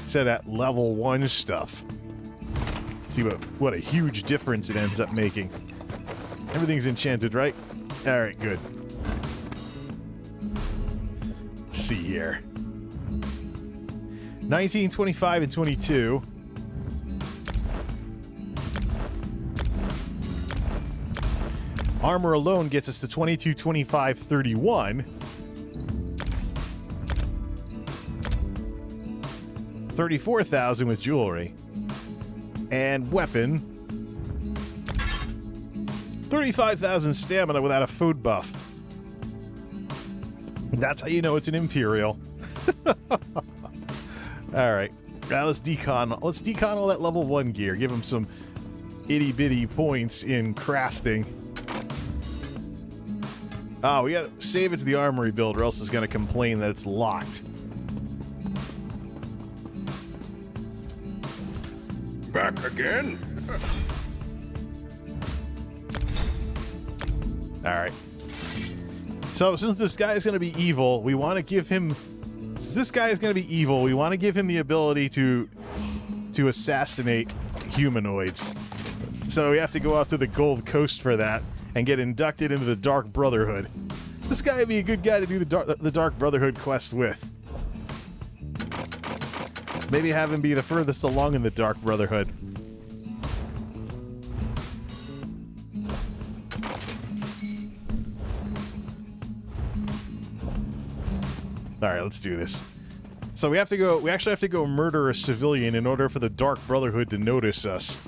Set at level 1 stuff. See what a huge difference it ends up making. Everything's enchanted, right? Alright, good. Let's see here. 19, 25, and 22. Armor alone gets us to 22, 25, 31. 34,000 with jewelry. And weapon. 35,000 stamina without a food buff. That's how you know it's an Imperial. Alright. Now let's decon. Let's decon all that level 1 gear. Give him some itty-bitty points in crafting. Oh, we gotta save it to the armory build or else it's gonna complain that it's locked. Back again? Alright. So, since this guy is going to be evil, we want to give him... Since this guy is going to be evil, we want to give him the ability to assassinate humanoids. So we have to go out to the Gold Coast for that and get inducted into the Dark Brotherhood. This guy would be a good guy to do the Dark Brotherhood quest with. Maybe have him be the furthest along in the Dark Brotherhood. Alright, let's do this. So we actually have to go murder a civilian in order for the Dark Brotherhood to notice us.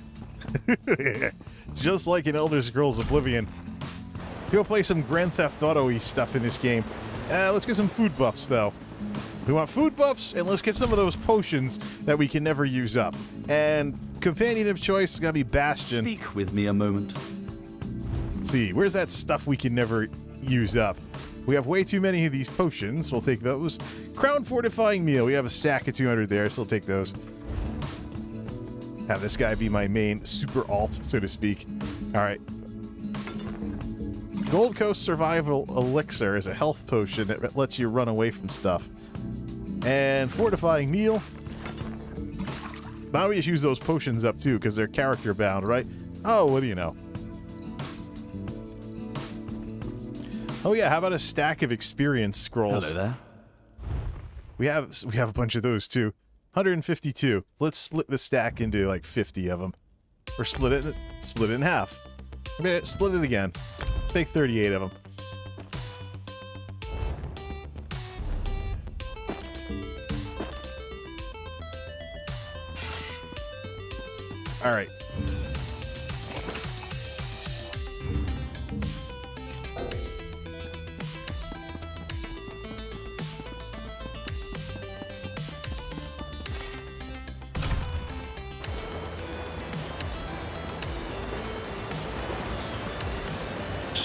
Just like in Elder Scrolls Oblivion. Go play some Grand Theft Auto-y stuff in this game. Let's get some food buffs, though. We want food buffs, and let's get some of those potions that we can never use up. And companion of choice is gonna be Bastion. Speak with me a moment. Let's see, where's that stuff we can never use up? We have way too many of these potions. We'll take those. Crown Fortifying Meal. We have a stack of 200 there, so we'll take those. Have this guy be my main super alt, so to speak. Alright. Gold Coast Survival Elixir is a health potion that lets you run away from stuff. And Fortifying Meal. Now we just use those potions up too, because they're character bound, right? Oh, what do you know? Oh yeah, how about a stack of experience scrolls? Hello there. We have a bunch of those too. 152. Let's split the stack into like 50 of them. Or split it in half. Split it again. Take 38 of them. All right.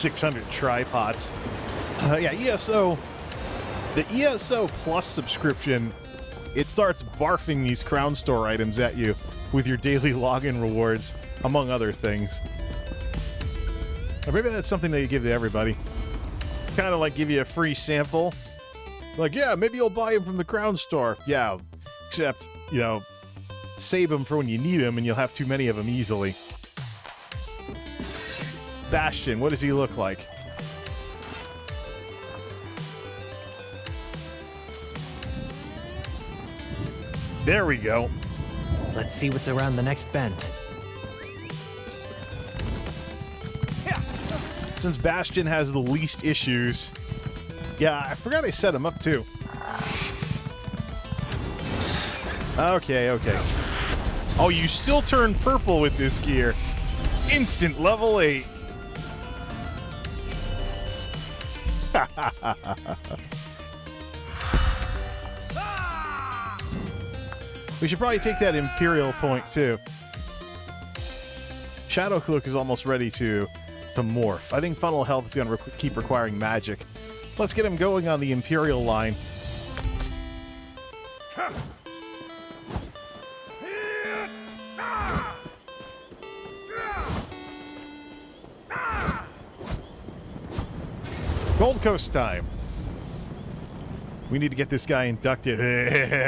600 tripods. Yeah, ESO. The ESO Plus subscription, it starts barfing these Crown Store items at you with your daily login rewards, among other things. Or maybe that's something that you give to everybody. Kind of like give you a free sample. Like, yeah, maybe you'll buy them from the Crown Store. Yeah, except, you know, save them for when you need them and you'll have too many of them easily. Bastion, what does he look like? There we go. Let's see what's around the next bend. Since Bastion has the least issues. Yeah, I forgot I set him up too. Okay. Oh, you still turn purple with this gear. Instant level 8. We should probably take that Imperial point too. Shadowcloak is almost ready to morph. I think Funnel Health is going to keep requiring magic. Let's get him going on the Imperial line. Gold Coast time. We need to get this guy inducted.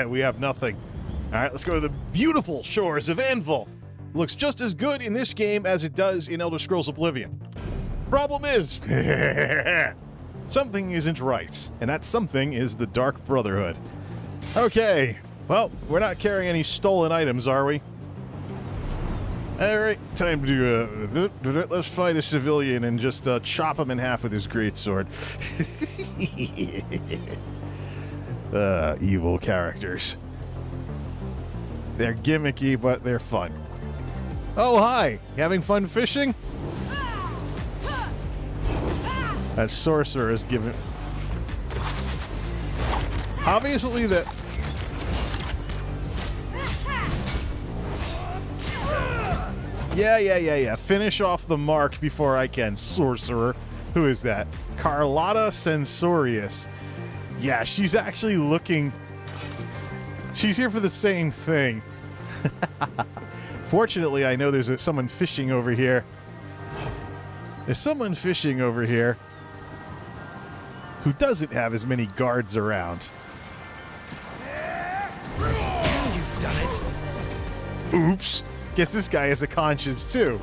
We have nothing. All right, let's go to the beautiful shores of Anvil. Looks just as good in this game as it does in Elder Scrolls Oblivion. Problem is, something isn't right, and that something is the Dark Brotherhood. Okay, well, we're not carrying any stolen items, are we? All right, time to let's fight a civilian and just chop him in half with his greatsword. Evil characters. They're gimmicky, but they're fun. Oh, hi! Having fun fishing? That sorcerer is given... Obviously that... Yeah. Finish off the mark before I can, sorcerer. Who is that? Carlotta Censorius. Yeah, she's actually looking... She's here for the same thing. Fortunately, I know there's someone fishing over here. There's someone fishing over here who doesn't have as many guards around. You've done it. Oops. Guess this guy has a conscience, too.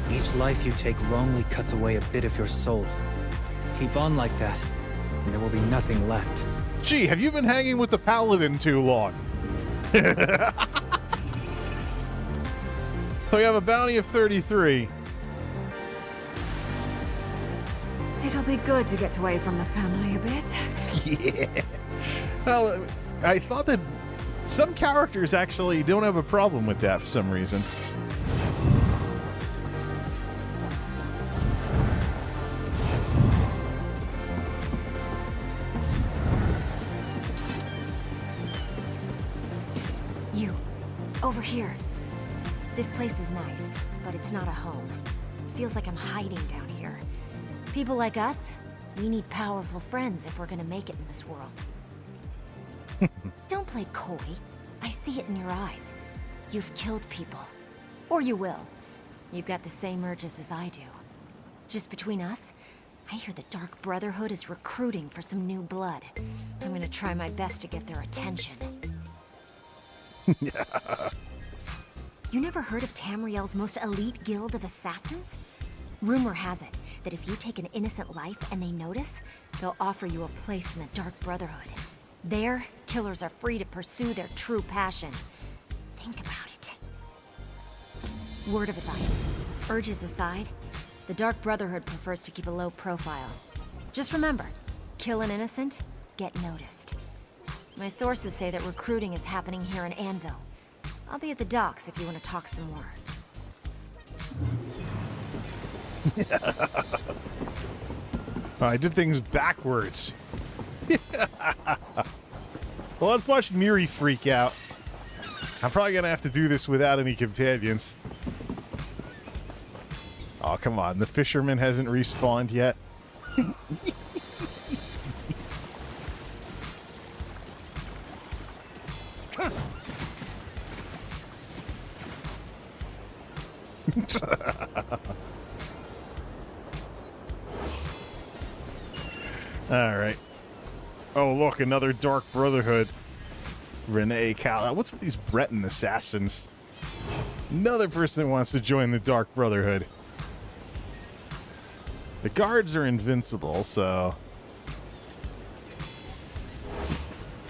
Each life you take wrongly cuts away a bit of your soul. Keep on like that, and there will be nothing left. Gee, have you been hanging with the Paladin too long? So we have a bounty of 33. It'll be good to get away from the family a bit. Yeah. Well, I thought that some characters actually don't have a problem with that for some reason. Psst, you. Over here. This place is nice, but it's not a home. Feels like I'm hiding down here. People like us, we need powerful friends if we're gonna make it in this world. Don't play coy. I see it in your eyes. You've killed people. Or you will. You've got the same urges as I do. Just between us, I hear the Dark Brotherhood is recruiting for some new blood. I'm gonna try my best to get their attention. You never heard of Tamriel's most elite guild of assassins? Rumor has it that if you take an innocent life and they notice, they'll offer you a place in the Dark Brotherhood. There, killers are free to pursue their true passion. Think about it. Word of advice. Urges aside, the Dark Brotherhood prefers to keep a low profile. Just remember, kill an innocent, get noticed. My sources say that recruiting is happening here in Anvil. I'll be at the docks if you want to talk some more. I did things backwards. Well, let's watch Miri freak out. I'm probably going to have to do this without any companions. Oh, come on. The fisherman hasn't respawned yet. All right. Oh, look, another Dark Brotherhood. Renee Cal. What's with these Breton assassins? Another person that wants to join the Dark Brotherhood. The guards are invincible, so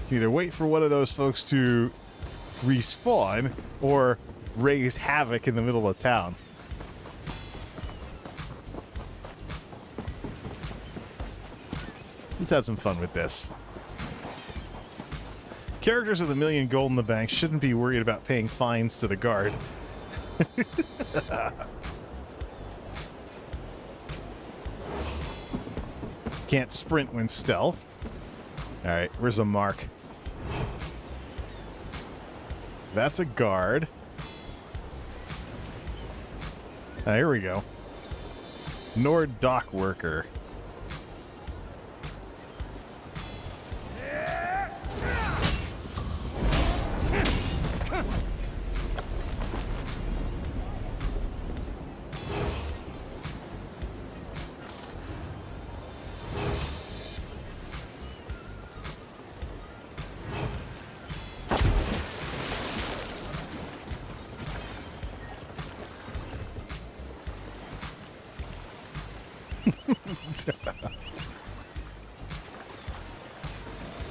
you either wait for one of those folks to respawn or raise havoc in the middle of town. Let's have some fun with this. Characters with $1 million gold in the bank shouldn't be worried about paying fines to the guard. Can't sprint when stealthed. Alright, where's a mark? That's a guard. Ah, here we go. Nord dock worker.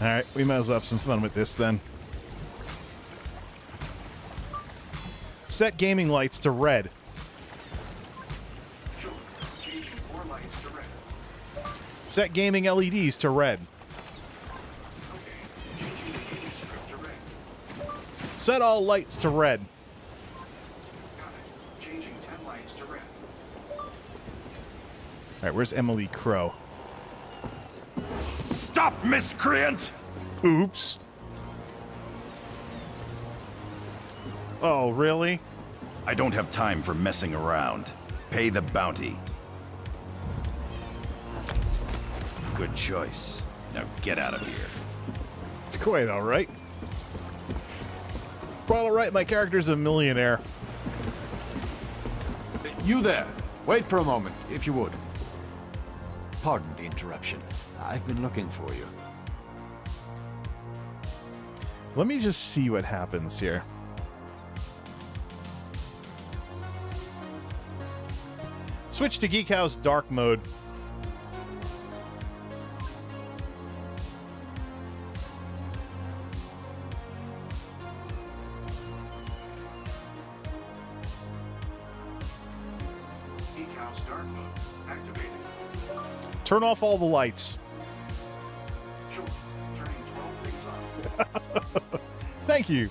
Alright, we might as well have some fun with this then. Set gaming lights to red. Set gaming LEDs to red. Set all lights to red. Alright, where's Emily Crow? Stop, miscreant! Oops. Oh, really? I don't have time for messing around. Pay the bounty. Good choice. Now get out of here. It's quite alright. Quite alright, my character's a millionaire. You there. Wait for a moment, if you would. Pardon the interruption. I've been looking for you. Let me just see what happens here. Switch to Geek House Dark Mode. Geek House Dark Mode activated. Turn off all the lights. Sure. Turning 12 things off. Thank you.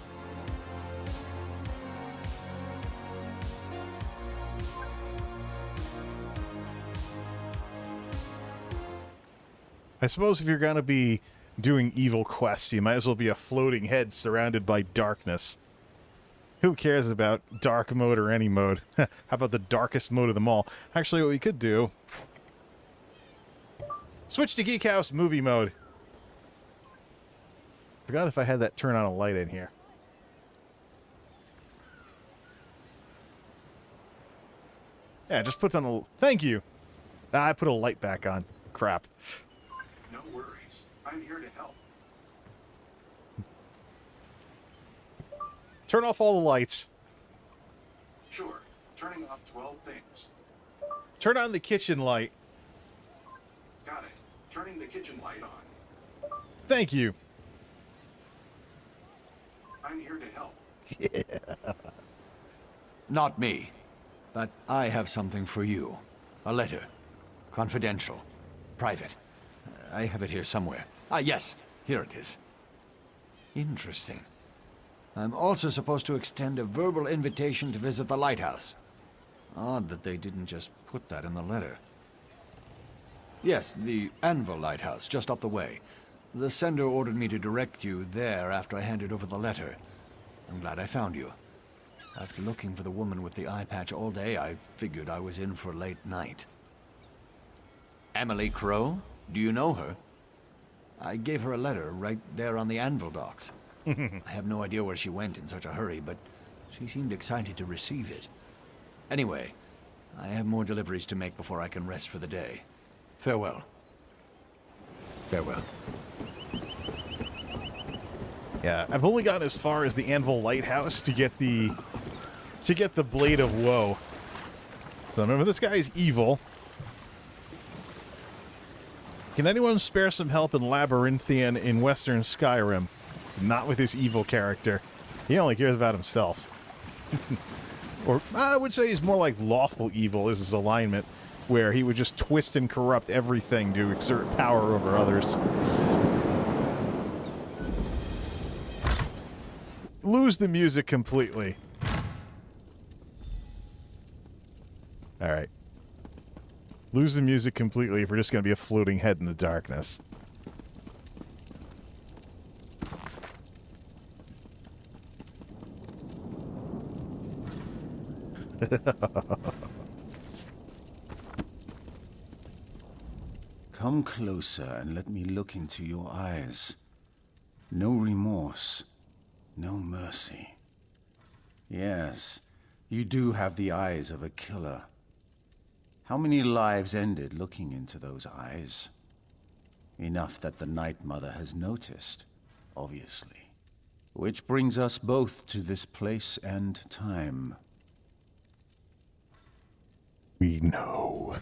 I suppose if you're going to be doing evil quests, you might as well be a floating head surrounded by darkness. Who cares about dark mode or any mode? How about the darkest mode of them all? Actually, what we could do... Switch to Geek House Movie Mode. Forgot if I had that turn on a light in here. Yeah, just puts on a... Thank you! Ah, I put a light back on. Crap. No worries. I'm here to help. Turn off all the lights. Sure. Turning off 12 things. Turn on the kitchen light. Got it. Turning the kitchen light on. Thank you. I'm here to help. Yeah. Not me. But I have something for you. A letter. Confidential. Private. I have it here somewhere. Ah, yes. Here it is. Interesting. I'm also supposed to extend a verbal invitation to visit the lighthouse. Odd that they didn't just put that in the letter. Yes, the Anvil Lighthouse, just up the way. The sender ordered me to direct you there after I handed over the letter. I'm glad I found you. After looking for the woman with the eye patch all day, I figured I was in for a late night. Emily Crow? Do you know her? I gave her a letter right there on the anvil docks. I have no idea where she went in such a hurry, but she seemed excited to receive it. Anyway, I have more deliveries to make before I can rest for the day. Farewell. Farewell. Yeah, I've only gotten as far as the Anvil Lighthouse to get the Blade of Woe. So remember, this guy is evil. Can anyone spare some help in Labyrinthian in Western Skyrim? Not with this evil character. He only cares about himself. Or I would say he's more like lawful evil is his alignment, where he would just twist and corrupt everything to exert power over others. Lose the music completely. Alright. Lose the music completely if we're just going to be a floating head in the darkness. Come closer and let me look into your eyes. No remorse, no mercy. Yes, you do have the eyes of a killer. How many lives ended looking into those eyes? Enough that the Night Mother has noticed, obviously. Which brings us both to this place and time. We know.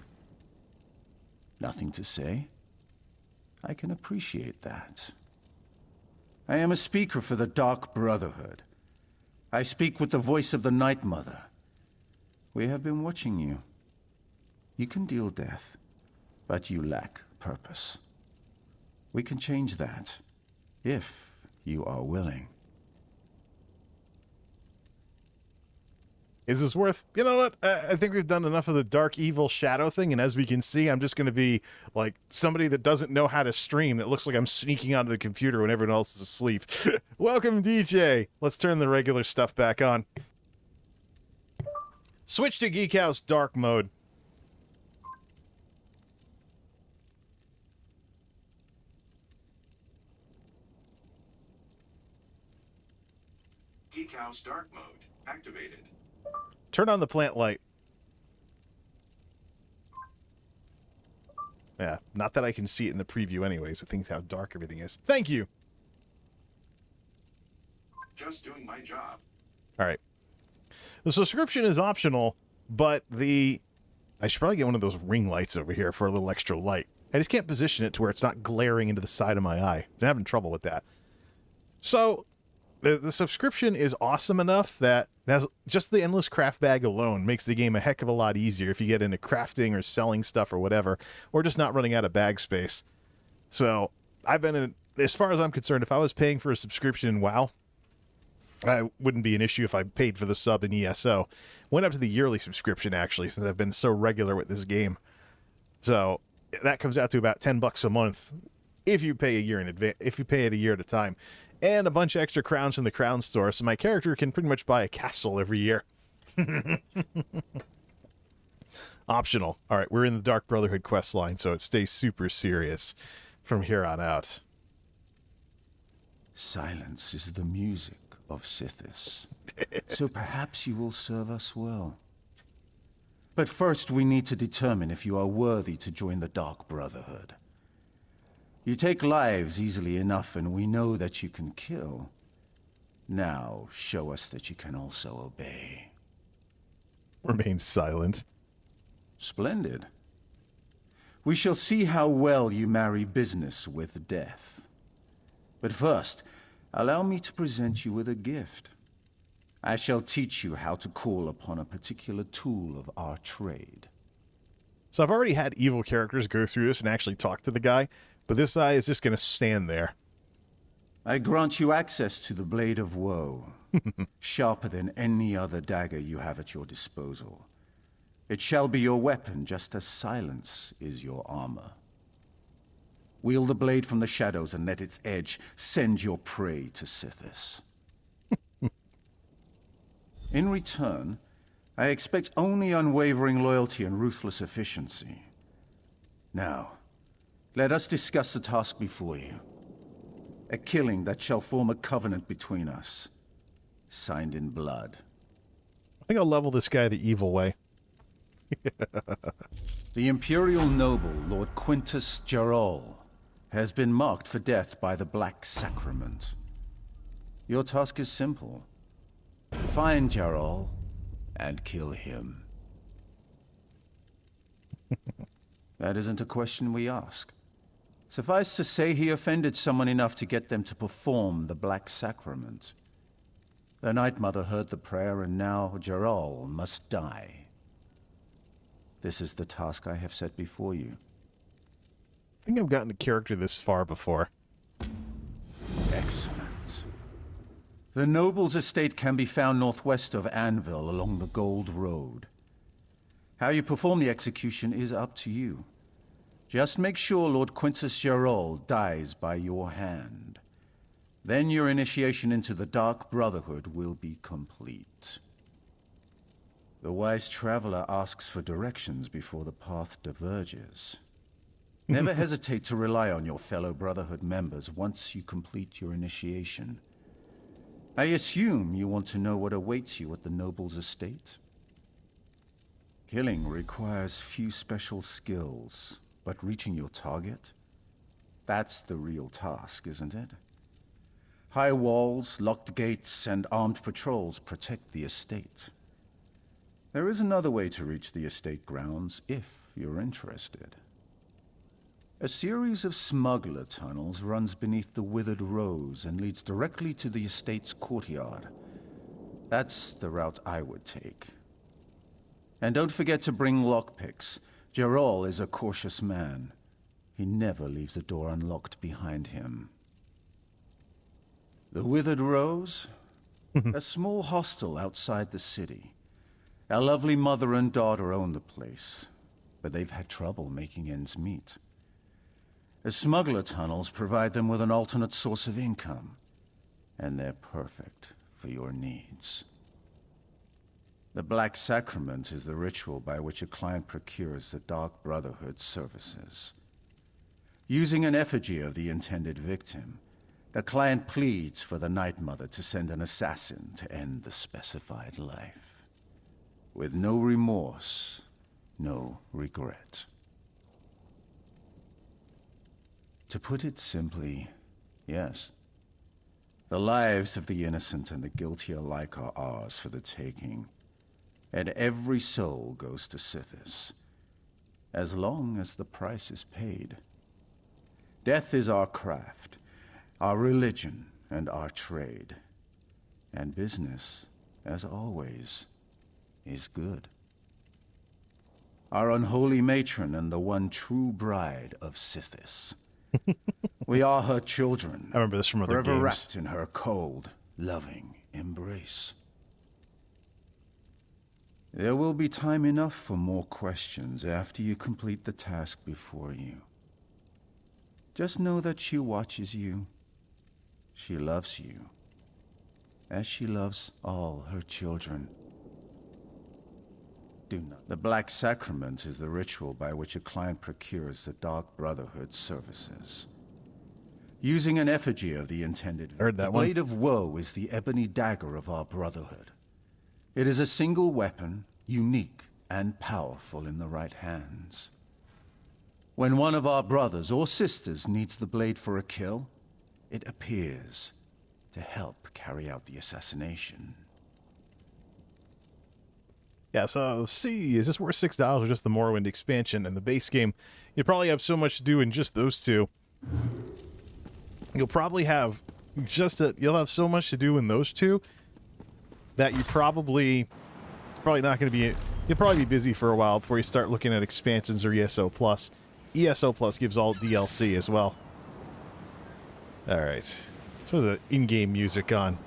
Nothing to say? I can appreciate that. I am a speaker for the Dark Brotherhood. I speak with the voice of the Night Mother. We have been watching you. You can deal death, but you lack purpose. We can change that, if you are willing. Is this worth... You know what? I think we've done enough of the dark, evil shadow thing, and as we can see, I'm just going to be like somebody that doesn't know how to stream that looks like I'm sneaking onto the computer when everyone else is asleep. Welcome, DJ. Let's turn the regular stuff back on. Switch to Geek House Dark Mode. Geek House Dark Mode activated. Turn on the plant light. Yeah, not that I can see it in the preview anyways. It thinks how dark everything is. Thank you. Just doing my job. All right. The subscription is optional, but I should probably get one of those ring lights over here for a little extra light. I just can't position it to where it's not glaring into the side of my eye. I'm having trouble with that. So the subscription is awesome enough that it has just the endless craft bag alone makes the game a heck of a lot easier if you get into crafting or selling stuff or whatever, or just not running out of bag space. So I've been in, as far as I'm concerned, if I was paying for a subscription in WoW, it wouldn't be an issue if I paid for the sub in ESO. Went up to the yearly subscription actually, since I've been so regular with this game. So that comes out to about $10 a month if you pay a year in advance, if you pay it a year at a time. And a bunch of extra crowns from the crown store, so my character can pretty much buy a castle every year. Optional. All right, we're in the Dark Brotherhood quest line, so it stays super serious from here on out. Silence is the music of Sithis, so perhaps you will serve us well. But first we need to determine if you are worthy to join the Dark Brotherhood. You take lives easily enough, and we know that you can kill. Now, show us that you can also obey. Remain silent. Splendid. We shall see how well you marry business with death. But first, allow me to present you with a gift. I shall teach you how to call upon a particular tool of our trade. So I've already had evil characters go through this and actually talk to the guy, but this eye is just going to stand there. I grant you access to the Blade of Woe, sharper than any other dagger you have at your disposal. It shall be your weapon, just as silence is your armor. Wield the blade from the shadows and let its edge send your prey to Sithis. In return, I expect only unwavering loyalty and ruthless efficiency. Now, let us discuss the task before you. A killing that shall form a covenant between us, signed in blood. I think I'll level this guy the evil way. The Imperial noble, Lord Quintus Gerol, has been marked for death by the Black Sacrament. Your task is simple. Find Gerol and kill him. That isn't a question we ask. Suffice to say, he offended someone enough to get them to perform the Black Sacrament. The Night Mother heard the prayer, and now Gerol must die. This is the task I have set before you. I think I've gotten a character this far before. Excellent. The noble's estate can be found northwest of Anvil along the Gold Road. How you perform the execution is up to you. Just make sure Lord Quintus Gerol dies by your hand. Then your initiation into the Dark Brotherhood will be complete. The wise traveler asks for directions before the path diverges. Never hesitate to rely on your fellow Brotherhood members once you complete your initiation. I assume you want to know what awaits you at the noble's estate? Killing requires few special skills, but reaching your target? That's the real task, isn't it? High walls, locked gates, and armed patrols protect the estate. There is another way to reach the estate grounds, if you're interested. A series of smuggler tunnels runs beneath the Withered Rose and leads directly to the estate's courtyard. That's the route I would take. And don't forget to bring lockpicks. Gerol is a cautious man. He never leaves a door unlocked behind him. The Withered Rose? A small hostel outside the city. Our lovely mother and daughter own the place, but they've had trouble making ends meet. The smuggler tunnels provide them with an alternate source of income, and they're perfect for your needs. The Black Sacrament is the ritual by which a client procures the Dark Brotherhood services. Using an effigy of the intended victim, the client pleads for the Night Mother to send an assassin to end the specified life. With no remorse, no regret. To put it simply, yes. The lives of the innocent and the guilty alike are ours for the taking. And every soul goes to Sithis, as long as the price is paid. Death is our craft, our religion, and our trade. And business, as always, is good. Our unholy matron and the one true bride of Sithis. We are her children. I remember this from other forever games. wrapped in her cold, loving embrace. There will be time enough for more questions after you complete the task before you. Just know that she watches you. She loves you, as she loves all her children. Do not. The Black Sacrament is the ritual by which a client procures the Dark Brotherhood services. Using an effigy of the intended victim, the Blade of Woe is the ebony dagger of our Brotherhood. It is a single weapon, unique and powerful in the right hands. When one of our brothers or sisters needs the blade for a kill, it appears to help carry out the assassination. Yeah, so let's see, is this worth $6 or just the Morrowind expansion and the base game? You probably have so much to do in just those two. You'll probably have you'll have so much to do in those two that it's probably not going to be, you'll probably be busy for a while before you start looking at expansions or ESO Plus. ESO Plus gives all DLC as well. All right, let's put the in-game music on.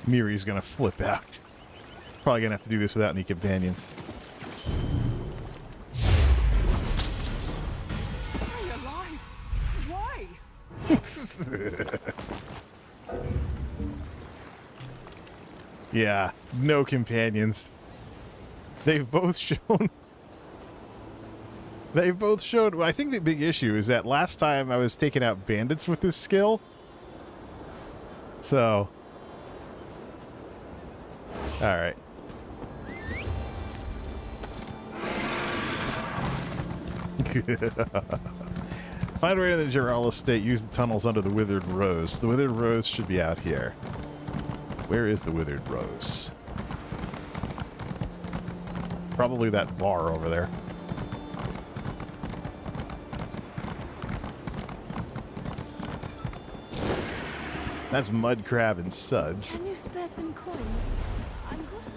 Miri's gonna flip out. Probably gonna have to do this without any companions. Why? Yeah, no companions. They've both shown... They've both showed... Well, I think the big issue is that last time I was taking out bandits with this skill. So... Alright. Find a way to the Gerala estate. Use the tunnels under the Withered Rose. The Withered Rose should be out here. Where is the Withered Rose? Probably that bar over there. That's mud crab and suds. Can you spare some coin? I'm good for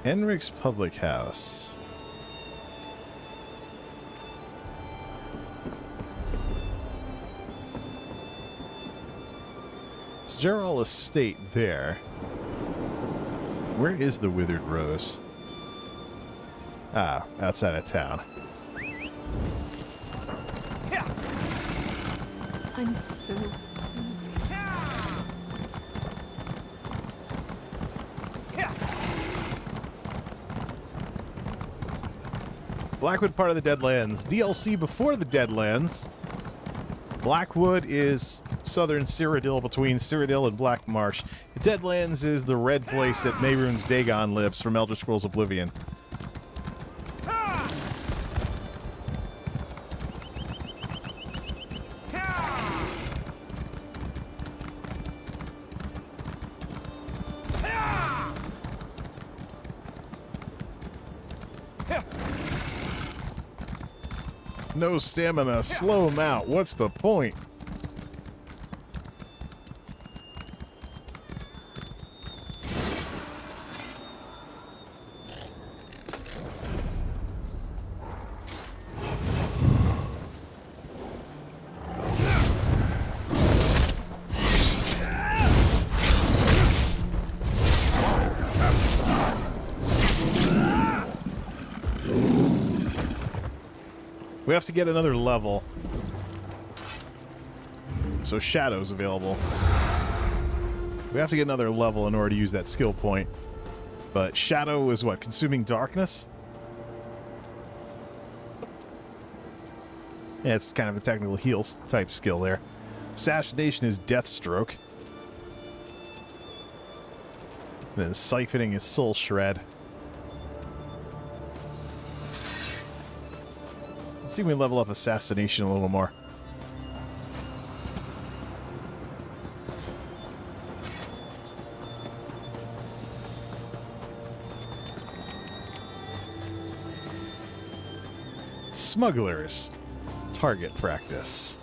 it. Enric's Public House. It's Gerald Estate there. Where is the Withered Rose? Ah, outside of town. I'm so hungry. Blackwood, part of the Deadlands. DLC before the Deadlands. Blackwood is southern Cyrodiil between Cyrodiil and Black Marsh. The Deadlands is the red place that Mehrunes Dagon lives from Elder Scrolls Oblivion. No stamina. Slow him out. What's the point? We have to get another level. So Shadow's available. We have to get another level in order to use that skill point. But Shadow is what? Consuming Darkness? Yeah, it's kind of a technical heal type skill there. Assassination is Deathstroke. And then Siphoning is Soul Shred. Let's see if we can level up Assassination a little more. Smugglers. Target practice.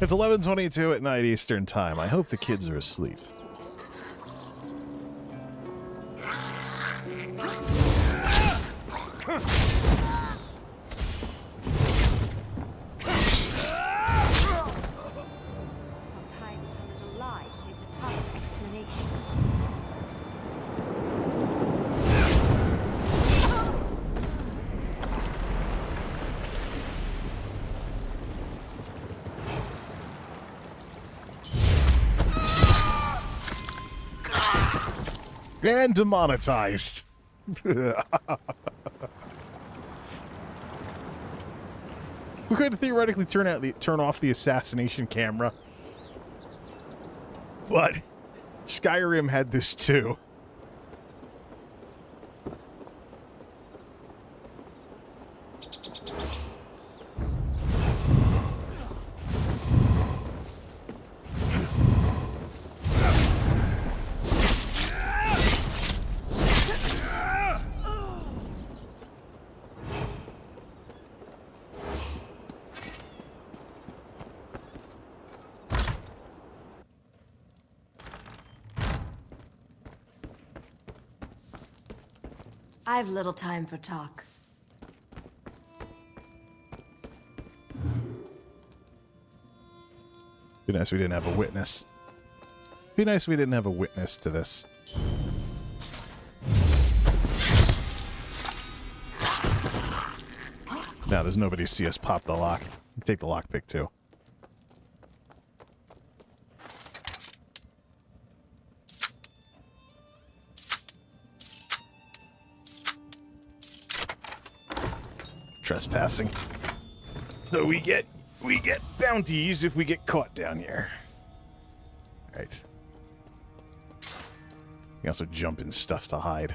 It's 11:22 at night Eastern Time. I hope the kids are asleep. Sometimes a little lie saves a ton of explanation. And demonetized. We could theoretically turn off the assassination camera. But Skyrim had this too. I've little time for talk. Be nice we didn't have a witness. Be nice we didn't have a witness to this. Now there's nobody to see us pop the lock. Take the lockpick too. Trespassing. So we get bounties if we get caught down here. Right. You also jump in stuff to hide.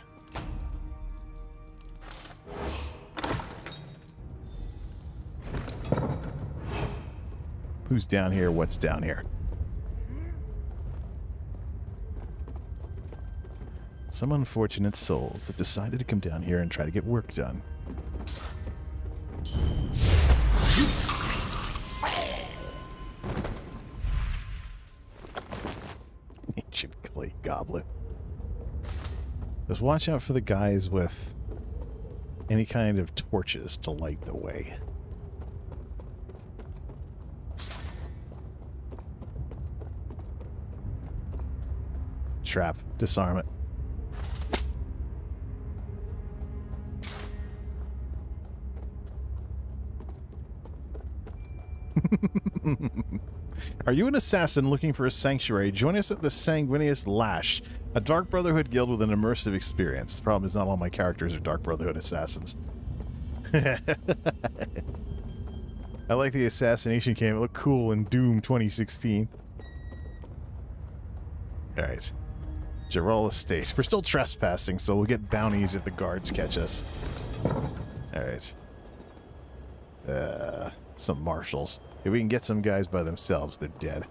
Who's down here? What's down here? Some unfortunate souls that decided to come down here and try to get work done. Ancient clay goblet. Just watch out for the guys with any kind of torches to light the way. Trap. Disarm it. Are you an assassin looking for a sanctuary? Join us at the Sanguinious Lash, a Dark Brotherhood guild with an immersive experience. The problem is not all my characters are Dark Brotherhood assassins. I like the assassination cam. It looked cool in Doom 2016. Alright. Gerald Estate. We're still trespassing, so we'll get bounties if the guards catch us. Alright. Some marshals. If we can get some guys by themselves, they're dead.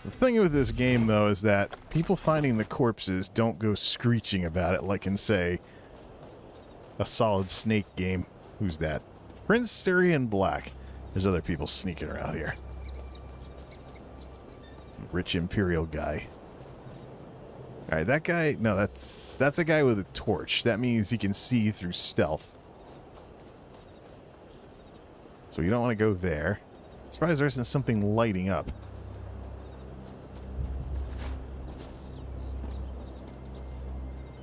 The thing with this game, though, is that people finding the corpses don't go screeching about it like in, say, a Solid Snake game. Who's that? Prince Syrian Black. There's other people sneaking around here. Rich Imperial guy. Alright, that guy... No, that's a guy with a torch. That means he can see through stealth. So you don't want to go there. Surprised there isn't something lighting up.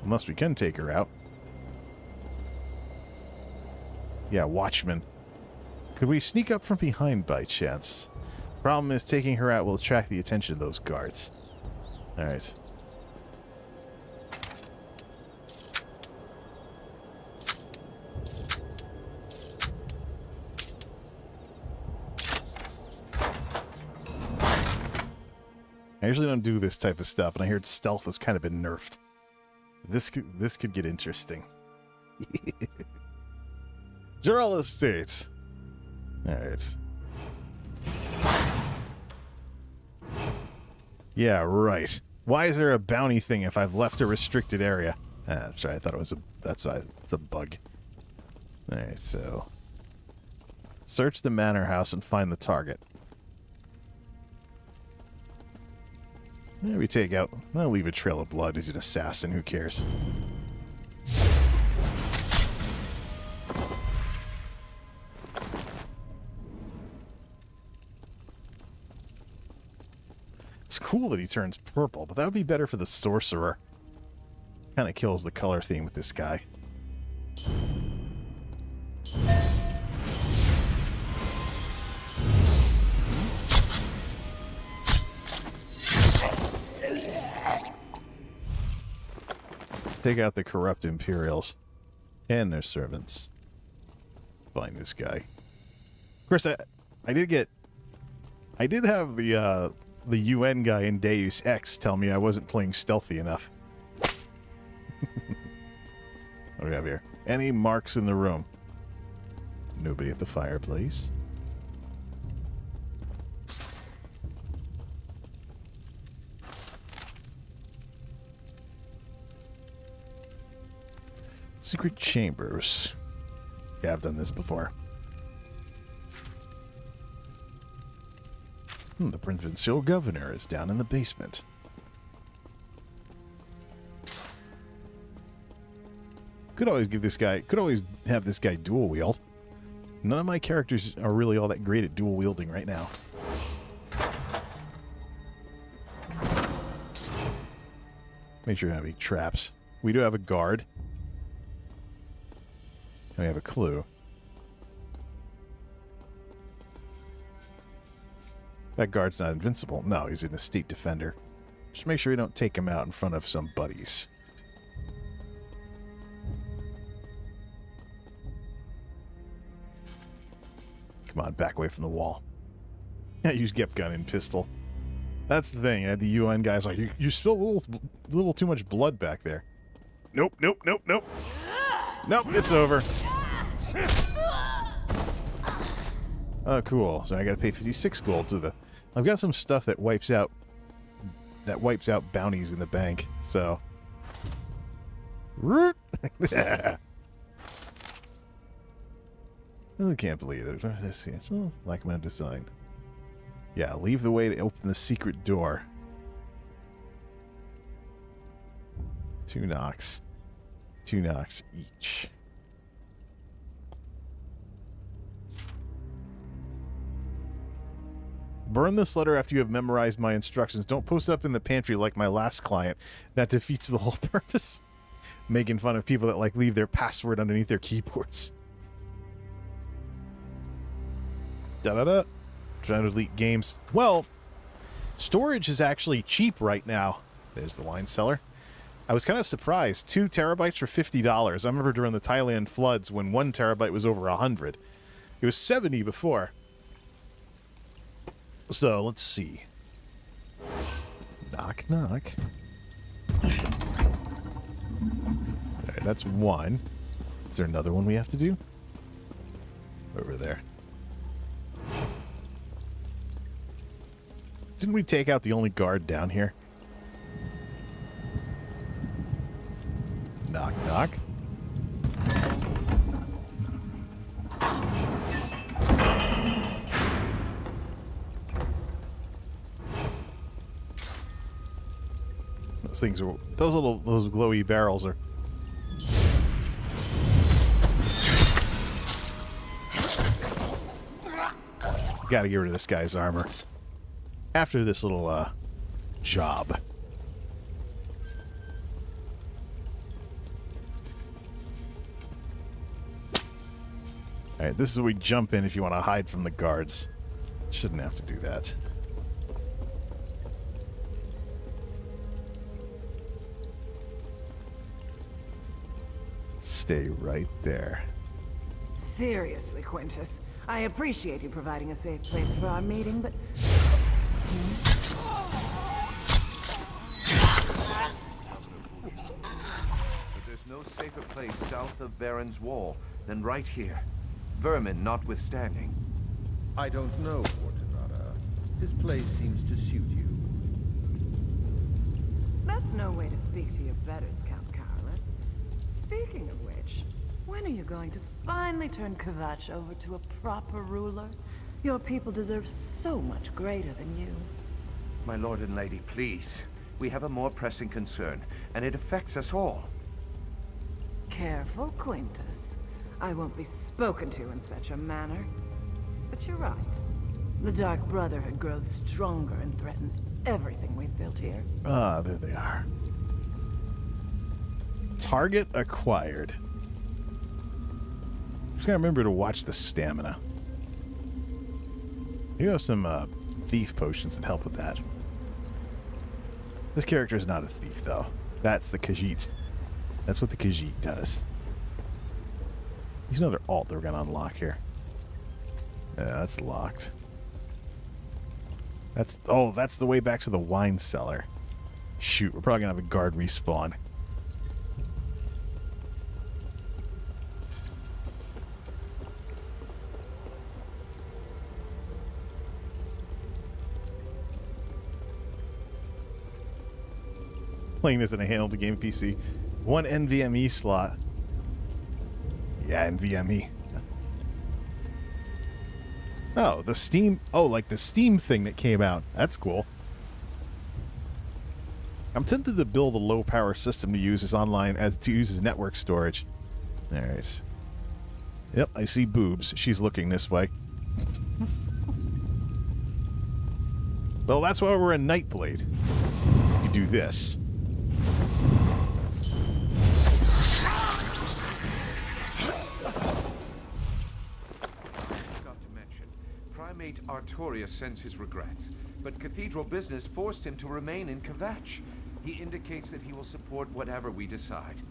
Unless we can take her out. Yeah, watchman. Could we sneak up from behind by chance? Problem is, taking her out will attract the attention of those guards. Alright. I usually don't do this type of stuff, and I heard stealth has kind of been nerfed. This could get interesting. Gerald Estate. Alright. Yeah, right. Why is there a bounty thing if I've left a restricted area? Ah, that's right. I thought it was it's a bug. Alright, so search the manor house and find the target. Yeah, we take out... I'll leave a trail of blood. He's an assassin. Who cares? It's cool that he turns purple, but that would be better for the sorcerer. Kind of kills the color theme with this guy. Take out the corrupt Imperials and their servants. Find this guy. Of course, I did have the UN guy in Deus Ex tell me I wasn't playing stealthy enough. What do we have here? Any marks in the room? Nobody at the fireplace. Secret chambers. Yeah, I've done this before. The provincial governor is down in the basement. Could always have this guy dual wield. None of my characters are really all that great at dual wielding right now. Make sure you don't have any traps. We do have a guard. And we have a clue. That guard's not invincible. No, he's an estate defender. Just make sure we don't take him out in front of some buddies. Come on, back away from the wall. Yeah, use Gep gun and pistol. That's the thing. The UN guy's like, you spilled a little too much blood back there. Nope, nope, nope, nope. Nope, it's over. Oh, cool. So I gotta pay 56 gold to the... I've got some stuff that wipes out bounties in the bank, so... I can't believe it. Let's see. It's all like my design. Yeah, leave the way to open the secret door. 2 knocks. 2 knocks each. Burn this letter after you have memorized my instructions. Don't post up in the pantry like my last client. That defeats the whole purpose. Making fun of people that leave their password underneath their keyboards. Da-da-da. Trying to delete games. Well, storage is actually cheap right now. There's the wine cellar. I was kind of surprised. 2 terabytes for $50. I remember during the Thailand floods when 1 terabyte was over 100. It was 70 before. So, let's see. Knock, knock. Alright, that's 1. Is there another one we have to do? Over there. Didn't we take out the only guard down here? Knock, knock. Those things are... Those glowy barrels are... Gotta get rid of this guy's armor. After this little, job. Alright, this is where we jump in if you want to hide from the guards. Shouldn't have to do that. Stay right there. Seriously, Quintus. I appreciate you providing a safe place for our meeting, but... There's no safer place south of Baron's Wall than right here. Vermin notwithstanding. I don't know, Fortunata. This place seems to suit you. That's no way to speak to your betters, Count Carolus. Speaking of which, when are you going to finally turn Kvatch over to a proper ruler? Your people deserve so much greater than you. My lord and lady, please. We have a more pressing concern, and it affects us all. Careful, Quintus. I won't be spoken to in such a manner. But you're right. The Dark Brotherhood grows stronger and threatens everything we've built here. Ah, there they are. Target acquired. Just gotta remember to watch the stamina. You have some thief potions that help with that. This character is not a thief, though. That's the Khajiit. That's what the Khajiit does. There's another alt that we're gonna unlock here. Yeah, that's locked. That's the way back to the wine cellar. Shoot, we're probably gonna have a guard respawn. Playing this in a handheld game PC. 1 NVMe slot. Yeah, NVMe. Oh, the Steam... Oh, like the Steam thing that came out. That's cool. I'm tempted to build a low-power system to use as network storage. Alright. Yep, I see boobs. She's looking this way. Well, that's why we're in Nightblade. You do this. Primate Artorias sends his regrets, but Cathedral business forced him to remain in Kvatch. He indicates that he will support whatever we decide.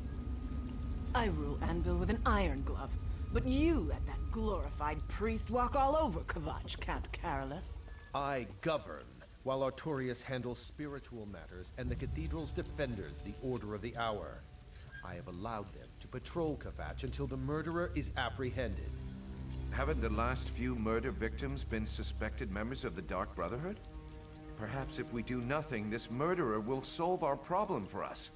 I rule Anvil with an iron glove, but you let that glorified priest walk all over Kvatch, Count Carolus. I govern, while Artorias handles spiritual matters and the Cathedral's defenders the Order of the Hour. I have allowed them to patrol Kvatch until the murderer is apprehended. Haven't the last few murder victims been suspected members of the Dark Brotherhood? Perhaps if we do nothing, this murderer will solve our problem for us.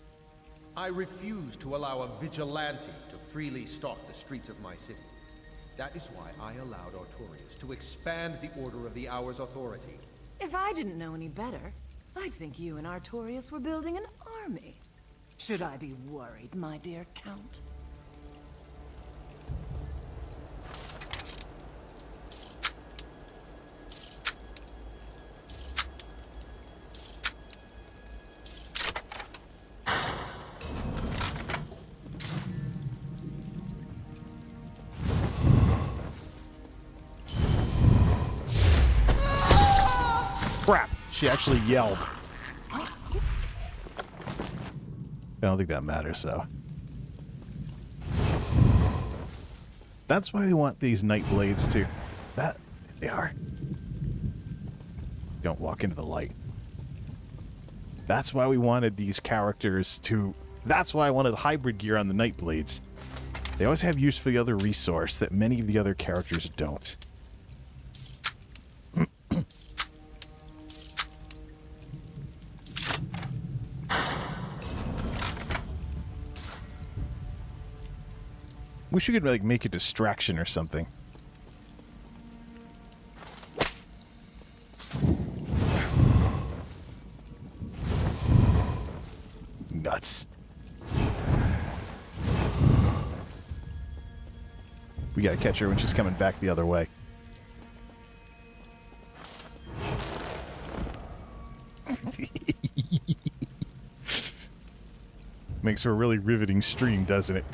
I refuse to allow a vigilante to freely stalk the streets of my city. That is why I allowed Artorias to expand the Order of the Hour's authority. If I didn't know any better, I'd think you and Artorias were building an army. Should I be worried, my dear Count? Crap! She actually yelled. I don't think that matters, though. That's why we want these night blades to... That... They are. Don't walk into the light. That's why we wanted these characters to... That's why I wanted hybrid gear on the night blades. They always have use for the other resource that many of the other characters don't. Wish you could, like, make a distraction or something. Nuts. We gotta catch her when she's coming back the other way. Makes for a really riveting stream, doesn't it?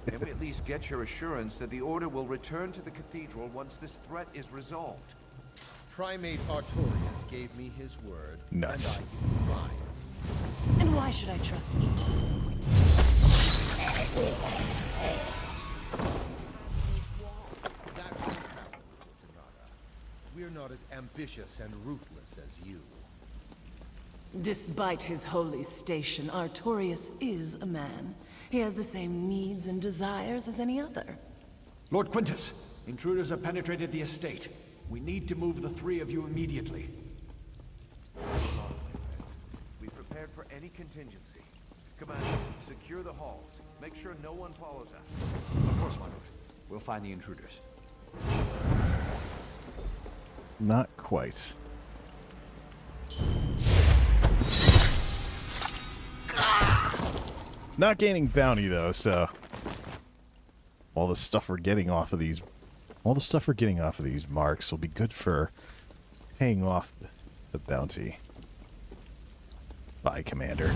Can we at least get your assurance that the Order will return to the Cathedral once this threat is resolved? Primate Artorias gave me his word. Nuts. And I give you mine. And why should I trust you? We're not as ambitious and ruthless as you. Despite his holy station, Artorias is a man. He has the same needs and desires as any other. Lord Quintus, intruders have penetrated the estate. We need to move the three of you immediately. We prepared for any contingency. Commander, secure the halls. Make sure no one follows us. Of course, my lord. We'll find the intruders. Not quite. Not gaining bounty, though, so... All the stuff we're getting off of these... All the stuff we're getting off of these marks will be good for paying off the bounty. Bye, Commander.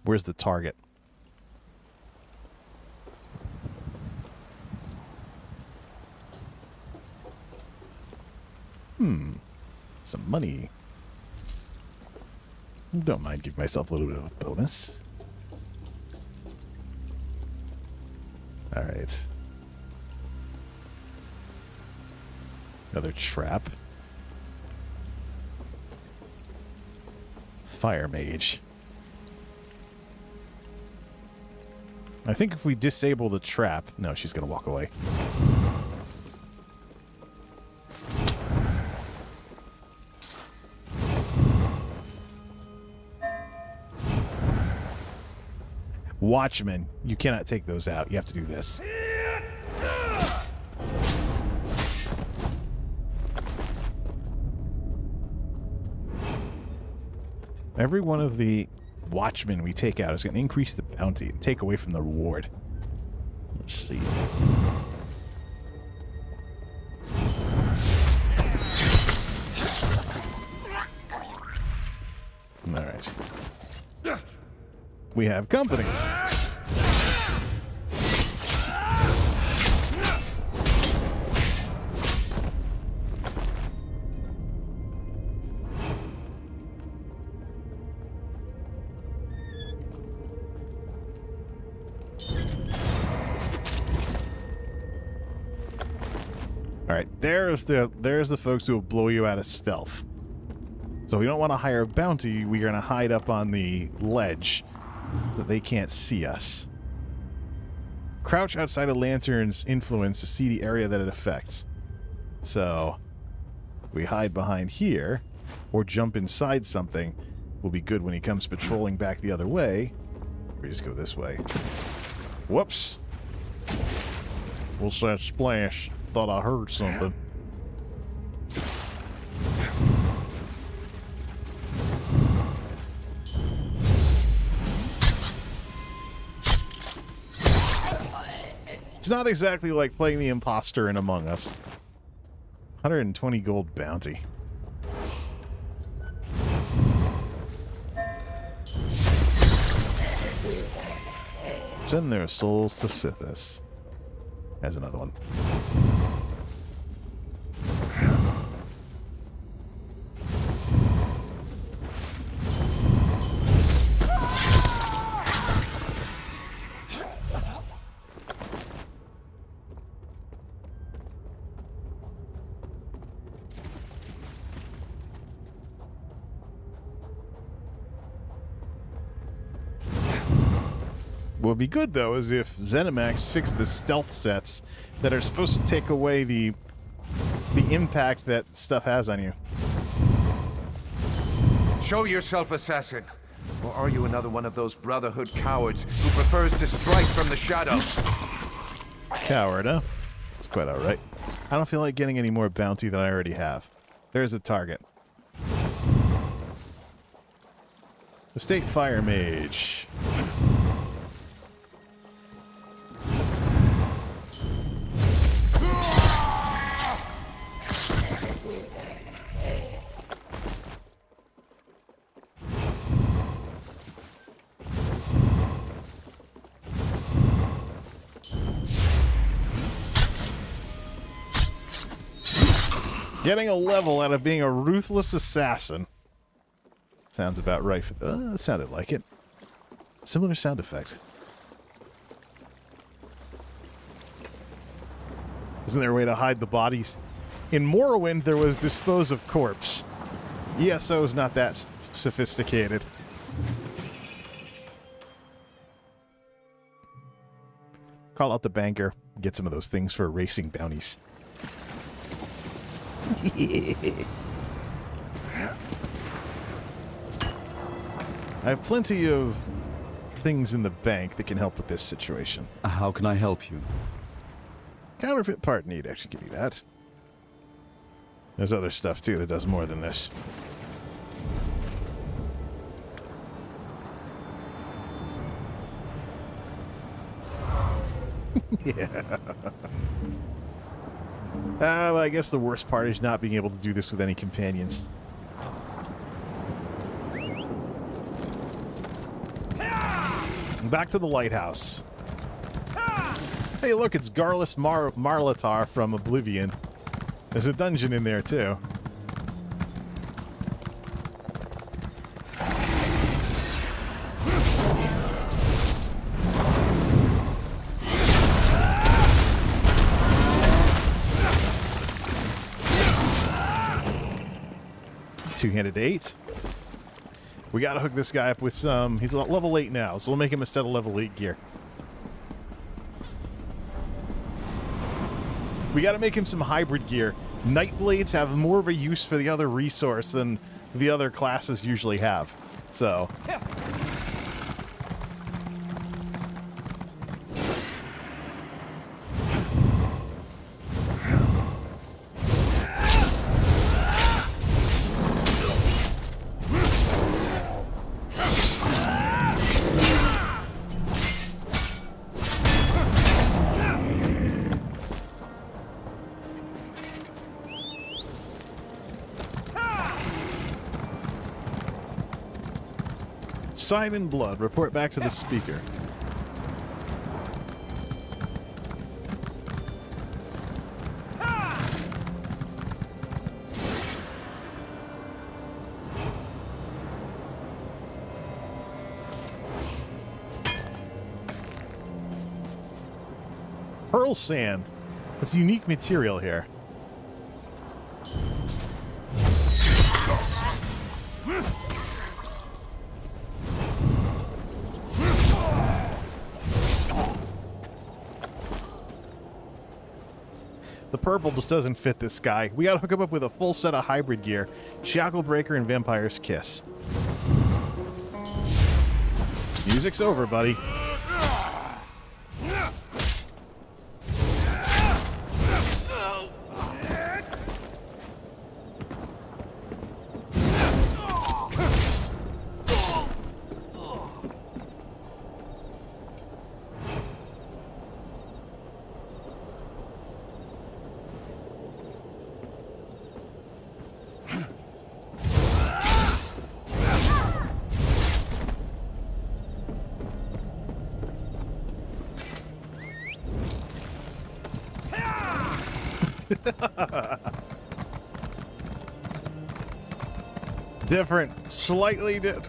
Where's the target? Some money. Don't mind giving myself a little bit of a bonus. Alright. Another trap. Fire mage. I think if we disable the trap... No, she's gonna walk away. Watchmen, you cannot take those out. You have to do this. Every one of the Watchmen we take out is going to increase the bounty and take away from the reward. Let's see. All right. We have company. All right, there's the folks who will blow you out of stealth. So we don't want to hire a bounty. We're going to hide up on the ledge so that they can't see us. Crouch outside a lantern's influence to see the area that it affects. So we hide behind here or jump inside something. Will be good when he comes patrolling back the other way. We just go this way. Whoops. What's that splash? Thought I heard something. It's not exactly like playing the imposter in Among Us. 120 gold bounty. Send their souls to Sithis. There's another one. What would be good, though, is if ZeniMax fixed the stealth sets that are supposed to take away the impact that stuff has on you. Show yourself, assassin. Or are you another one of those Brotherhood cowards who prefers to strike from the shadows? Coward, huh? It's quite alright. I don't feel like getting any more bounty than I already have. There's a target. The State Fire Mage. Getting a level out of being a ruthless assassin. Sounds about right. Sounded like it. Similar sound effect. Isn't there a way to hide the bodies? In Morrowind, there was Dispose of Corpse. ESO is not that sophisticated. Call out the banker. Get some of those things for erasing bounties. I have plenty of things in the bank that can help with this situation. How can I help you? Counterfeit part need. I should give you that. There's other stuff, too, that does more than this. Yeah. Well, I guess the worst part is not being able to do this with any companions. Back to the lighthouse. Hey, look, it's Garlus Marlatar from Oblivion. There's a dungeon in there, too. Two-handed 8. We gotta hook this guy up with some... He's level 8 now, so we'll make him a set of level 8 gear. We gotta make him some hybrid gear. Nightblades have more of a use for the other resource than the other classes usually have. So... Sign in blood. Report back to the speaker. Pearl sand. It's unique material here. The purple just doesn't fit this guy. We gotta hook him up with a full set of hybrid gear. Shackle Breaker and Vampire's Kiss. Music's over, buddy. Different.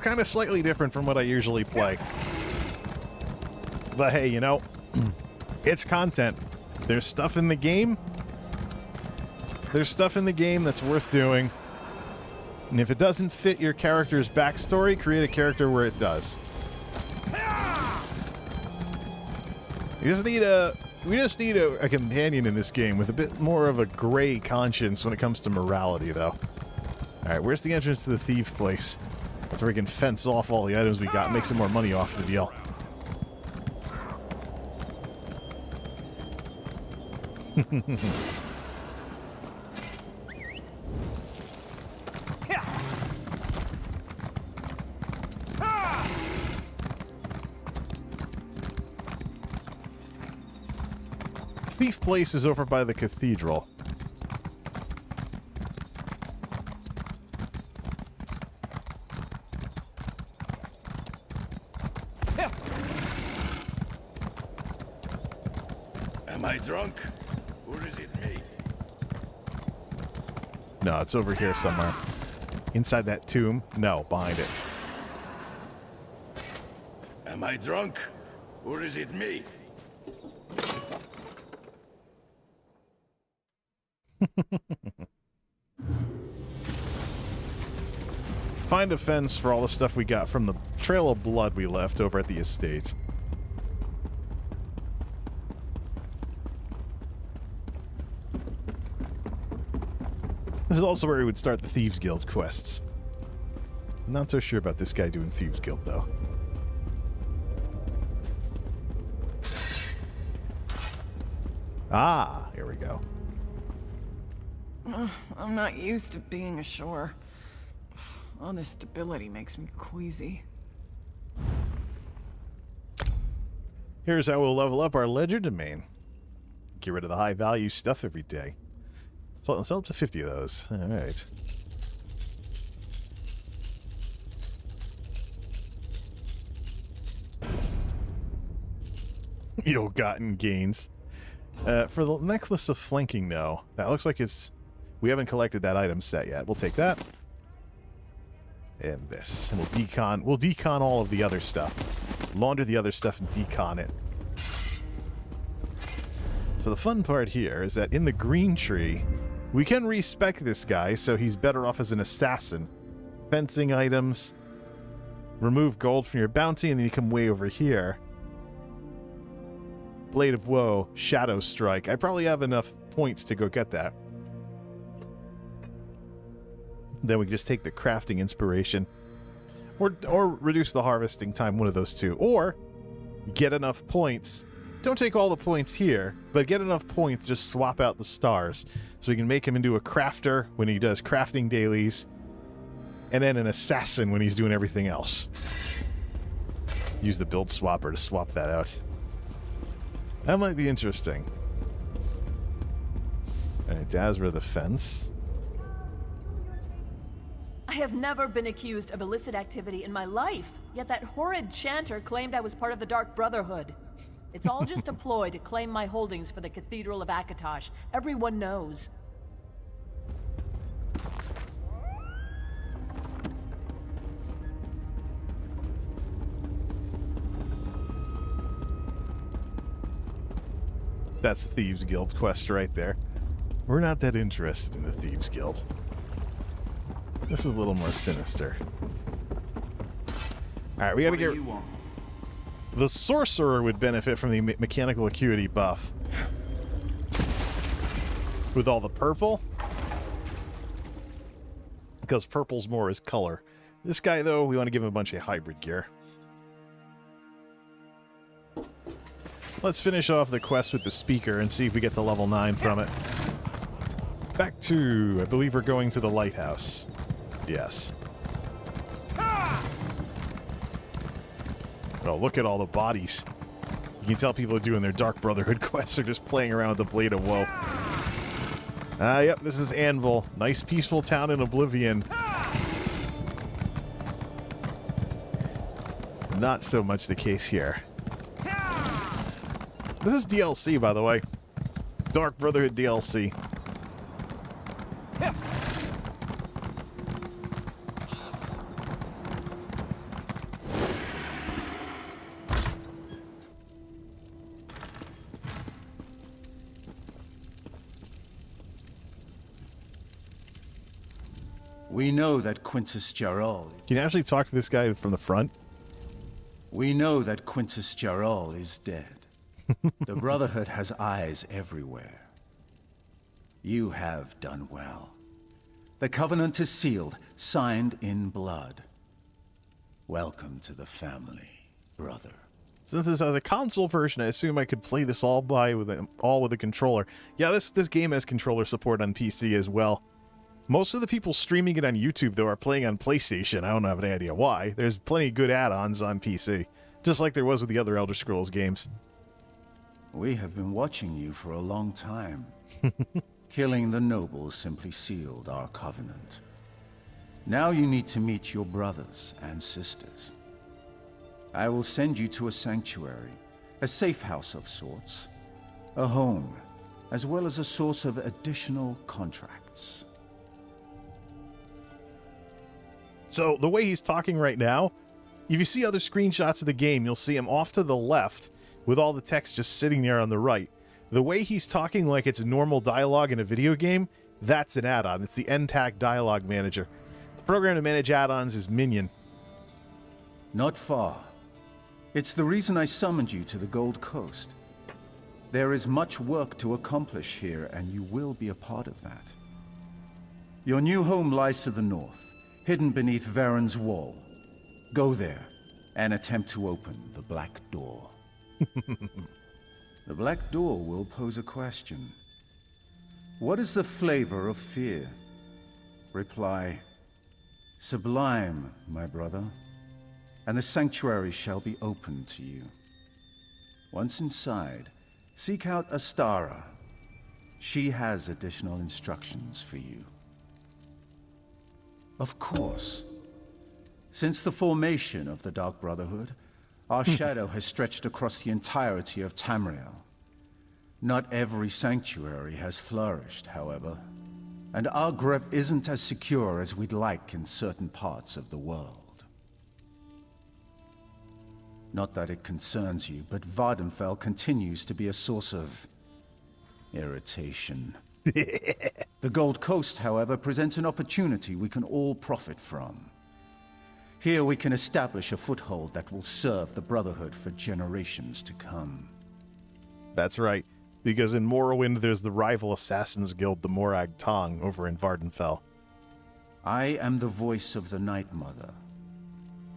Kind of slightly different from what I usually play. But hey, you know, it's content. There's stuff in the game. There's stuff in the game that's worth doing. And if it doesn't fit your character's backstory, create a character where it does. We just need a companion in this game with a bit more of a gray conscience when it comes to morality, though. Alright, where's the entrance to the thief place? That's where we can fence off all the items we got and make some more money off the deal. Thief place is over by the cathedral. Am I drunk? Or is it me? No, it's over here somewhere. Inside that tomb? No, behind it. Am I drunk? Or is it me? Find a fence for all the stuff we got from the trail of blood we left over at the estate. This is also where we would start the Thieves Guild quests. Not so sure about this guy doing Thieves Guild, though. Ah, here we go. I'm not used to being ashore. All this stability makes me queasy. Here's how we'll level up our ledger domain. Get rid of the high-value stuff every day. So sell up to 50 of those. All right. Ill-gotten gains. For the necklace of flanking, though, that looks like it's... We haven't collected that item set yet. We'll take that. And this. And we'll decon all of the other stuff. Launder the other stuff and decon it. So the fun part here is that in the green tree, we can respec this guy so he's better off as an assassin. Fencing items. Remove gold from your bounty, and then you come way over here. Blade of Woe, Shadow Strike. I probably have enough points to go get that. Then we can just take the crafting inspiration. Or reduce the harvesting time, one of those two. Or get enough points. Don't take all the points here, but get enough points, just swap out the stars. So we can make him into a crafter when he does crafting dailies. And then an assassin when he's doing everything else. Use the build swapper to swap that out. That might be interesting. Alright, Dazra the fence. I have never been accused of illicit activity in my life. Yet that horrid chanter claimed I was part of the Dark Brotherhood. It's all just a ploy to claim my holdings for the Cathedral of Akatosh. Everyone knows. That's Thieves Guild quest right there. We're not that interested in the Thieves Guild. This is a little more sinister. Alright, we gotta get... The Sorcerer would benefit from the mechanical acuity buff. With all the purple. Because purple's more his color. This guy, though, we want to give him a bunch of hybrid gear. Let's finish off the quest with the speaker and see if we get to level 9 from it. Back to... I believe we're going to the lighthouse. Yes. Oh, look at all the bodies. You can tell people are doing their Dark Brotherhood quests are just playing around with the Blade of Woe. Yep, this is Anvil. Nice peaceful town in Oblivion. Not so much the case here. This is DLC, by the way. Dark Brotherhood DLC. We know that Quintus Jarol... Can you actually talk to this guy from the front? We know that Quintus Jarol is dead. The Brotherhood has eyes everywhere. You have done well. The Covenant is sealed, signed in blood. Welcome to the family, brother. Since this has a console version, I assume I could play this all with a controller. Yeah, this game has controller support on PC as well. Most of the people streaming it on YouTube, though, are playing on PlayStation. I don't have any idea why. There's plenty of good add-ons on PC, just like there was with the other Elder Scrolls games. We have been watching you for a long time. Killing the nobles simply sealed our covenant. Now you need to meet your brothers and sisters. I will send you to a sanctuary, a safe house of sorts, a home, as well as a source of additional contracts. So, the way he's talking right now, if you see other screenshots of the game, you'll see him off to the left with all the text just sitting there on the right. The way he's talking like it's normal dialogue in a video game, that's an add-on. It's the NTAC Dialogue Manager. The program to manage add-ons is Minion. Not far. It's the reason I summoned you to the Gold Coast. There is much work to accomplish here, and you will be a part of that. Your new home lies to the north, hidden beneath Varen's wall. Go there, and attempt to open the Black Door. The Black Door will pose a question. What is the flavor of fear? Reply, sublime, my brother, and the sanctuary shall be open to you. Once inside, seek out Astara. She has additional instructions for you. Of course. Since the formation of the Dark Brotherhood, our shadow has stretched across the entirety of Tamriel. Not every sanctuary has flourished, however, and our grip isn't as secure as we'd like in certain parts of the world. Not that it concerns you, but Vardenfell continues to be a source of irritation. The Gold Coast, however, presents an opportunity we can all profit from. Here we can establish a foothold that will serve the Brotherhood for generations to come. That's right, because in Morrowind there's the rival Assassin's Guild, the Morag Tong, over in Vardenfell. I am the voice of the Night Mother.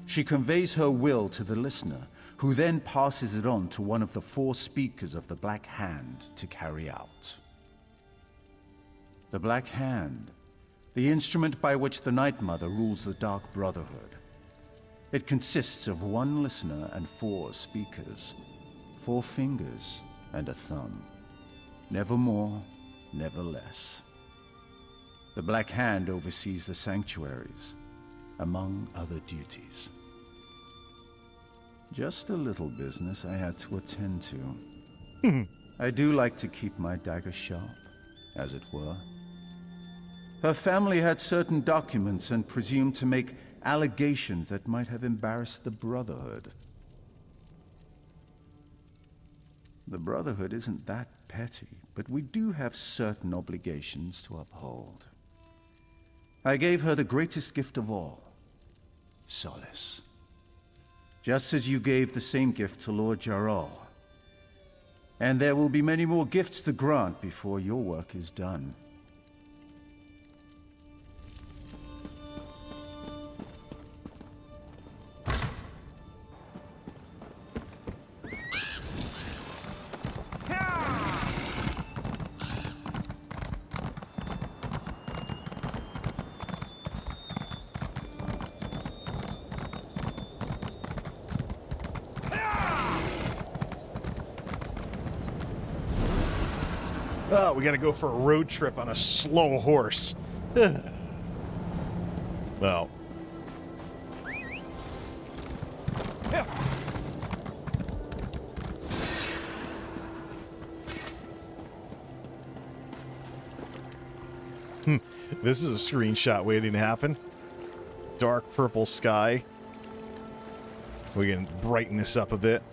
She conveys her will to the listener, who then passes it on to one of the 4 speakers of the Black Hand to carry out. The Black Hand, the instrument by which the Night Mother rules the Dark Brotherhood. It consists of 1 listener and 4 speakers, 4 fingers and a thumb. Never more, never less. The Black Hand oversees the sanctuaries, among other duties. Just a little business I had to attend to. I do like to keep my dagger sharp, as it were. Her family had certain documents and presumed to make allegations that might have embarrassed the Brotherhood. The Brotherhood isn't that petty, but we do have certain obligations to uphold. I gave her the greatest gift of all, solace. Just as you gave the same gift to Lord Jarrell. And there will be many more gifts to grant before your work is done. Oh, we gotta go for a road trip on a slow horse. Well. This is a screenshot waiting to happen. Dark purple sky. We can brighten this up a bit.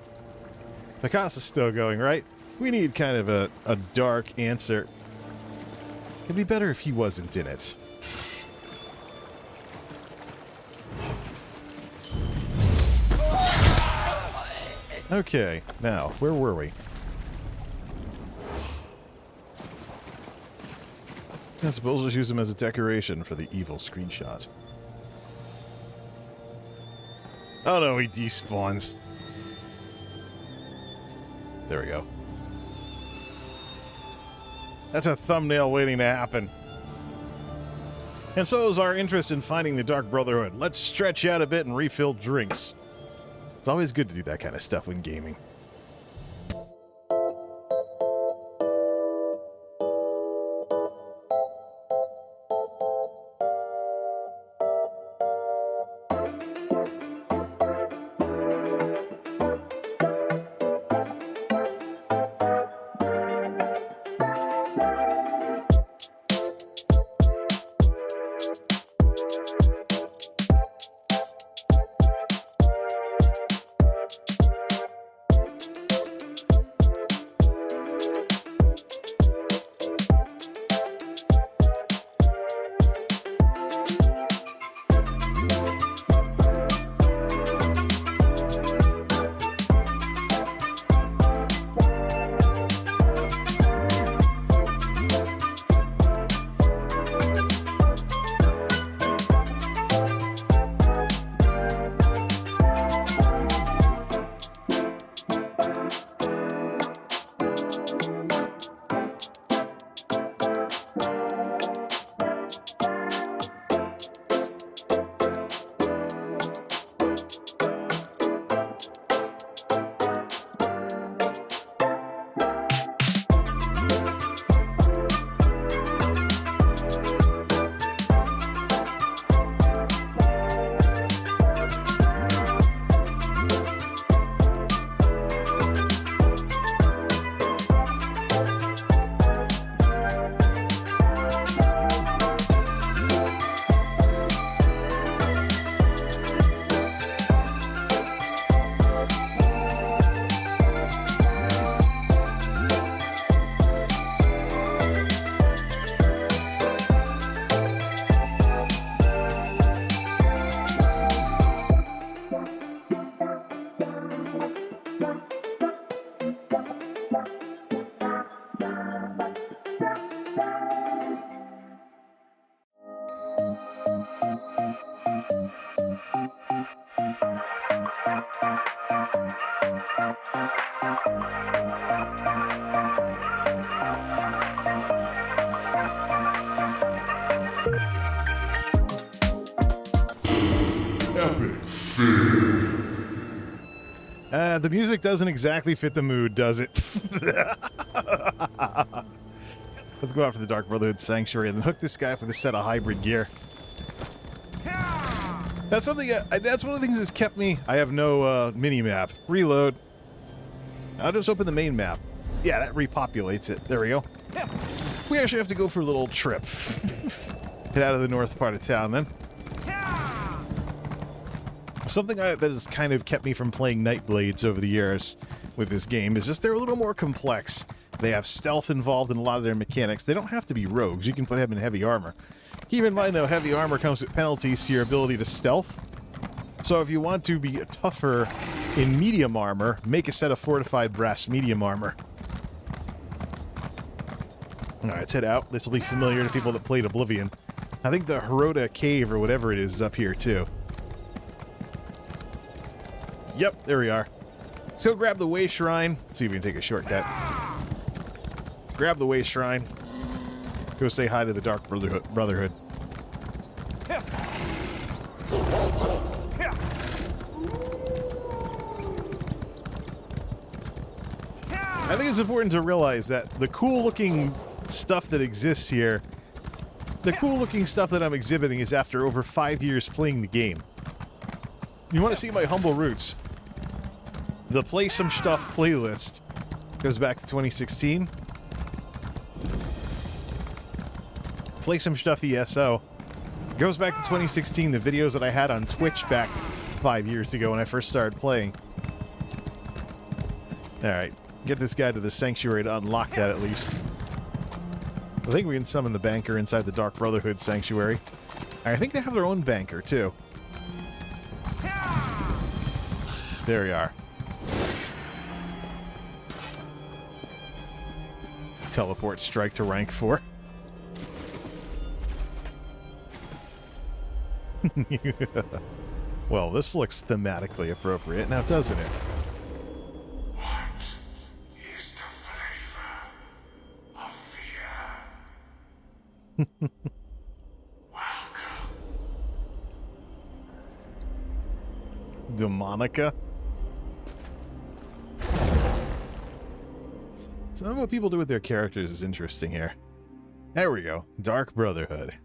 Picasso's still going, right? We need kind of a dark answer. It'd be better if he wasn't in it. Okay, now, where were we? I suppose we'll use him as a decoration for the evil screenshot. Oh no, he despawns. There we go. That's a thumbnail waiting to happen. And so is our interest in finding the Dark Brotherhood. Let's stretch out a bit and refill drinks. It's always good to do that kind of stuff when gaming. The music doesn't exactly fit the mood, does it? Let's go after the Dark Brotherhood Sanctuary and then hook this guy up with a set of hybrid gear. That's something. That's one of the things that's kept me. I have no mini map. Reload. I'll just open the main map. Yeah, that repopulates it. There we go. We actually have to go for a little trip. Get out of the north part of town, then. Something that has kind of kept me from playing Nightblades over the years with this game is just they're a little more complex. They have stealth involved in a lot of their mechanics. They don't have to be rogues. You can put them in heavy armor. Keep in mind, though, heavy armor comes with penalties to your ability to stealth. So if you want to be tougher in medium armor, make a set of fortified brass medium armor. Alright, let's head out. This will be familiar to people that played Oblivion. I think the Hirota Cave or whatever it is up here, too. Yep, there we are. Let's go grab the Way Shrine. See if we can take a shortcut. Let's grab the Way Shrine. Go say hi to the Dark Brotherhood. I think it's important to realize that the cool-looking stuff that exists here, the cool-looking stuff that I'm exhibiting is after over 5 years playing the game. You want to see my humble roots? The Play Some Stuff playlist goes back to 2016. Play Some Stuff ESO goes back to 2016, the videos that I had on Twitch back 5 years ago when I first started playing. Alright, get this guy to the Sanctuary to unlock that at least. I think we can summon the banker inside the Dark Brotherhood Sanctuary. I think they have their own banker, too. There we are. Teleport strike to rank 4. Well, this looks thematically appropriate now, doesn't it? What is the flavor of fear? Welcome. Demonica? Some of what people do with their characters is interesting here. There we go. Dark Brotherhood.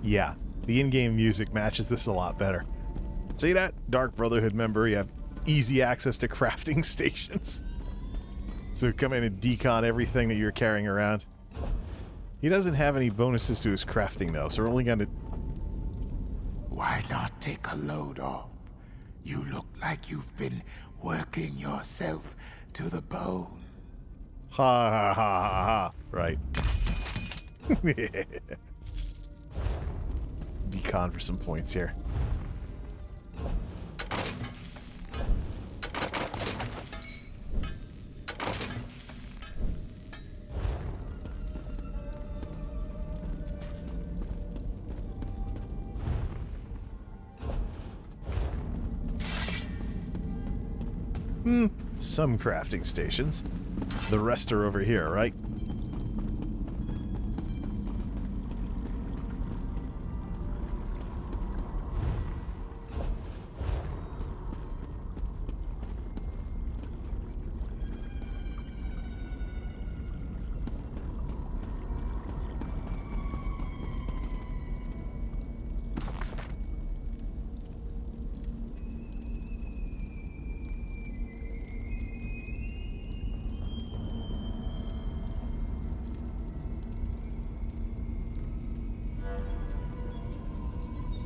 Yeah, the in-game music matches this a lot better. See that? Dark Brotherhood member, you have easy access to crafting stations. So come in and decon everything that you're carrying around. He doesn't have any bonuses to his crafting, though, so we're only going to... Why not take a load off? You look like you've been working yourself to the bone. Ha ha ha ha ha. Right. Decon for some points here. Some crafting stations. The rest are over here, right?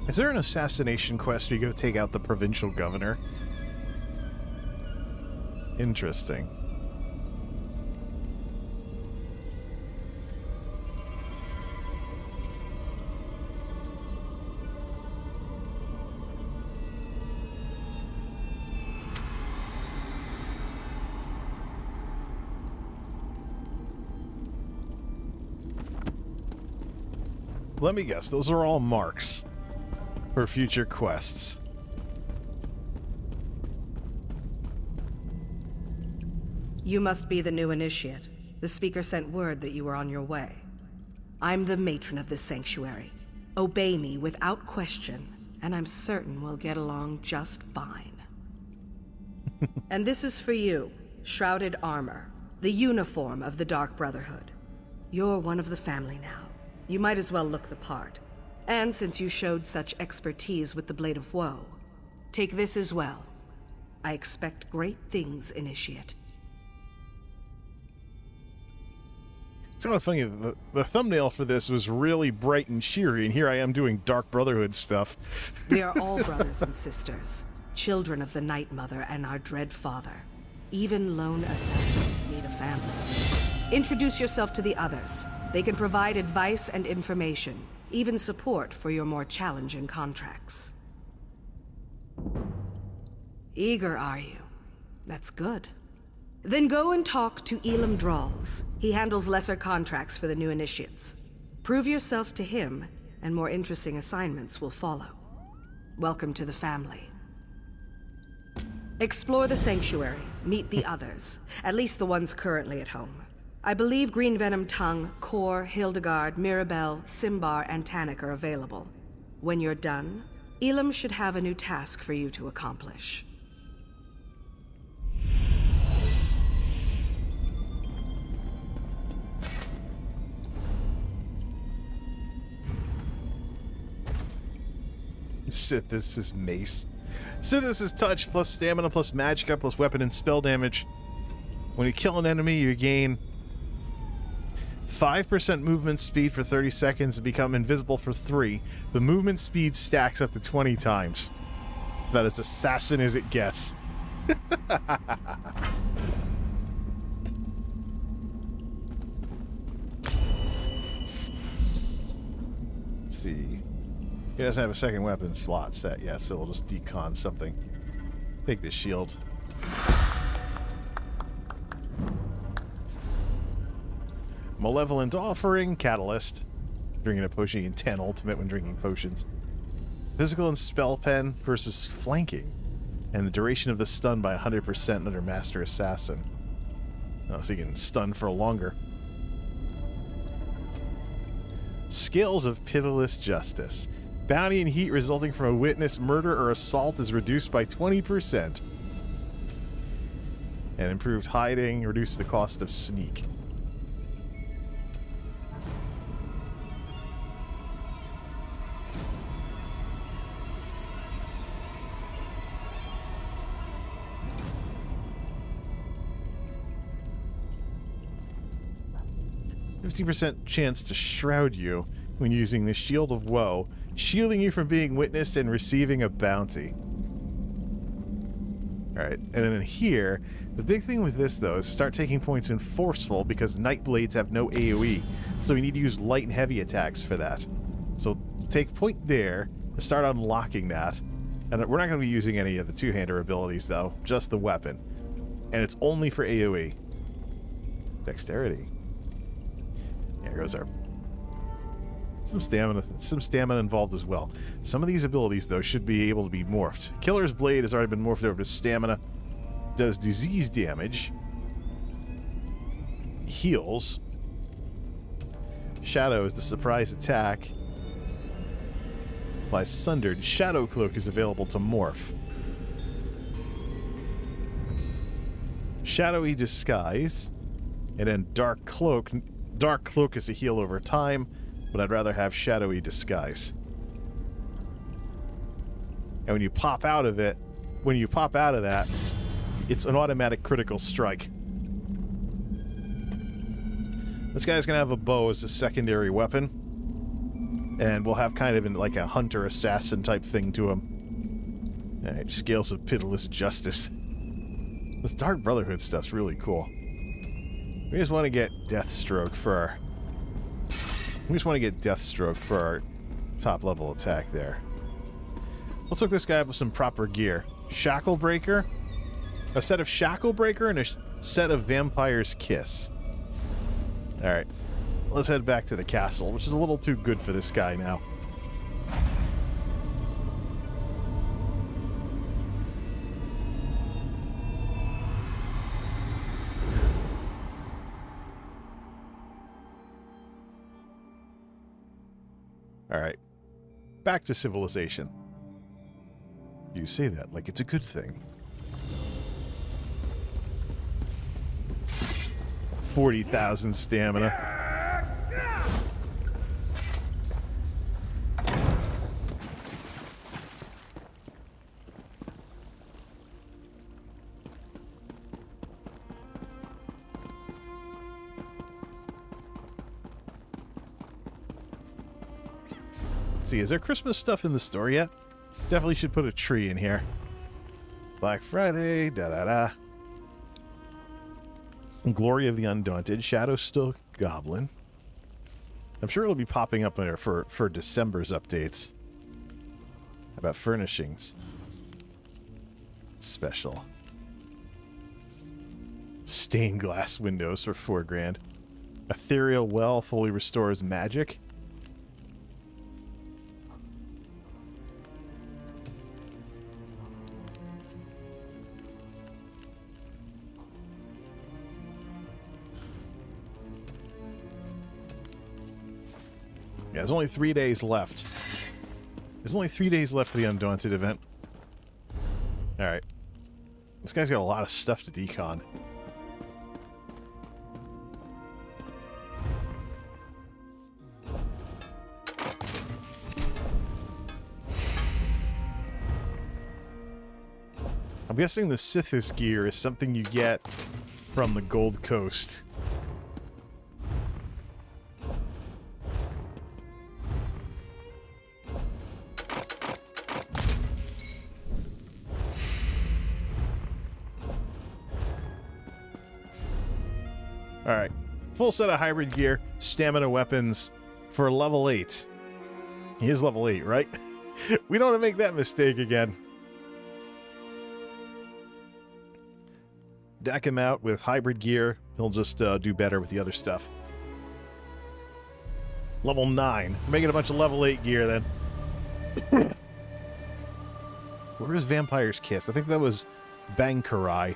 Is there an assassination quest where you go take out the provincial governor? Interesting. Let me guess, those are all marks for future quests. You must be the new initiate. The speaker sent word that you were on your way. I'm the matron of this sanctuary. Obey me without question, and I'm certain we'll get along just fine. And this is for you, shrouded armor, the uniform of the Dark Brotherhood. You're one of the family now. You might as well look the part. And since you showed such expertise with the Blade of Woe, take this as well. I expect great things, Initiate. It's kind of funny, the thumbnail for this was really bright and cheery, and here I am doing Dark Brotherhood stuff. We are all brothers and sisters, children of the Night Mother and our dread father. Even lone assassins need a family. Introduce yourself to the others. They can provide advice and information, even support for your more challenging contracts. Eager, are you? That's good. Then go and talk to Elam Drawls. He handles lesser contracts for the new initiates. Prove yourself to him, and more interesting assignments will follow. Welcome to the family. Explore the sanctuary, meet the others, at least the ones currently at home. I believe Green Venom Tongue, Kor, Hildegard, Mirabelle, Simbar, and Tannic are available. When you're done, Elam should have a new task for you to accomplish. This is mace. This is touch plus stamina plus magicka plus weapon and spell damage. When you kill an enemy, you gain 5% movement speed for 30 seconds and become invisible for 3. The movement speed stacks up to 20 times. It's about as assassin as it gets. Let's see. He doesn't have a second weapon slot set yet, so we'll just decon something. Take this shield. Malevolent Offering, Catalyst. Drinking a potion, and 10 ultimate when drinking potions. Physical and Spell Pen versus Flanking. And the duration of the stun by 100% under Master Assassin. Oh, so you can stun for longer. Scales of Pitiless Justice. Bounty and heat resulting from a witness, murder, or assault is reduced by 20%. And improved hiding, reduce the cost of sneak. %50 chance to shroud you when using the Shield of Woe, shielding you from being witnessed and receiving a bounty. Alright, and then here, the big thing with this, though, is start taking points in Forceful because Night Blades have no AoE, so we need to use light and heavy attacks for that. So take point there to start unlocking that. And we're not going to be using any of the two-hander abilities, though, just the weapon. And it's only for AoE. Dexterity. There goes our... Some stamina involved as well. Some of these abilities, though, should be able to be morphed. Killer's Blade has already been morphed over to stamina. Does disease damage. Heals. Shadow is the surprise attack. Applies Sundered. Shadow Cloak is available to morph. Shadowy Disguise. And then Dark Cloak. Dark Cloak is a heal over time, but I'd rather have Shadowy Disguise. And when you pop out of it, that, it's an automatic critical strike. This guy's gonna have a bow as a secondary weapon, and we'll have kind of like a hunter-assassin type thing to him. Alright, Scales of Pitiless Justice. This Dark Brotherhood stuff's really cool. We just want to get Deathstroke for our top level attack there. Let's hook this guy up with some proper gear. Shackle Breaker, a set of Shackle Breaker, and a set of Vampire's Kiss. Alright, let's head back to the castle, which is a little too good for this guy now. Alright. Back to civilization. You say that like it's a good thing. 40,000 stamina. See, is there Christmas stuff in the store yet? Definitely should put a tree in here. Black Friday, da-da-da. Glory of the Undaunted, Shadow Still Goblin. I'm sure it'll be popping up there for December's updates. How about furnishings? Special. Stained glass windows for $4 grand. Ethereal Well fully restores magic. Yeah, there's only 3 days left. There's only 3 days left for the Undaunted event. Alright. This guy's got a lot of stuff to decon. I'm guessing the Sithis gear is something you get from the Gold Coast. Alright. Full set of hybrid gear, stamina weapons for level 8. He is level 8, right? We don't want to make that mistake again. Deck him out with hybrid gear. He'll just do better with the other stuff. Level 9. Making a bunch of level 8 gear then. Where is Vampire's Kiss? I think that was Bangkarai.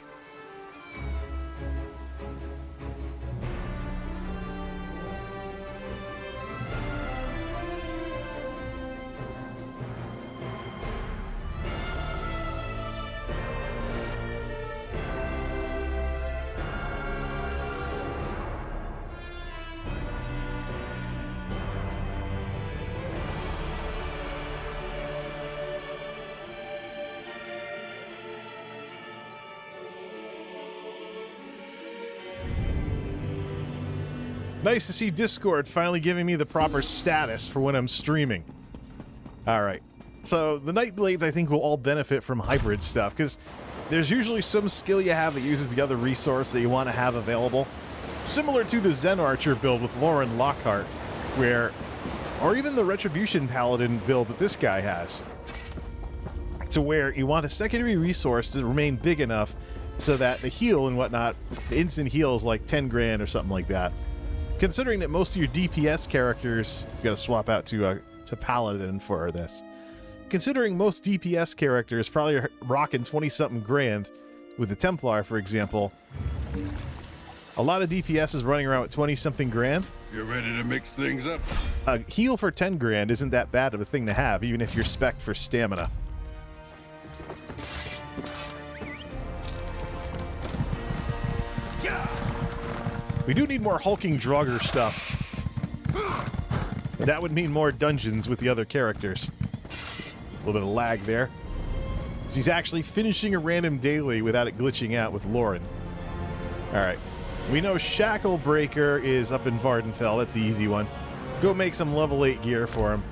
Nice to see Discord finally giving me the proper status for when I'm streaming. Alright. So, the Nightblades, I think, will all benefit from hybrid stuff, because there's usually some skill you have that uses the other resource that you want to have available. Similar to the Zen Archer build with Lauren Lockhart, where... or even the Retribution Paladin build that this guy has. To where you want a secondary resource to remain big enough so that the heal and whatnot, the instant heal is like 10 grand or something like that. Considering that most of your DPS characters, you gotta swap out to Paladin for this. Considering most DPS characters probably are rocking 20-something grand, with the Templar, for example, a lot of DPS is running around with 20-something grand. You're ready to mix things up? A heal for 10 grand isn't that bad of a thing to have, even if you're spec'd for stamina. We do need more hulking Draugr stuff. That would mean more dungeons with the other characters. A little bit of lag there. She's actually finishing a random daily without it glitching out with Lauren. Alright. We know Shacklebreaker is up in Vardenfell. That's the easy one. Go make some level 8 gear for him.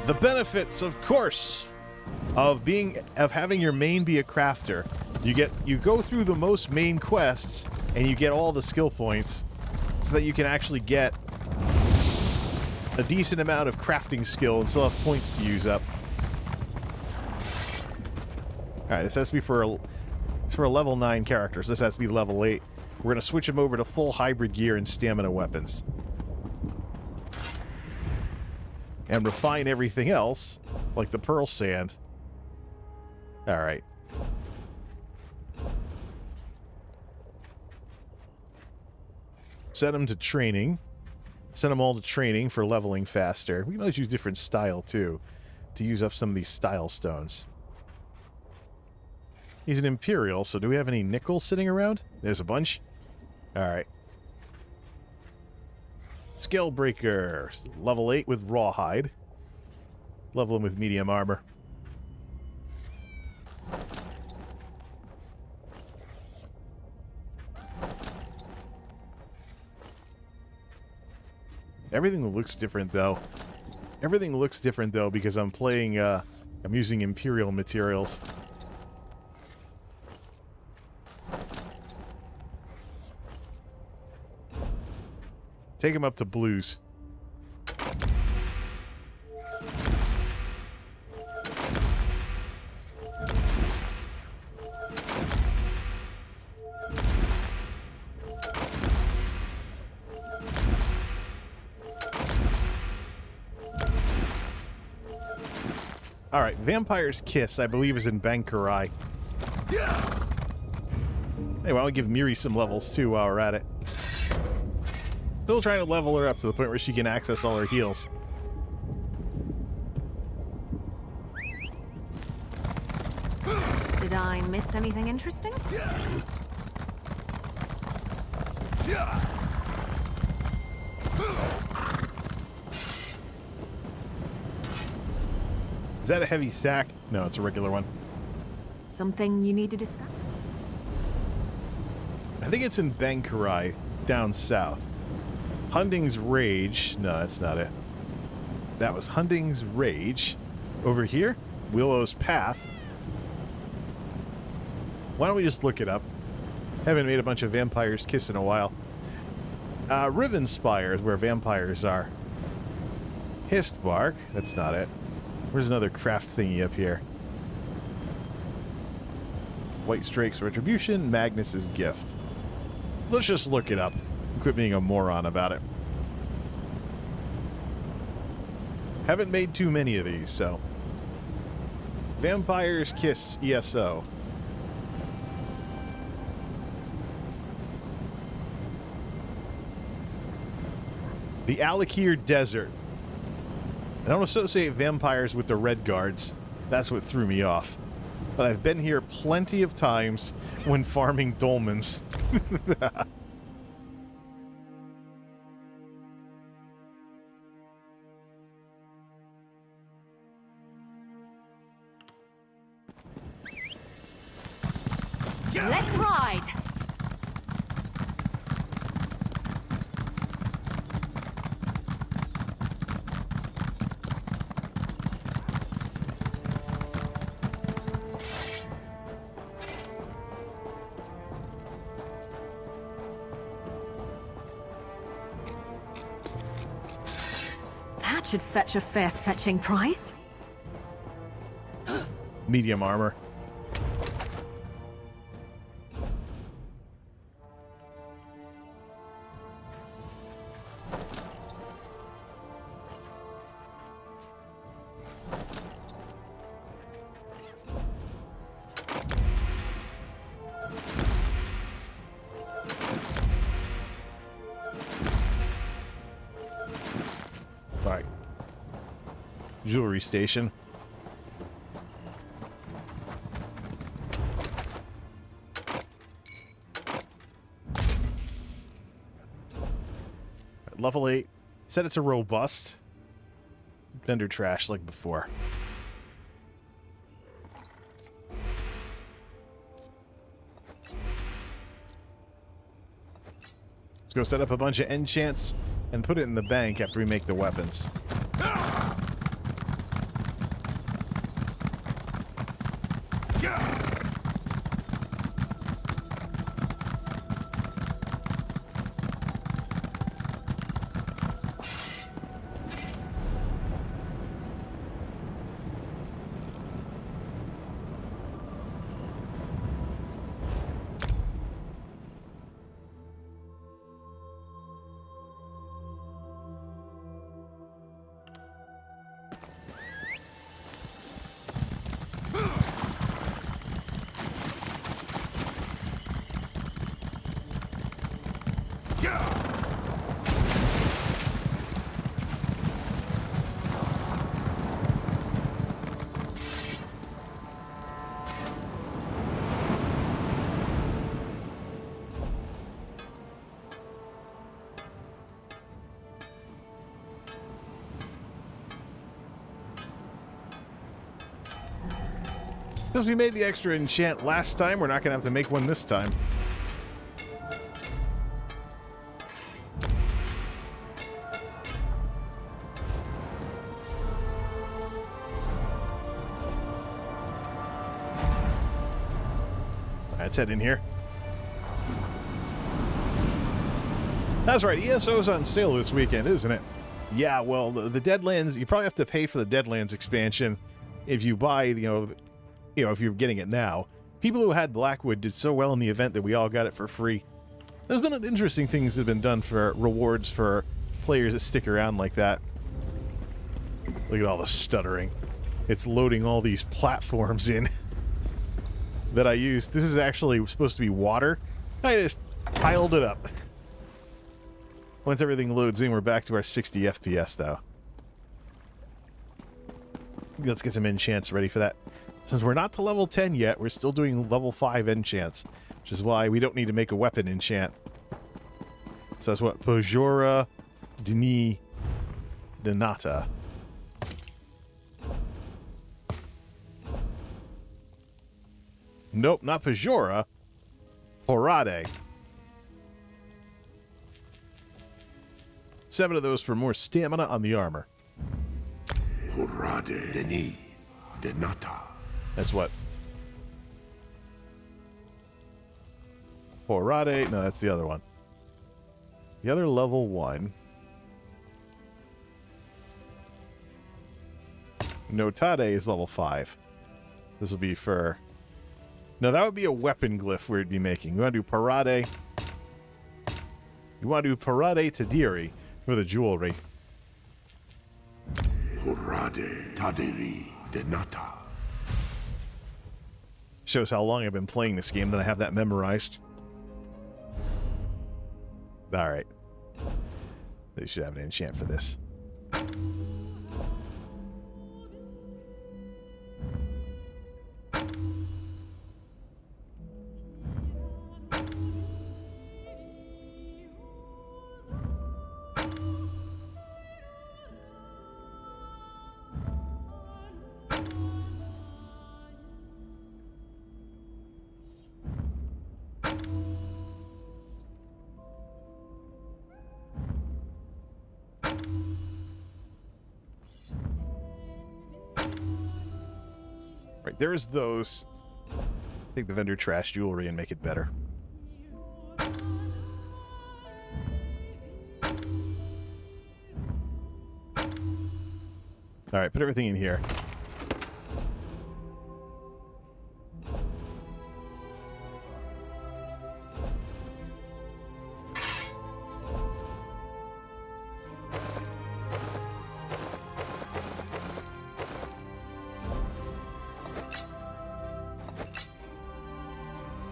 The benefits, of course, of having your main be a crafter. You go through the most main quests and you get all the skill points so that you can actually get a decent amount of crafting skill and still have points to use up. Alright, this has to be for a level 9 character, so this has to be level 8. We're going to switch him over to full hybrid gear and stamina weapons. And refine everything else, like the Pearl Sand. Alright. Set them to training. Send them all to training for leveling faster. We can always use different style, too, to use up some of these style stones. He's an Imperial, so do we have any nickel sitting around? There's a bunch. Alright. Scale Breaker. Level 8 with Rawhide. Level him with medium armor. Everything looks different, though. Everything looks different, though, because I'm playing, I'm using Imperial materials. Take him up to blues. Alright, Vampire's Kiss, I believe, is in Bankarai. Hey, why don't we give Miri some levels, too, while we're at it? Still trying to level her up to the point where she can access all her heals. Did I miss anything interesting? Is that a heavy sack? No, it's a regular one. Something you need to discuss? I think it's in Bankarai, down south. Hunding's Rage. No, that's not it. That was Hunding's Rage. Over here, Willow's Path. Why don't we just look it up? Haven't made a bunch of Vampire's Kiss in a while. Rivenspire is where vampires are. Histbark. That's not it. Where's another craft thingy up here? White Strake's Retribution, Magnus's Gift. Let's just look it up. Quit being a moron about it. Haven't made too many of these, so. Vampire's Kiss ESO. The Alakir Desert. I don't associate vampires with the Red Guards. That's what threw me off. But I've been here plenty of times when farming dolmens. Let's ride! That should fetch a fair fetching price. Medium armor. Alright. Jewelry station. Level 8. Set it to robust. Vendor trash like before. Let's go set up a bunch of enchants and put it in the bank after we make the weapons. Since we made the extra enchant last time, we're not going to have to make one this time. Let's head in here. That's right, ESO's on sale this weekend, isn't it? Yeah, well, the Deadlands, you probably have to pay for the Deadlands expansion if you buy, if you're getting it now. People who had Blackwood did so well in the event that we all got it for free. There's been interesting things that have been done for rewards for players that stick around like that. Look at all the stuttering. It's loading all these platforms in that I used. This is actually supposed to be water. I just piled it up. Once everything loads in, we're back to our 60 FPS, though. Let's get some enchants ready for that. Since we're not to level 10 yet, we're still doing level 5 enchants, which is why we don't need to make a weapon enchant. So that's what? Pojora Dini Denata. Nope, not Pajora. Horade. 7 of those for more stamina on the armor. Horade Deni Denata. That's what? Horade. No, that's the other one. The other level 1. Notade is level 5. This will be for... No, that would be a weapon glyph we'd be making. We want to do Parade. We want to do Parade Tadiri for the jewelry. Horade Tadiri Denata. Shows how long I've been playing this game that I have that memorized. Alright. They should have an enchant for this. Right, there's those. Take the vendor trash jewelry and make it better. Alright, put everything in here.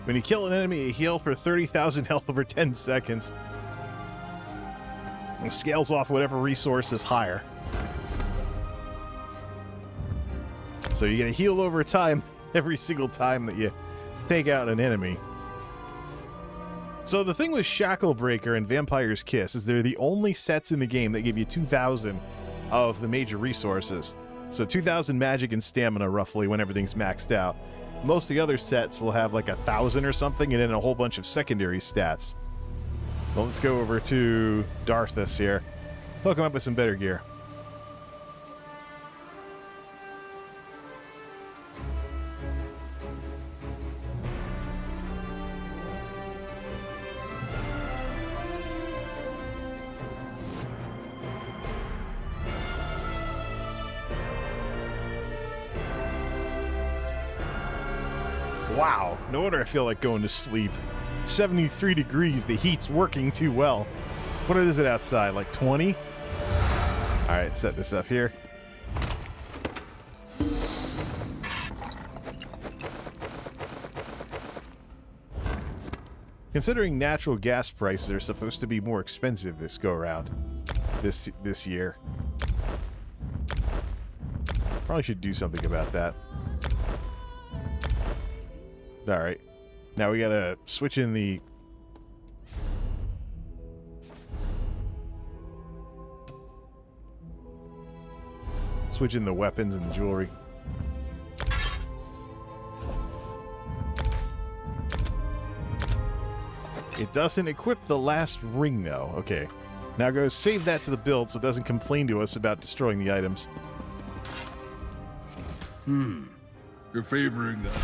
When you kill an enemy, you heal for 30,000 health over 10 seconds. And scales off whatever resource is higher. So you're going to heal over time every single time that you take out an enemy. So the thing with Shacklebreaker and Vampire's Kiss is they're the only sets in the game that give you 2,000 of the major resources. So 2,000 magic and stamina, roughly, when everything's maxed out. Most of the other sets will have like 1,000 or something, and then a whole bunch of secondary stats. Well, let's go over to Darthus here. Hook him up with some better gear. Wow, no wonder I feel like going to sleep. 73 degrees, the heat's working too well. What is it outside, like 20? Alright, set this up here. Considering natural gas prices are supposed to be more expensive this go-around, this year. Probably should do something about that. Alright. Now we gotta switch in the... Switch in the weapons and the jewelry. It doesn't equip the last ring, though. Okay. Now go save that to the build so it doesn't complain to us about destroying the items. You're favoring that.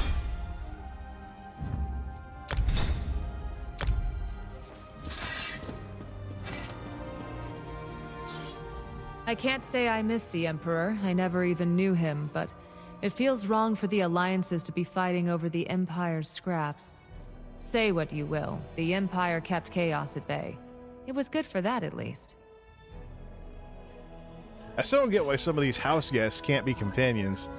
I can't say I miss the Emperor. I never even knew him, but it feels wrong for the alliances to be fighting over the Empire's scraps. Say what you will, the Empire kept chaos at bay. It was good for that, at least. I still don't get why some of these house guests can't be companions.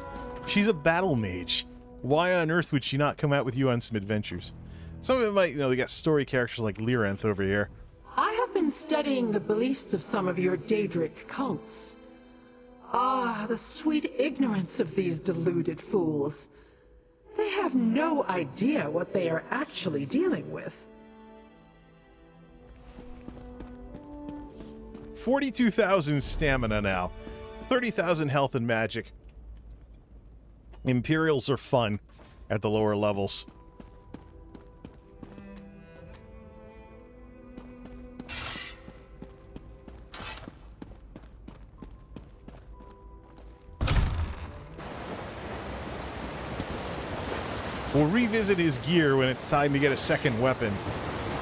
She's a battle mage. Why on earth would she not come out with you on some adventures? Some of it might, they got story characters like Lyranth over here. I have been studying the beliefs of some of your Daedric cults. Ah, the sweet ignorance of these deluded fools. They have no idea what they are actually dealing with. 42,000 stamina now. 30,000 health and magic. Imperials are fun at the lower levels. We'll revisit his gear when it's time to get a second weapon.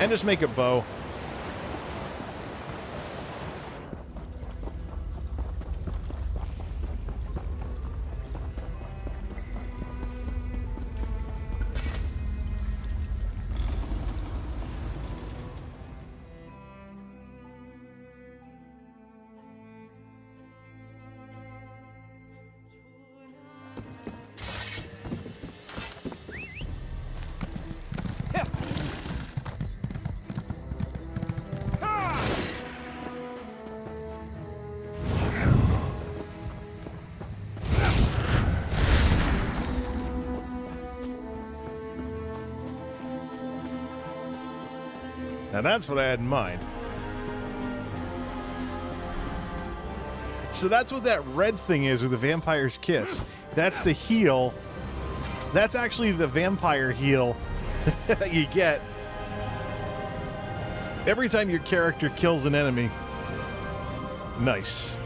And just make a bow. Now that's what I had in mind. So that's what that red thing is with the vampire's kiss. That's the heal. That's actually the vampire heal that you get every time your character kills an enemy. Nice.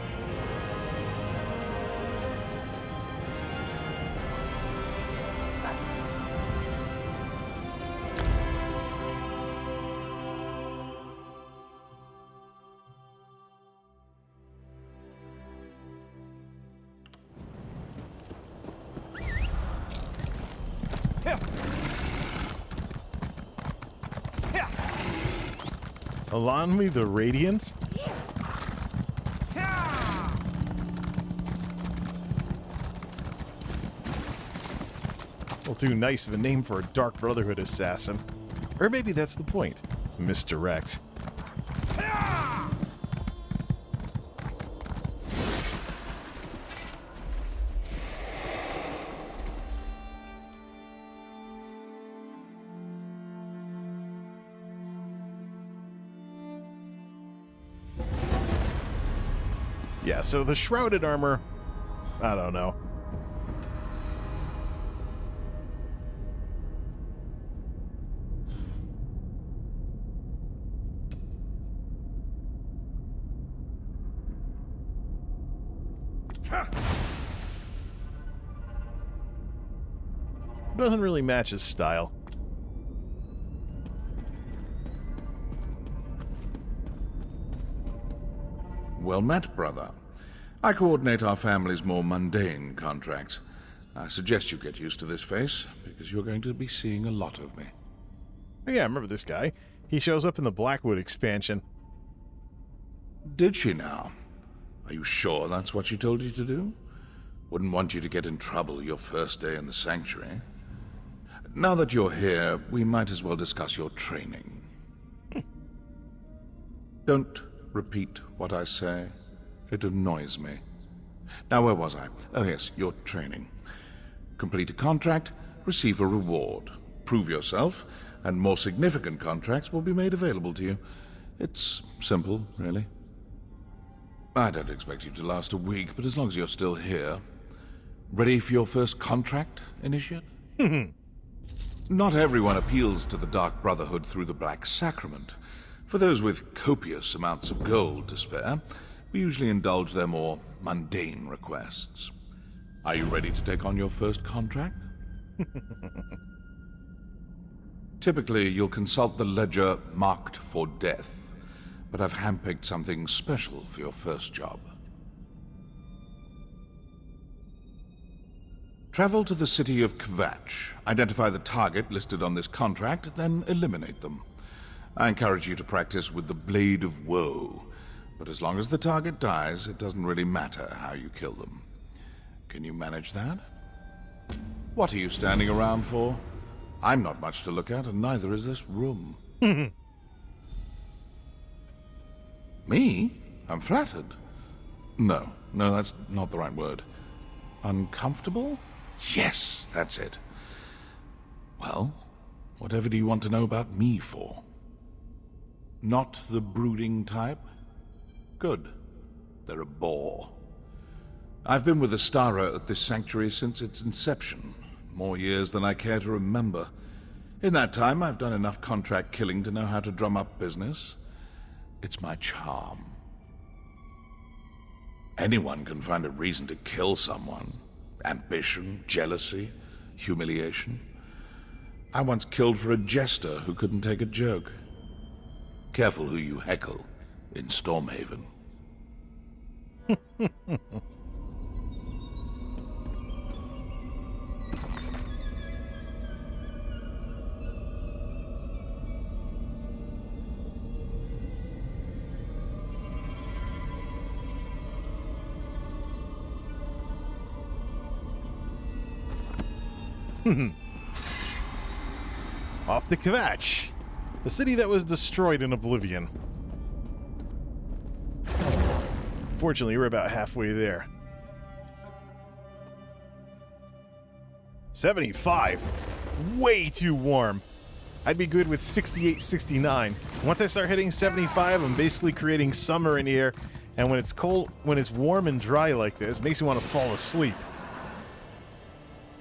Along me the Radiant? Well, too nice of a name for a Dark Brotherhood assassin. Or maybe that's the point. Misdirect. Yeah, so the shrouded armor, I don't know. Doesn't really match his style. Well met, brother. I coordinate our family's more mundane contracts. I suggest you get used to this face, because you're going to be seeing a lot of me. Oh, yeah, I remember this guy. He shows up in the Blackwood expansion. Did she now? Are you sure that's what she told you to do? Wouldn't want you to get in trouble your first day in the sanctuary. Now that you're here, we might as well discuss your training. Don't repeat what I say. It annoys me. Now, where was I? Oh, yes, your training. Complete a contract, receive a reward. Prove yourself, and more significant contracts will be made available to you. It's simple, really. I don't expect you to last a week, but as long as you're still here. Ready for your first contract, Initiate? Not everyone appeals to the Dark Brotherhood through the Black Sacrament. For those with copious amounts of gold to spare, we usually indulge their more mundane requests. Are you ready to take on your first contract? Typically, you'll consult the ledger marked for death, but I've handpicked something special for your first job. Travel to the city of Kvatch, identify the target listed on this contract, then eliminate them. I encourage you to practice with the Blade of Woe, but as long as the target dies, it doesn't really matter how you kill them. Can you manage that? What are you standing around for? I'm not much to look at, and neither is this room. Me? I'm flattered. No, that's not the right word. Uncomfortable? Yes, that's it. Well, whatever do you want to know about me for? Not the brooding type? Good. They're a bore. I've been with Astara at this sanctuary since its inception. More years than I care to remember. In that time, I've done enough contract killing to know how to drum up business. It's my charm. Anyone can find a reason to kill someone. Ambition, jealousy, humiliation. I once killed for a jester who couldn't take a joke. Careful who you heckle in Stormhaven. Off to Kvatch, the city that was destroyed in oblivion. Fortunately, we're about halfway there. 75. Way too warm. I'd be good with 68, 69. Once I start hitting 75, I'm basically creating summer in here, and when it's cold, when it's warm and dry like this, it makes me want to fall asleep.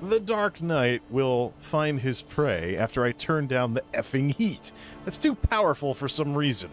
The Dark Knight will find his prey after I turn down the effing heat. That's too powerful for some reason.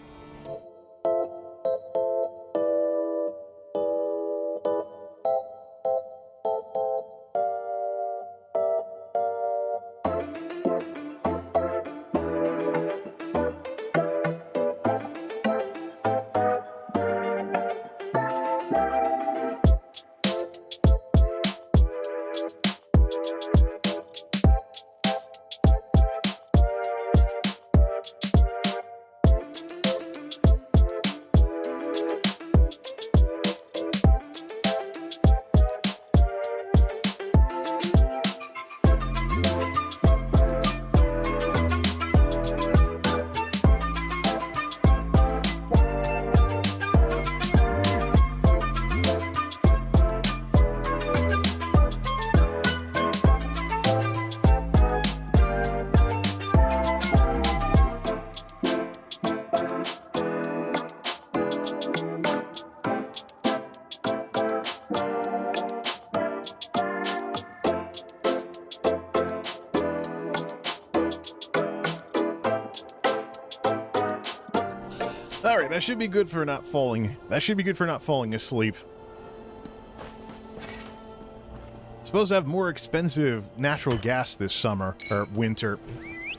Alright, that should be good for not falling. That should be good for not falling asleep. Supposed to have more expensive natural gas this summer, or winter.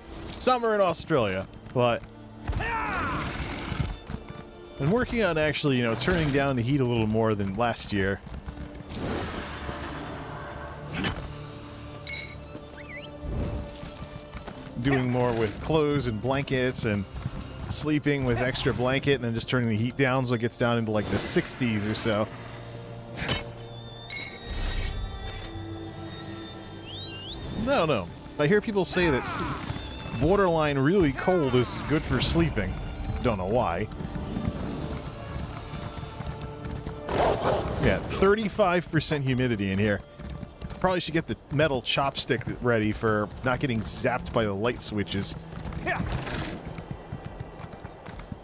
Summer in Australia, but I'm working on actually, turning down the heat a little more than last year. Doing more with clothes and blankets and sleeping with extra blanket and then just turning the heat down so it gets down into like the 60s or so. No. I hear people say that borderline really cold is good for sleeping. Don't know why. Yeah, 35% humidity in here. Probably should get the metal chopstick ready for not getting zapped by the light switches.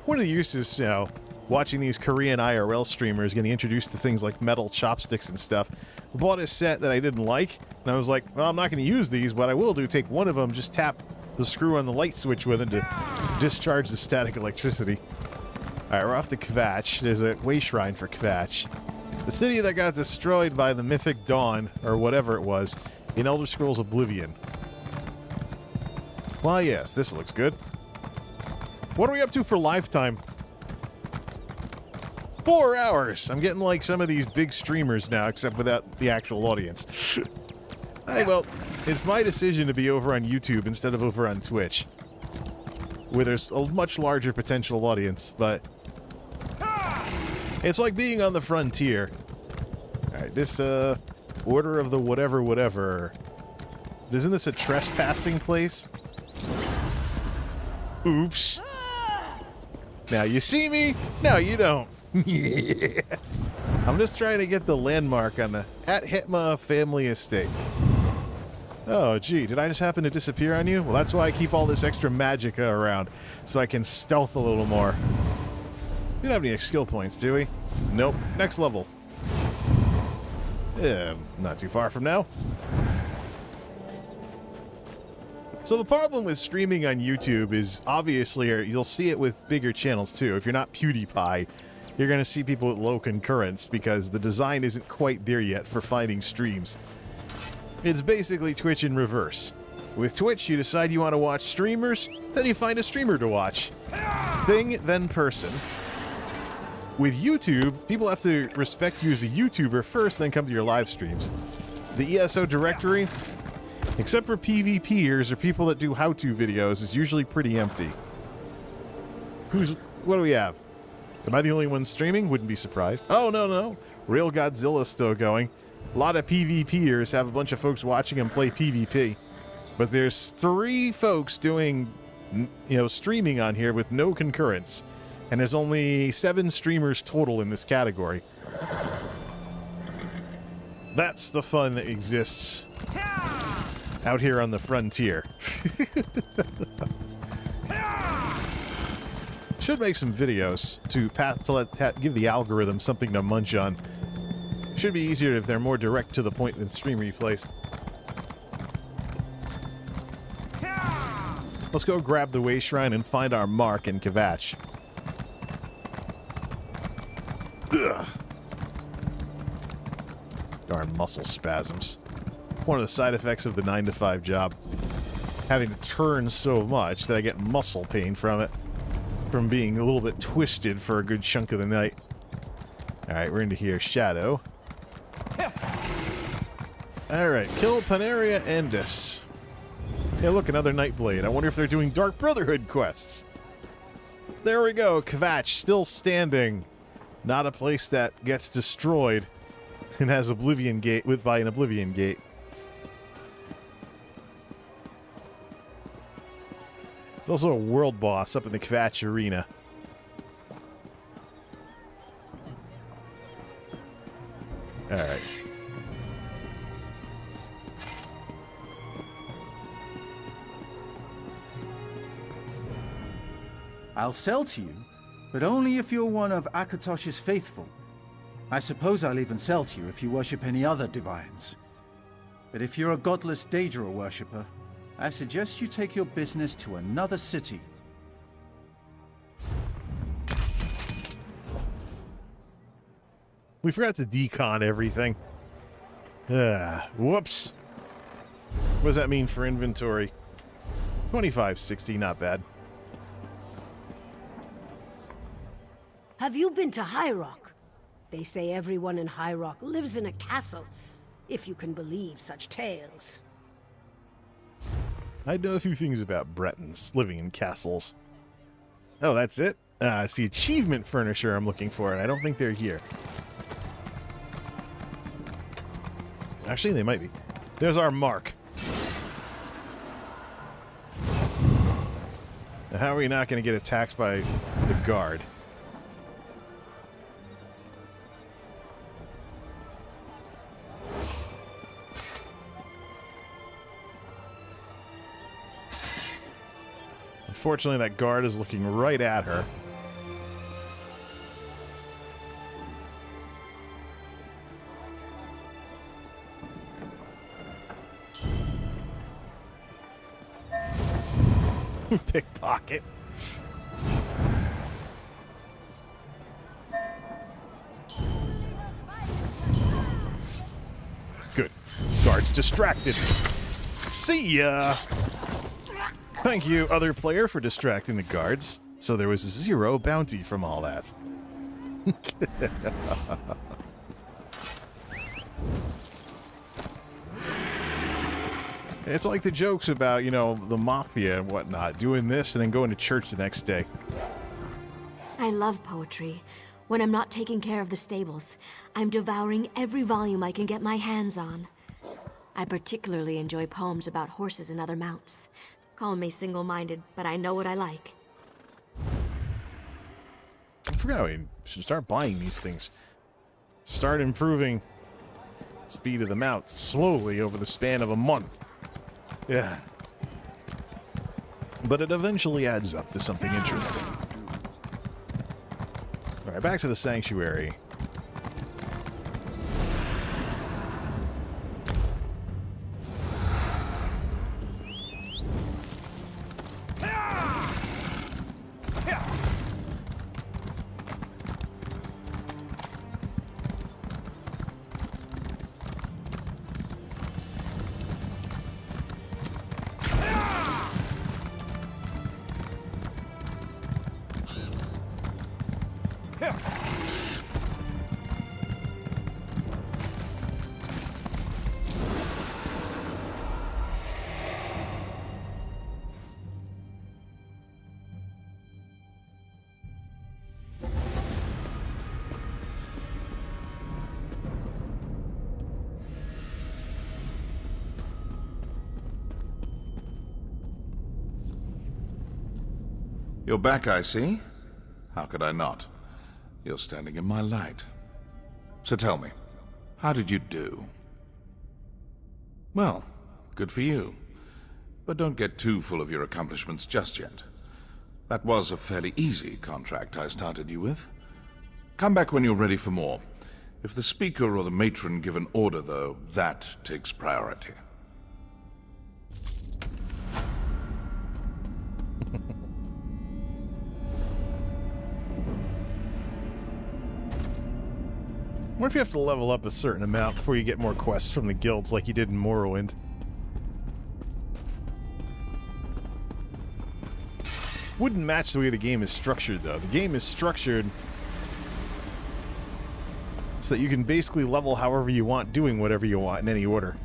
One of the uses, watching these Korean IRL streamers getting introduced to things like metal chopsticks and stuff. I bought a set that I didn't like, and I was like, well, I'm not going to use these. What I will do, take one of them, just tap the screw on the light switch with it to discharge the static electricity. Alright, we're off to Kvatch. There's a way shrine for Kvatch. The city that got destroyed by the Mythic Dawn, or whatever it was, in Elder Scrolls Oblivion. Well, yes, this looks good. What are we up to for lifetime? 4 hours! I'm getting like some of these big streamers now, except without the actual audience. Hey, well, it's my decision to be over on YouTube instead of over on Twitch, where there's a much larger potential audience, but it's like being on the frontier. Alright, this, Order of the whatever. Isn't this a trespassing place? Oops. Now you see me, now you don't. Yeah. I'm just trying to get the landmark on the at Hitma family estate. Oh, gee, did I just happen to disappear on you? Well, that's why I keep all this extra magicka around, so I can stealth a little more. We don't have any skill points, do we? Nope. Next level. Not too far from now. So the problem with streaming on YouTube is, obviously, you'll see it with bigger channels too. If you're not PewDiePie, you're going to see people with low concurrence because the design isn't quite there yet for finding streams. It's basically Twitch in reverse. With Twitch, you decide you want to watch streamers, then you find a streamer to watch. Thing, then person. With YouTube, people have to respect you as a YouTuber first, then come to your live streams. The ESO directory, except for PvPers or people that do how-to videos, is usually pretty empty. What do we have? Am I the only one streaming? Wouldn't be surprised. Oh, no. Real Godzilla's still going. A lot of PvPers have a bunch of folks watching them play PvP. But there's 3 folks doing, streaming on here with no concurrence. And there's only 7 streamers total in this category. That's the fun that exists out here on the frontier. Should make some videos to give the algorithm something to munch on. Should be easier if they're more direct to the point than stream replays. Let's go grab the way shrine and find our mark in Kvatch. Ugh. Darn muscle spasms. One of the side effects of the 9-to-5 job. Having to turn so much that I get muscle pain from it. From being a little bit twisted for a good chunk of the night. Alright, we're into here. Shadow. Alright, kill Paneria Endus. Hey, look, another Nightblade. I wonder if they're doing Dark Brotherhood quests. There we go. Kvatch, still standing. Not a place that gets destroyed and has Oblivion Gate by an Oblivion Gate. There's also a world boss up in the Kvatch arena. Alright. I'll sell to you, but only if you're one of Akatosh's faithful. I suppose I'll even sell to you if you worship any other divines. But if you're a godless Daedra worshipper, I suggest you take your business to another city. We forgot to decon everything. Whoops. What does that mean for inventory? 2560, not bad. Have you been to High Rock? They say everyone in High Rock lives in a castle, if you can believe such tales. I know a few things about Bretons living in castles. Oh, that's it? It's the achievement furniture I'm looking for, and I don't think they're here. Actually, they might be. There's our mark. Now, how are we not going to get attacked by the guard? Unfortunately, that guard is looking right at her. Pickpocket. Good. Guards distracted. See ya! Thank you, other player, for distracting the guards. So there was 0 bounty from all that. It's like the jokes about, you know, the mafia and whatnot, doing this and then going to church the next day. I love poetry. When I'm not taking care of the stables, I'm devouring every volume I can get my hands on. I particularly enjoy poems about horses and other mounts. Call me single-minded, but I know what I like. I forgot we should start buying these things. Start improving speed of the mount slowly over the span of a month. Yeah. But it eventually adds up to something interesting. Alright, back to the sanctuary. You're back, I see. How could I not? You're standing in my light. So tell me, how did you do? Well, good for you. But don't get too full of your accomplishments just yet. That was a fairly easy contract I started you with. Come back when you're ready for more. If the speaker or the matron give an order, though, that takes priority. What if you have to level up a certain amount before you get more quests from the guilds like you did in Morrowind? Wouldn't match the way the game is structured, though. The game is structured so that you can basically level however you want, doing whatever you want in any order.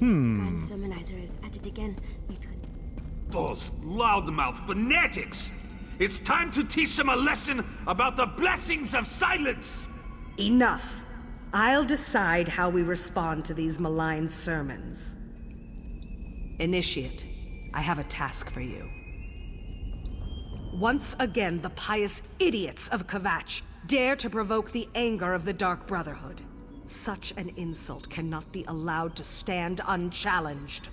Grand Sermonizer is at it again, Matron. Those loudmouth fanatics! It's time to teach them a lesson about the blessings of silence! Enough. I'll decide how we respond to these malign sermons. Initiate, I have a task for you. Once again, the pious idiots of Kvatch dare to provoke the anger of the Dark Brotherhood. Such an insult cannot be allowed to stand unchallenged.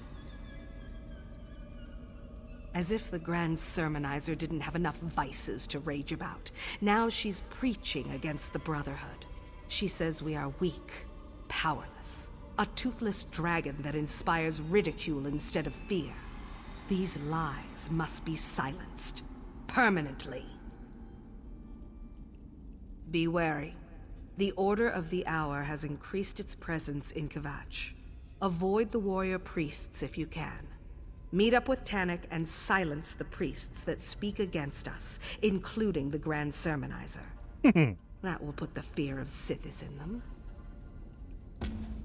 As if the Grand Sermonizer didn't have enough vices to rage about. Now she's preaching against the Brotherhood. She says we are weak, powerless, a toothless dragon that inspires ridicule instead of fear. These lies must be silenced, permanently. Be wary. The Order of the Hour has increased its presence in Kvatch. Avoid the warrior priests if you can. Meet up with Tannic and silence the priests that speak against us, including the Grand Sermonizer. That will put the fear of Sithis in them.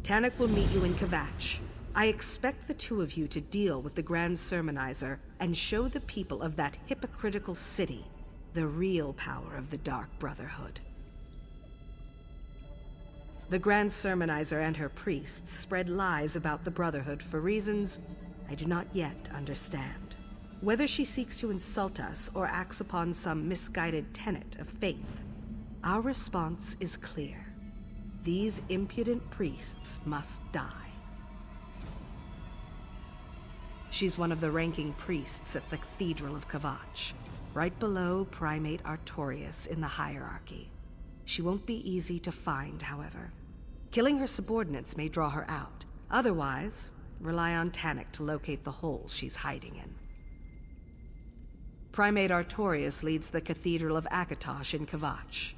Tannic will meet you in Kvatch. I expect the two of you to deal with the Grand Sermonizer and show the people of that hypocritical city the real power of the Dark Brotherhood. The Grand Sermonizer and her priests spread lies about the Brotherhood for reasons I do not yet understand. Whether she seeks to insult us or acts upon some misguided tenet of faith, Our response is clear. These impudent priests must die. She's one of the ranking priests at the Cathedral of Kvatch, right below Primate Artorias in the hierarchy. She won't be easy to find, however. Killing her subordinates may draw her out. Otherwise, rely on Tannic to locate the hole she's hiding in. Primate Artorias leads the Cathedral of Akatosh in Kvatch.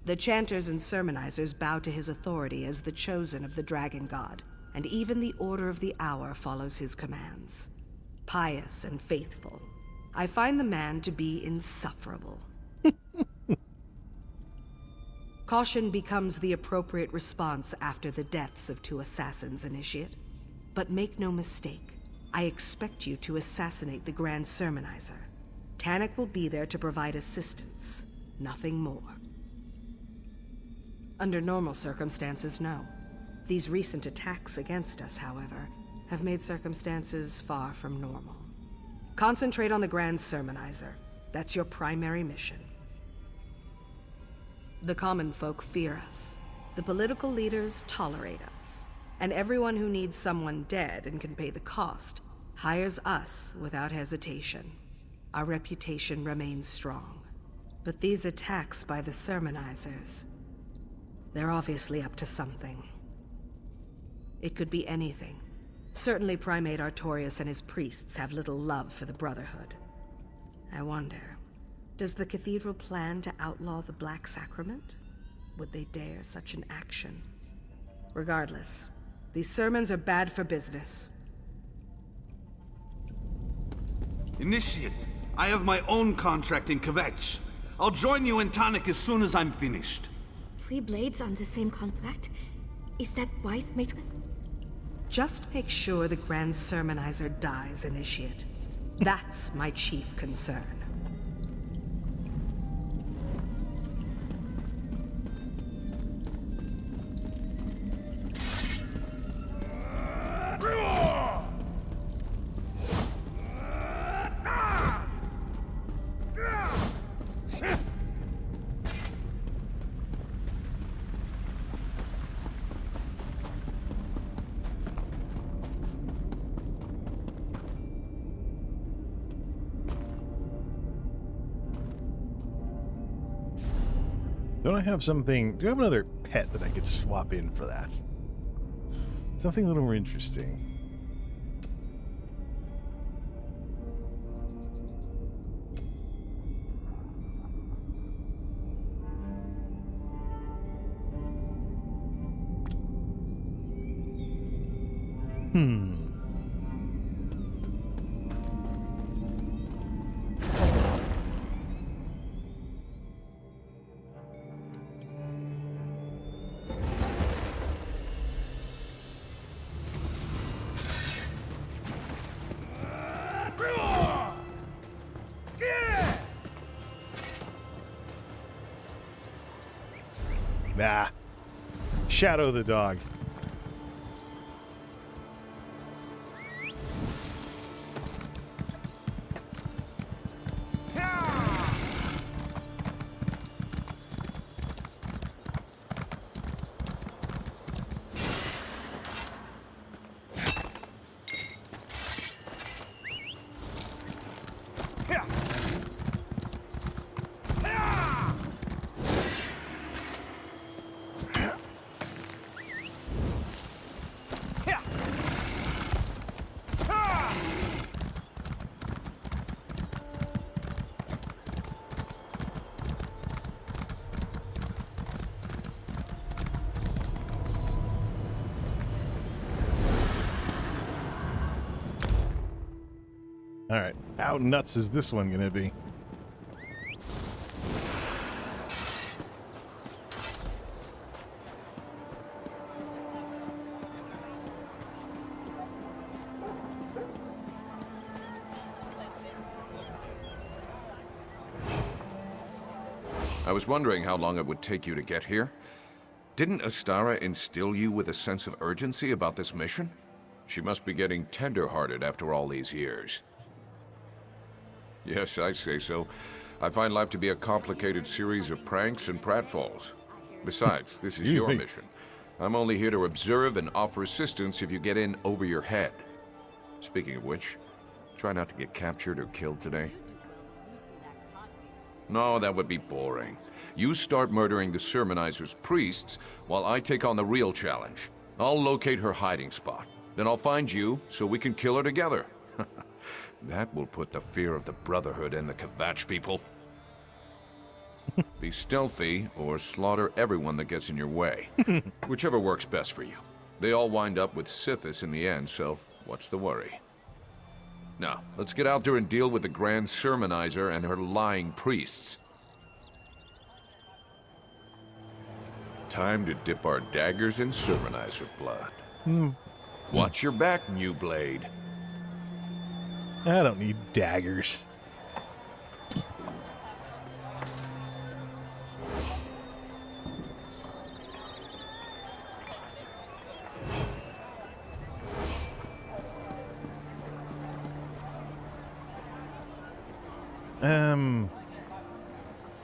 The chanters and sermonizers bow to his authority as the chosen of the Dragon God, and even the Order of the Hour follows his commands. Pious and faithful, I find the man to be insufferable. Caution becomes the appropriate response after the deaths of 2 assassins, Initiate. But make no mistake, I expect you to assassinate the Grand Sermonizer. Tannic will be there to provide assistance, nothing more. Under normal circumstances, no. These recent attacks against us, however, have made circumstances far from normal. Concentrate on the Grand Sermonizer. That's your primary mission. The common folk fear us. The political leaders tolerate us. And everyone who needs someone dead and can pay the cost hires us without hesitation. Our reputation remains strong. But these attacks by the sermonizers, they're obviously up to something. It could be anything. Certainly Primate Artorias and his priests have little love for the Brotherhood. I wonder, does the Cathedral plan to outlaw the Black Sacrament? Would they dare such an action? Regardless, these sermons are bad for business. Initiate, I have my own contract in Kvatch. I'll join you in Tannic as soon as I'm finished. 3 blades on the same contract? Is that wise, Matron? Just make sure the Grand Sermonizer dies, Initiate. That's my chief concern. Don't I have something? Do I have another pet that I could swap in for that? Something a little more interesting. Nah. Shadow the dog. All right, how nuts is this one gonna be? I was wondering how long it would take you to get here. Didn't Astara instill you with a sense of urgency about this mission? She must be getting tender-hearted after all these years. Yes, I say so. I find life to be a complicated series of pranks and pratfalls. Besides, this is your mission. I'm only here to observe and offer assistance if you get in over your head. Speaking of which, try not to get captured or killed today. No, that would be boring. You start murdering the sermonizer's priests while I take on the real challenge. I'll locate her hiding spot. Then I'll find you so we can kill her together. That will put the fear of the Brotherhood in the Kvatch people. Be stealthy or slaughter everyone that gets in your way. Whichever works best for you. They all wind up with Sithis in the end, so what's the worry? Now, let's get out there and deal with the Grand Sermonizer and her lying priests. Time to dip our daggers in Sermonizer blood. Watch your back, New Blade. I don't need daggers.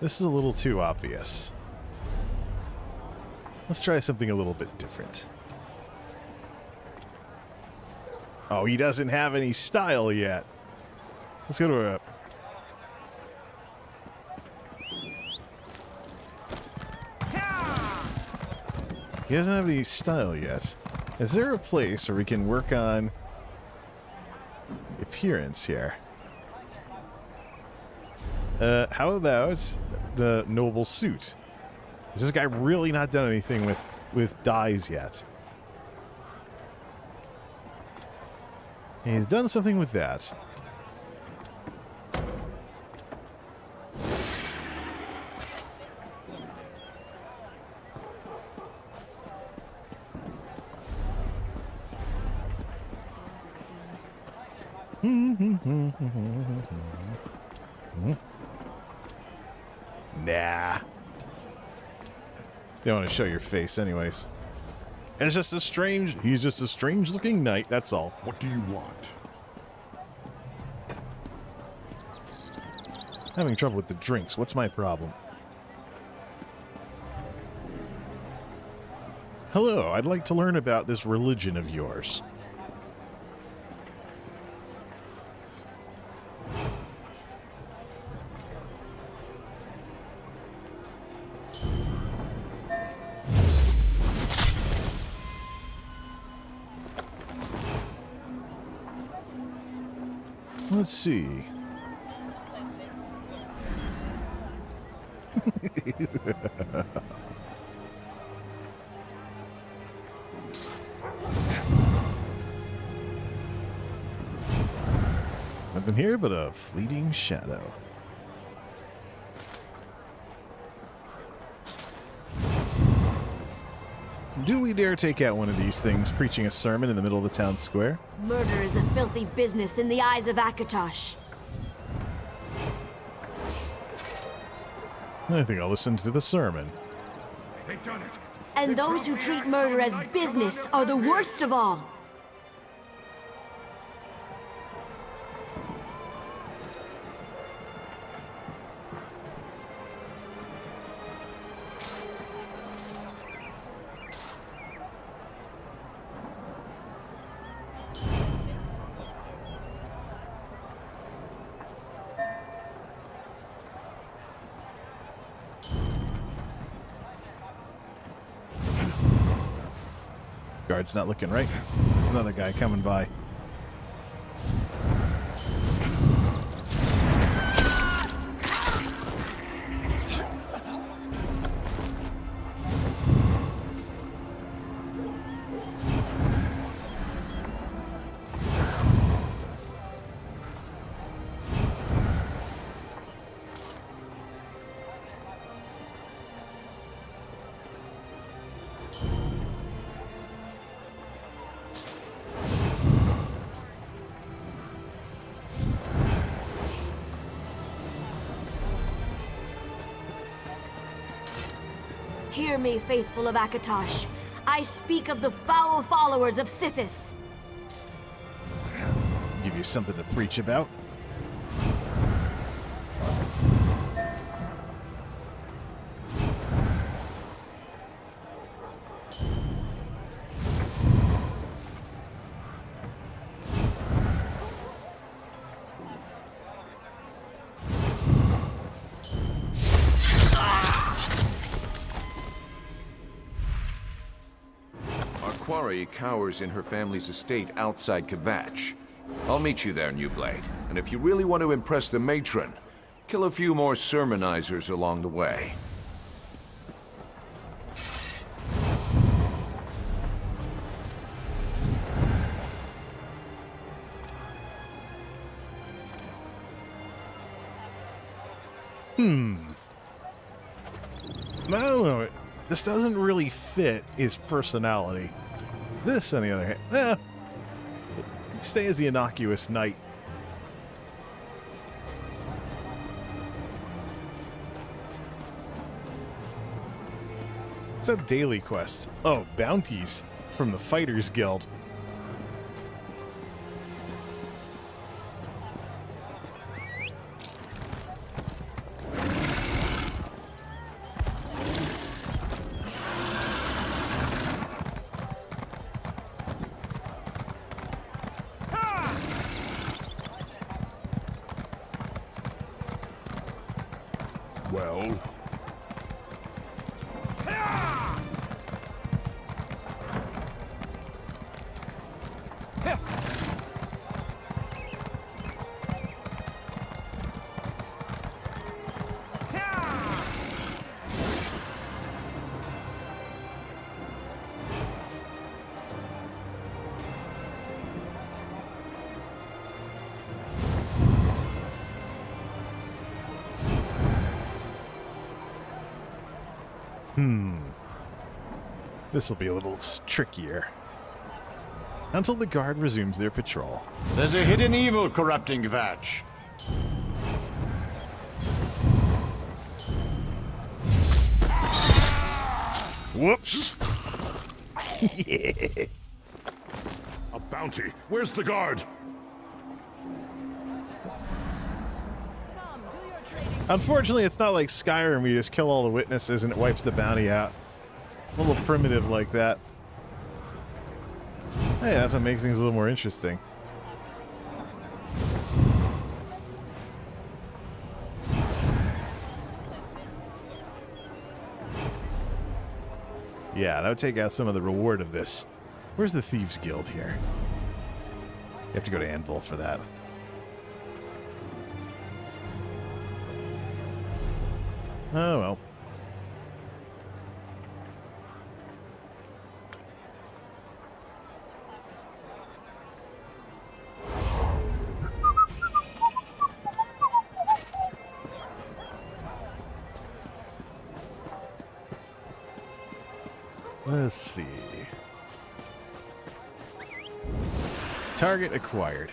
This is a little too obvious. Let's try something a little bit different. Oh, he doesn't have any style yet. Let's go to a... He doesn't have any style yet. Is there a place where we can work on appearance here? How about the noble suit? Has this guy really not done anything with dyes yet? He's done something with that. Nah. You don't want to show your face anyways. It's just a strange... He's just a strange-looking knight, that's all. What do you want? Having trouble with the drinks. What's my problem? Hello, I'd like to learn about this religion of yours. Let's see. Nothing here but a fleeting shadow. Do we dare take out one of these things preaching a sermon in the middle of the town square? Murder is a filthy business in the eyes of Akatosh. I think I'll listen to the sermon. They've done it. And those who treat murder as business are the worst of all. Guard's not looking right. There's another guy coming by. Hear me, faithful of Akatosh. I speak of the foul followers of Sithis. Give you something to preach about. quarry cowers in her family's estate outside Kvatch. I'll meet you there, New Blade. And if you really want to impress the matron, kill a few more sermonizers along the way. I don't know. This doesn't really fit his personality. This, on the other hand, stay as the innocuous knight. What's that daily quest? Oh, bounties from the Fighters Guild. Well? This will be a little trickier. Until the guard resumes their patrol. There's a hidden evil corrupting Kvatch. Whoops. Yeah. A bounty. Where's the guard? Unfortunately, it's not like Skyrim where you just kill all the witnesses and it wipes the bounty out. A little primitive like that. Hey, that's what makes things a little more interesting. Yeah, that would take out some of the reward of this. Where's the Thieves Guild here? You have to go to Anvil for that. Oh, well. Let's see. Target acquired.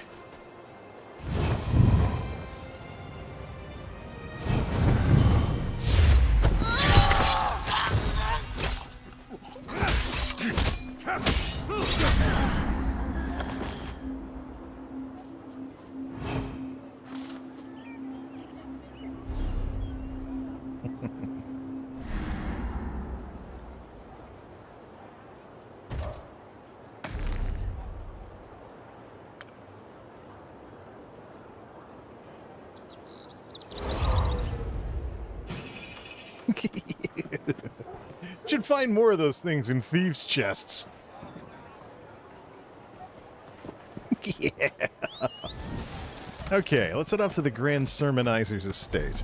Should find more of those things in thieves' chests. Yeah. Okay, let's head off to the Grand Sermonizer's estate.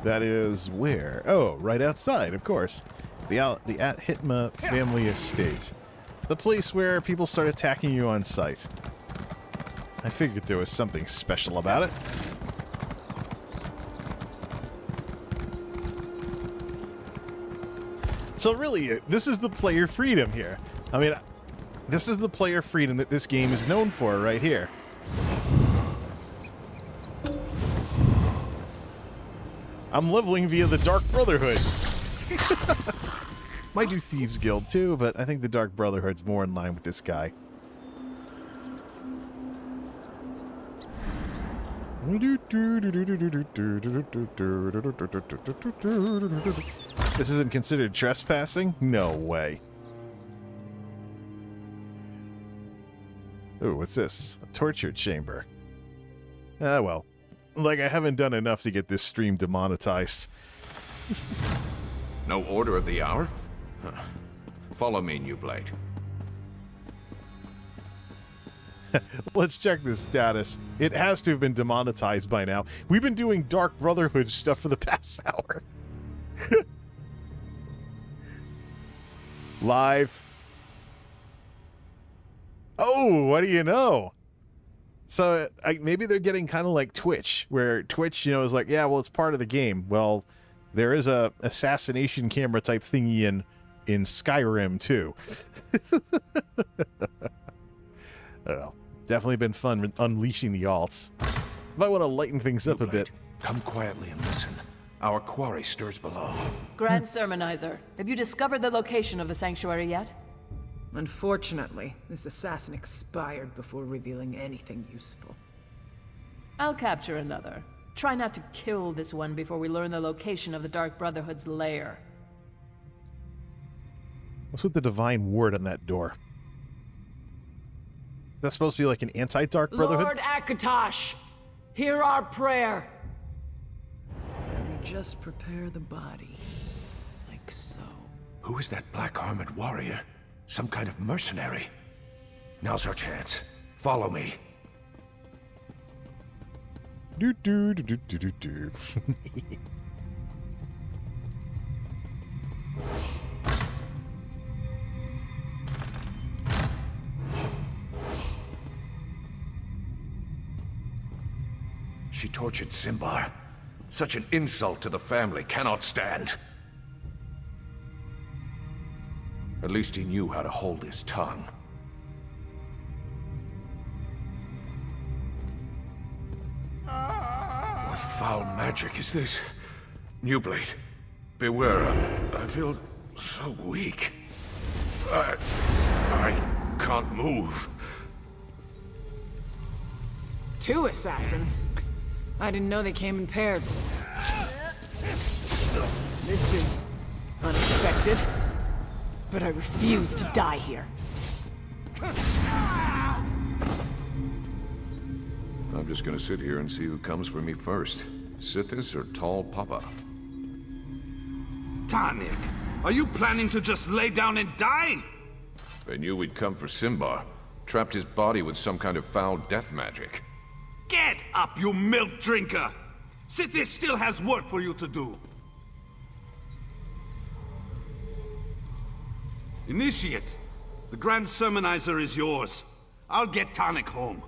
That is where? Oh, right outside, of course. The At Hitma family estate. The place where people start attacking you on sight. I figured there was something special about it. So really, this is the player freedom here. I mean, this is the player freedom that this game is known for right here. I'm leveling via the Dark Brotherhood. Might do Thieves Guild too, but I think the Dark Brotherhood's more in line with this guy. This isn't considered trespassing? No way. Ooh, what's this? A torture chamber. Ah, well. Like, I haven't done enough to get this stream demonetized. No order of the hour? Huh. Follow me, New Blade. Let's check this status. It has to have been demonetized by now. We've been doing Dark Brotherhood stuff for the past hour. Live. Oh, what do you know? So maybe they're getting kind of like Twitch, where Twitch, is like, yeah, well, it's part of the game. Well, there is a assassination camera type thingy in Skyrim too. Definitely been fun unleashing the alts. Might want to lighten things up a bit. Come quietly and listen. Our quarry stirs below. Grand Sermonizer, have you discovered the location of the sanctuary yet? Unfortunately, this assassin expired before revealing anything useful. I'll capture another. Try not to kill this one before we learn the location of the Dark Brotherhood's lair. What's with the divine ward on that door? That's supposed to be like an anti-Dark Brotherhood? Lord Akatosh, hear our prayer. We just prepare the body, like so. Who is that black-armored warrior? Some kind of mercenary? Now's our chance. Follow me. Do do do do do do do. She tortured Simbar. Such an insult to the family cannot stand. At least he knew how to hold his tongue. What foul magic is this? New Blade, beware. I feel so weak. I can't move. 2 assassins? I didn't know they came in pairs. This is unexpected, but I refuse to die here. I'm just gonna sit here and see who comes for me first. Sithis or Tall Papa? Tanik, are you planning to just lay down and die? They knew we'd come for Simbar. Trapped his body with some kind of foul death magic. Get up, you milk drinker! Sithis still has work for you to do. Initiate, the Grand Sermonizer is yours. I'll get Tanik home.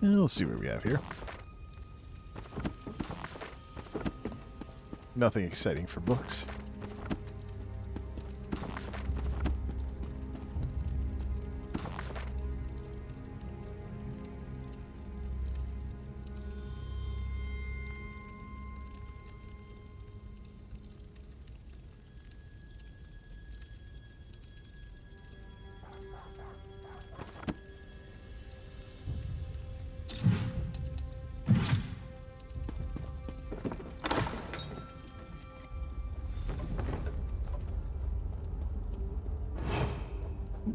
Let's see what we have here. Nothing exciting for books.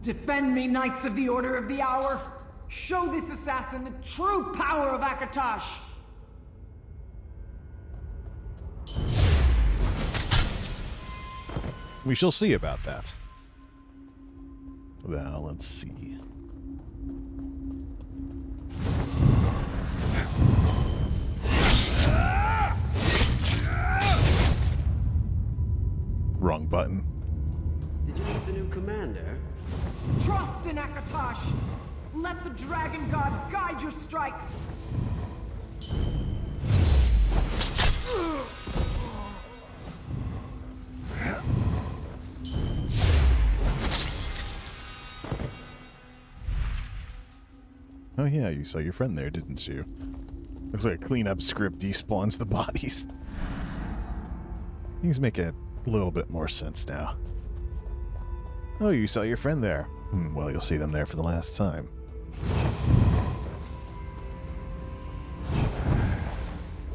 Defend me, Knights of the Order of the Hour! Show this assassin the true power of Akatosh! We shall see about that. Well, let's see. Wrong button. Did you meet the new commander? Trust in Akatosh! Let the Dragon God guide your strikes! Oh yeah, you saw your friend there, didn't you? Looks like a cleanup script despawns the bodies. Things make a little bit more sense now. Oh, you saw your friend there. Well, you'll see them there for the last time.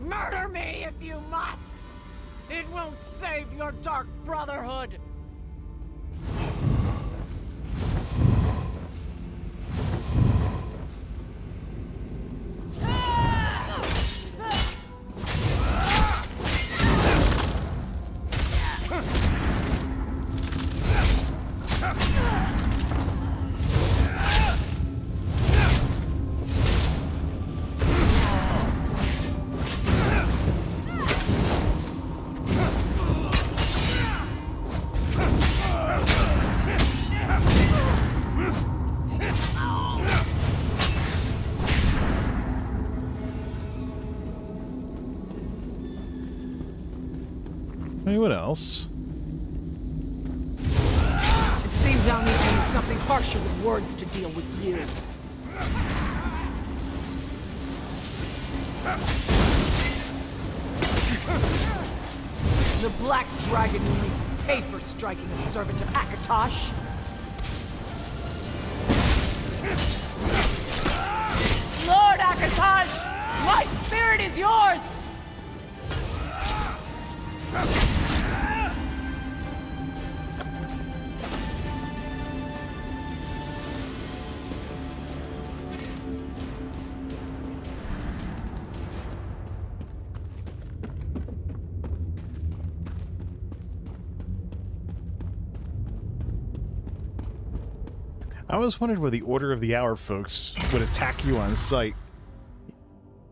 Murder me if you must! It won't save your Dark Brotherhood! What else? It seems I'll need to use something harsher than words to deal with you. The Black Dragon will make you pay for striking a servant of Akatosh. Lord Akatosh! My spirit is yours! I always wondered where the Order of the Hour folks would attack you on sight.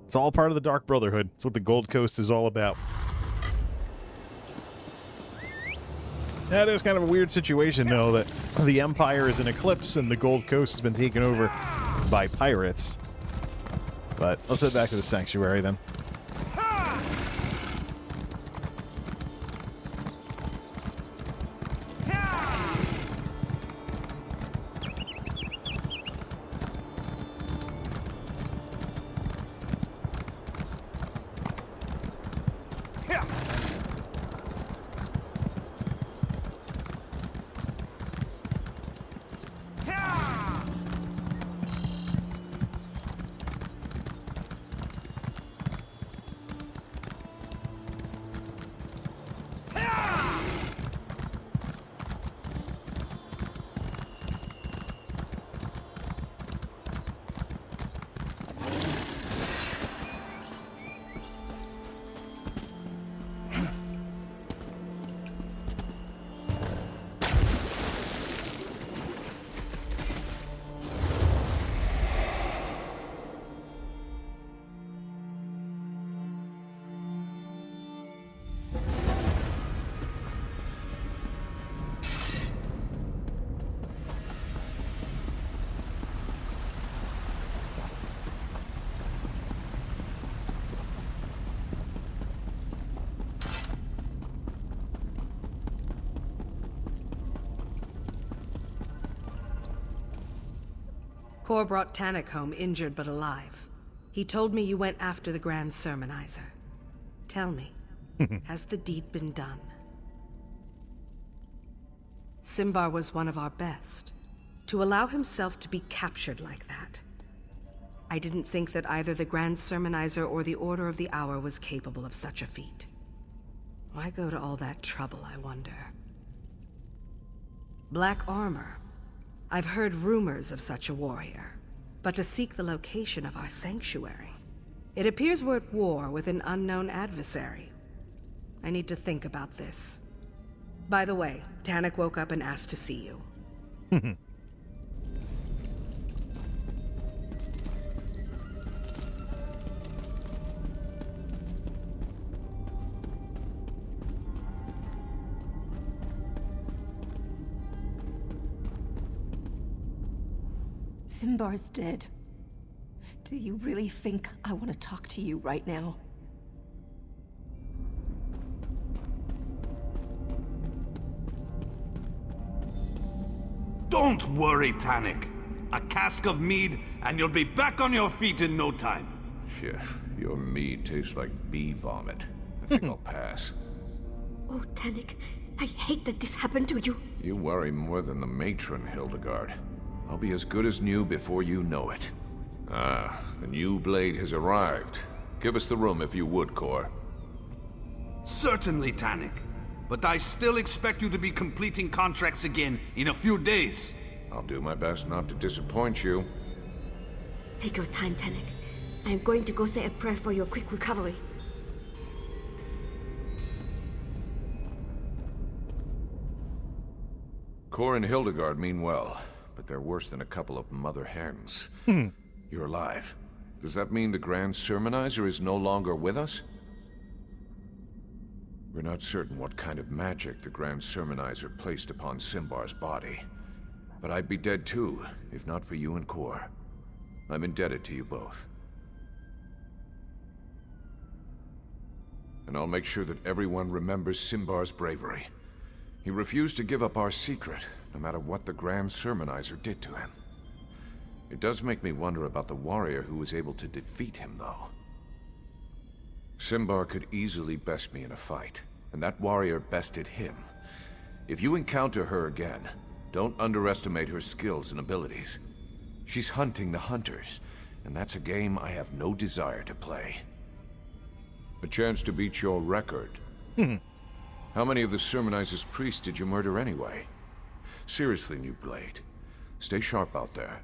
It's all part of the Dark Brotherhood. It's what the Gold Coast is all about. That is kind of a weird situation, though, that the Empire is in eclipse and the Gold Coast has been taken over by pirates. But let's head back to the Sanctuary, then. Kor brought Tannik home injured but alive. He told me you went after the Grand Sermonizer. Tell me, has the deed been done? Simbar was one of our best. To allow himself to be captured like that. I didn't think that either the Grand Sermonizer or the Order of the Hour was capable of such a feat. Why go to all that trouble, I wonder? Black armor. I've heard rumors of such a warrior, but to seek the location of our sanctuary. It appears we're at war with an unknown adversary. I need to think about this. By the way, Tannik woke up and asked to see you. Simbar's dead. Do you really think I want to talk to you right now? Don't worry, Tannik. A cask of mead, and you'll be back on your feet in no time. Shit, your mead tastes like bee vomit. I think I'll pass. Oh, Tannik, I hate that this happened to you. You worry more than the matron, Hildegard. I'll be as good as new before you know it. Ah, the new blade has arrived. Give us the room if you would, Kor. Certainly, Tannik. But I still expect you to be completing contracts again in a few days. I'll do my best not to disappoint you. Take your time, Tannik. I'm going to go say a prayer for your quick recovery. Kor and Hildegard mean well, but they're worse than a couple of mother hens. You're alive. Does that mean the Grand Sermonizer is no longer with us? We're not certain what kind of magic the Grand Sermonizer placed upon Simbar's body. But I'd be dead too, if not for you and Kor. I'm indebted to you both. And I'll make sure that everyone remembers Simbar's bravery. He refused to give up our secret, no matter what the Grand Sermonizer did to him. It does make me wonder about the warrior who was able to defeat him, though. Simbar could easily best me in a fight, and that warrior bested him. If you encounter her again, don't underestimate her skills and abilities. She's hunting the hunters, and that's a game I have no desire to play. A chance to beat your record. How many of the Sermonizer's priests did you murder anyway? Seriously, New Blade, stay sharp out there.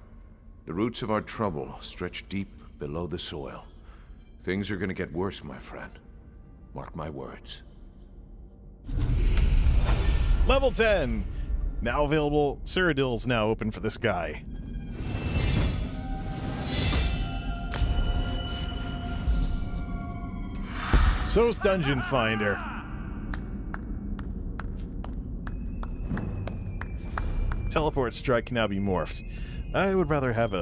The roots of our trouble stretch deep below the soil. Things are gonna get worse, my friend. Mark my words. Level 10! Now available. Cyrodiil's now open for this guy. So's Dungeon Finder. Teleport strike can now be morphed. I would rather have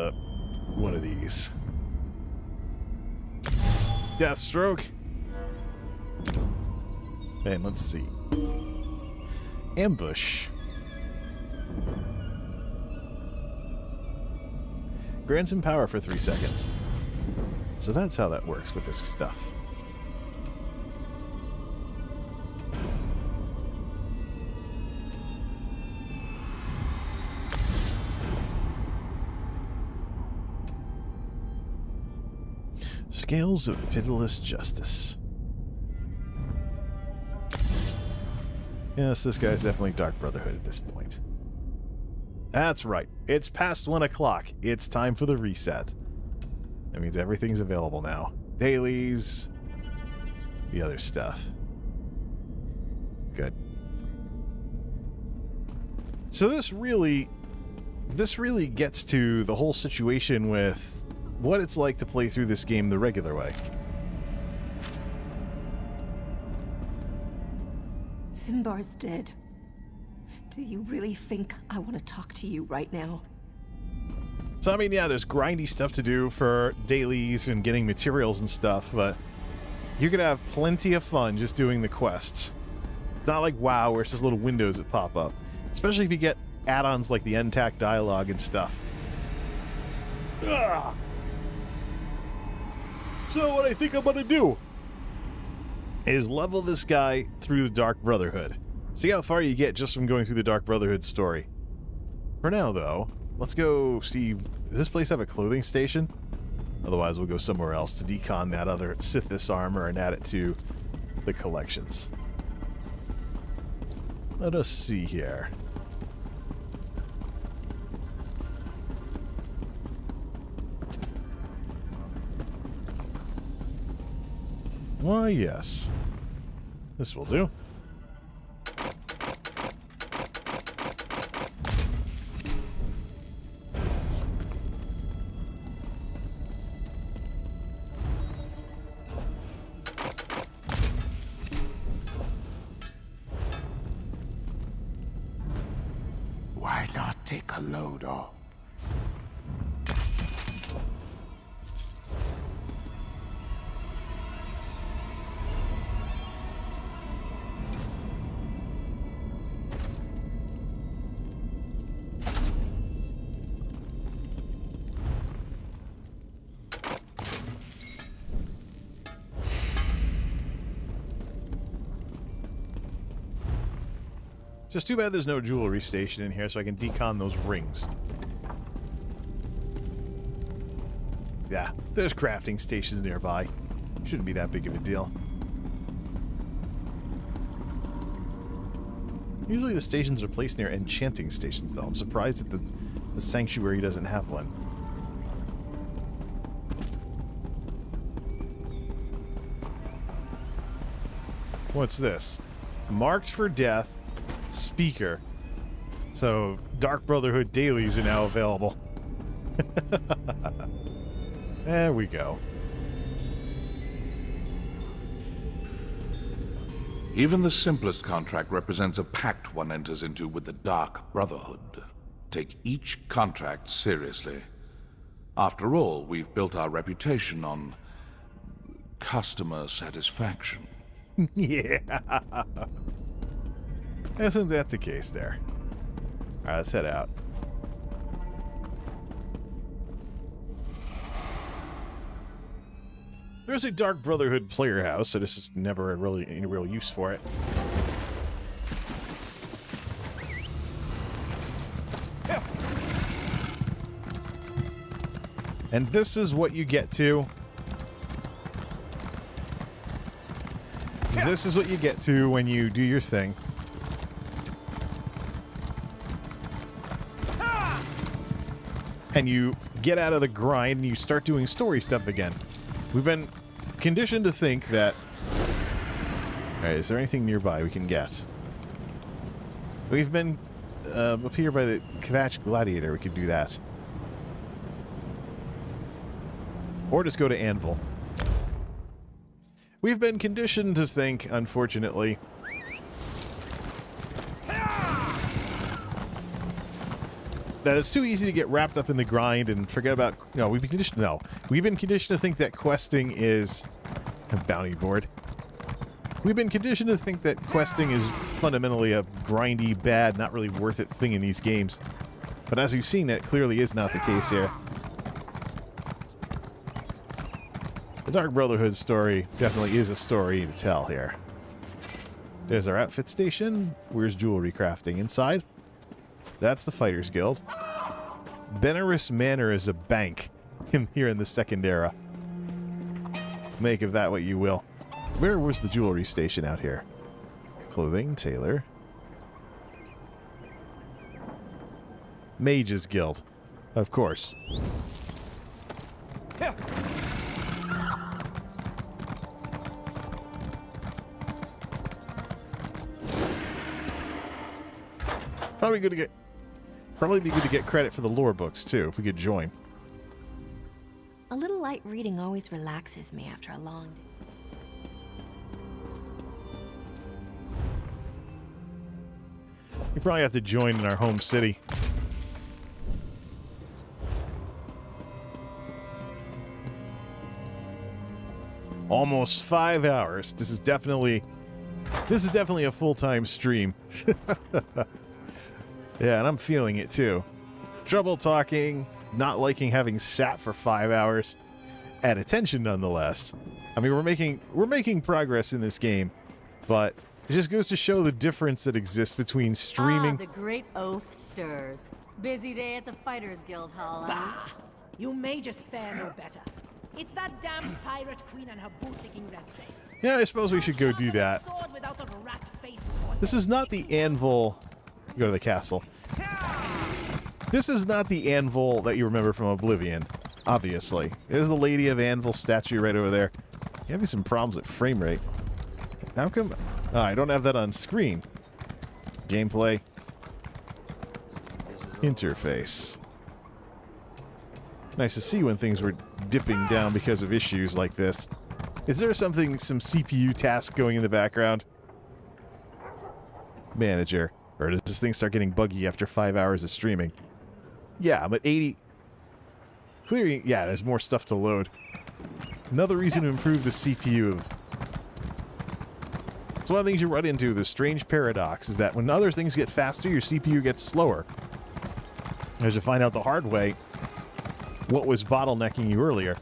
one of these. Deathstroke. And let's see. Ambush. Grants him power for 3 seconds. So that's how that works with this stuff. Scales of Pitiless Justice. Yes, this guy's definitely Dark Brotherhood at this point. That's right. It's past 1 o'clock. It's time for the reset. That means everything's available now. Dailies, the other stuff. Good. So this really gets to the whole situation with what it's like to play through this game the regular way. Simbar's dead. Do you really think I want to talk to you right now? So, I mean, yeah, there's grindy stuff to do for dailies and getting materials and stuff, but you're going to have plenty of fun just doing the quests. It's not like WoW where it's just little windows that pop up. Especially if you get add-ons like the NTAC dialogue and stuff. Ugh. So what I think I'm going to do is level this guy through the Dark Brotherhood. See how far you get just from going through the Dark Brotherhood story. For now, though, let's go see... Does this place have a clothing station? Otherwise, we'll go somewhere else to decon that other Sithis armor and add it to the collections. Let us see here. Why, yes. This will do. Why not take a load off? Just too bad there's no jewelry station in here so I can decon those rings. Yeah, there's crafting stations nearby. Shouldn't be that big of a deal. Usually the stations are placed near enchanting stations, though. I'm surprised that the Sanctuary doesn't have one. What's this? Marked for death. Speaker. So, Dark Brotherhood dailies are now available. There we go. Even the simplest contract represents a pact one enters into with the Dark Brotherhood. Take each contract seriously. After all, we've built our reputation on customer satisfaction. Yeah. Isn't that the case there? Alright, let's head out. There's a Dark Brotherhood player house, so this is never really any real use for it. Yeah. And this is what you get to. This is what you get to when you do your thing. And you get out of the grind and you start doing story stuff again. We've been conditioned to think that... Alright, is there anything nearby we can get? We've been up here by the Kvatch Gladiator. We could do that. Or just go to Anvil. We've been conditioned to think, unfortunately, that it's too easy to get wrapped up in the grind and forget about... No, we've been conditioned... No. We've been conditioned to think that questing is... a bounty board. We've been conditioned to think that questing is fundamentally a grindy, bad, not really worth it thing in these games. But as you've seen, that clearly is not the case here. The Dark Brotherhood story definitely is a story to tell here. There's our outfit station. Where's jewelry crafting? Inside? That's the Fighters Guild. Benaris Manor is a bank here in the Second Era. Make of that what you will. Where was the jewelry station out here? Clothing, tailor. Mages Guild. Of course. Yeah. Probably be good to get credit for the lore books too, if we could join. A little light reading always relaxes me after a long day. We probably have to join in our home city. Almost 5 hours. This is definitely a full-time stream. Yeah, and I'm feeling it too. Trouble talking, not liking having sat for 5 hours. At attention nonetheless. I mean, we're making progress in this game, but it just goes to show the difference that exists between streaming. Ah, the great oath stirs. Busy day at the Fighters Guild Hall. Bah! You may just fare no better. It's that damn pirate queen and her bootlicking red sails. Yeah, I suppose we should go do that. This is not the anvil. Go to the castle. This is not the anvil that you remember from Oblivion, obviously. There's the Lady of Anvil statue right over there. You're having some problems with frame rate. How come... Oh, I don't have that on screen. Gameplay. Interface. Nice to see when things were dipping down because of issues like this. Is there some CPU task going in the background? Manager. Or does this thing start getting buggy after 5 hours of streaming? Yeah, I'm at 80. Clearly, yeah, there's more stuff to load. Another reason to improve the CPU of... It's one of the things you run into, the strange paradox, is that when other things get faster, your CPU gets slower. As you find out the hard way, what was bottlenecking you earlier.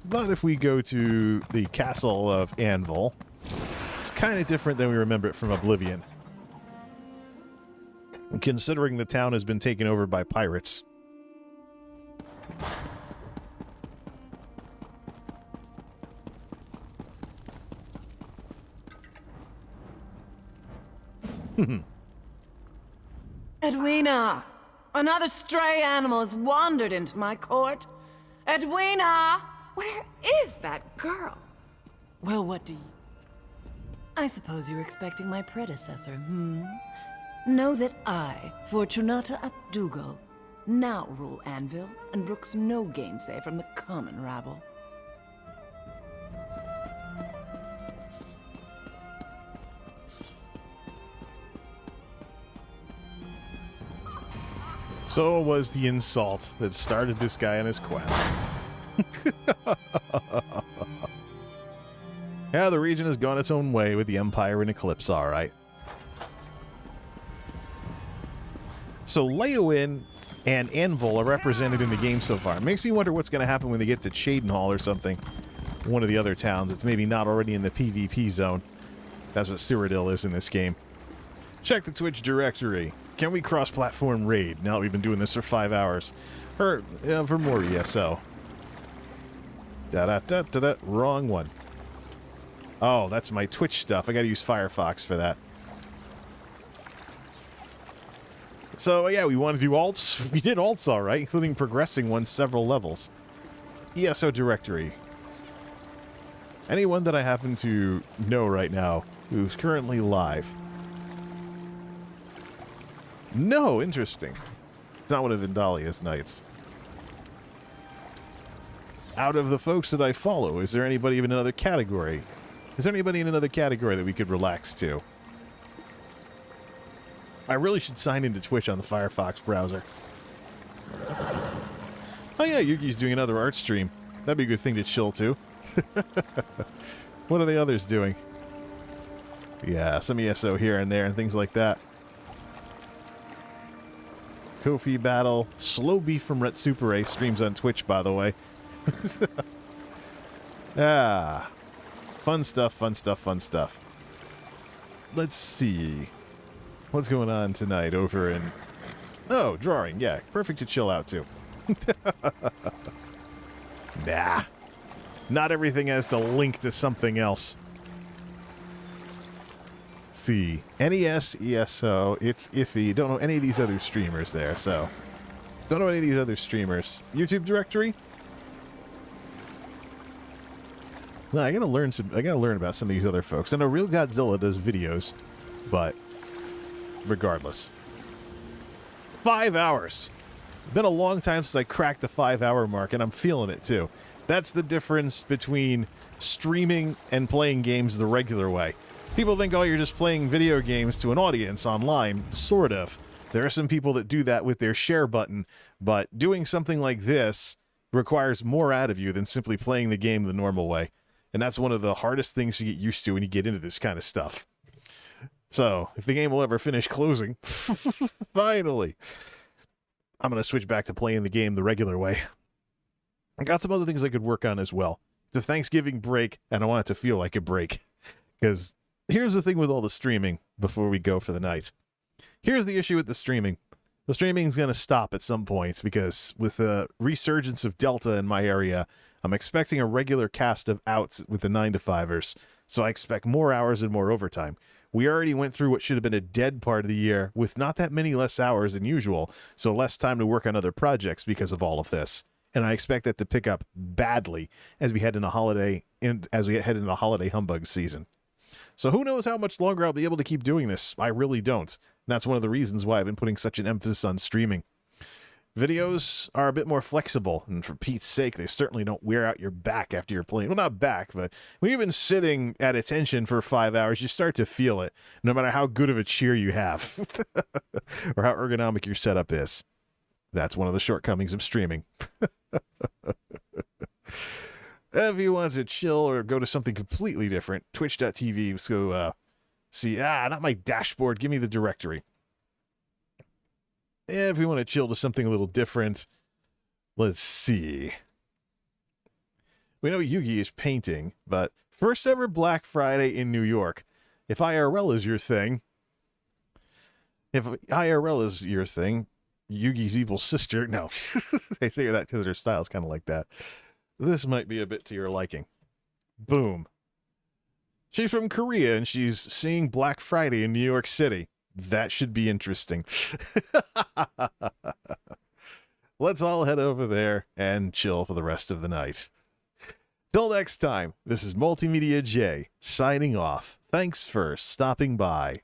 But if we go to the Castle of Anvil, it's kind of different than we remember it from Oblivion. Considering the town has been taken over by pirates. Edwina! Another stray animal has wandered into my court. Edwina! Where is that girl? Well, what do you... I suppose you're expecting my predecessor, hmm? Know that I, Fortunata Updougal, now rule Anvil and brooks no gainsay from the common rabble. So was the insult that started this guy on his quest. Yeah, the region has gone its own way with the Empire in Eclipse, alright. So Leowin and Anvil are represented in the game so far. It makes me wonder what's going to happen when they get to Cheydinhal or something. One of the other towns. It's maybe not already in the PvP zone. That's what Cyrodiil is in this game. Check the Twitch directory. Can we cross-platform raid now that we've been doing this for 5 hours? Or, for more ESO. Da-da-da-da-da. Wrong one. Oh, that's my Twitch stuff. I gotta use Firefox for that. So, yeah, we want to do alts. We did alts alright, including progressing one several levels. ESO directory. Anyone that I happen to know right now who's currently live. No, interesting. It's not one of Vindalia's nights. Out of the folks that I follow, is there anybody in another category? Is there anybody in another category that we could relax to? I really should sign into Twitch on the Firefox browser. Oh yeah, Yuki's doing another art stream. That'd be a good thing to chill to. What are the others doing? Yeah, some ESO here and there and things like that. Kofi Battle. Slow Beef from Retsupere streams on Twitch, by the way. Ah. Fun stuff, fun stuff, fun stuff. Let's see. What's going on tonight over in... Oh, drawing. Yeah, perfect to chill out to. Nah. Not everything has to link to something else. See. NES, ESO, it's iffy. Don't know any of these other streamers there, so... Don't know any of these other streamers. YouTube directory? No, I gotta learn about some of these other folks. I know Real Godzilla does videos, but regardless. 5 hours. Been a long time since I cracked the 5-hour mark, and I'm feeling it too. That's the difference between streaming and playing games the regular way. People think, oh, you're just playing video games to an audience online. Sort of. There are some people that do that with their share button, but doing something like this requires more out of you than simply playing the game the normal way. And that's one of the hardest things to get used to when you get into this kind of stuff. So, if the game will ever finish closing, finally, I'm going to switch back to playing the game the regular way. I got some other things I could work on as well. It's a Thanksgiving break, and I want it to feel like a break. Because here's the thing with all the streaming before we go for the night. Here's the issue with the streaming. The streaming is going to stop at some point because with the resurgence of Delta in my area, I'm expecting a regular cast of outs with the 9-to-5ers. So I expect more hours and more overtime. We already went through what should have been a dead part of the year with not that many less hours than usual, so less time to work on other projects because of all of this. And I expect that to pick up badly as we head into the holiday humbug season. So who knows how much longer I'll be able to keep doing this. I really don't. And that's one of the reasons why I've been putting such an emphasis on streaming. Videos are a bit more flexible, and for Pete's sake, they certainly don't wear out your back after you're playing. Well, not back, but when you've been sitting at attention for 5 hours, you start to feel it, no matter how good of a chair you have, or how ergonomic your setup is. That's one of the shortcomings of streaming. If you want to chill or go to something completely different, twitch.tv, let's go see, not my dashboard, give me the directory. And if we want to chill to something a little different, let's see. We know Yugi is painting, but first ever Black Friday in New York. If IRL is your thing, Yugi's evil sister, no, they say that because their style's kind of like that. This might be a bit to your liking. Boom. She's from Korea and she's seeing Black Friday in New York City. That should be interesting. Let's all head over there and chill for the rest of the night. Till next time, this is MultimediaJay signing off. Thanks for stopping by.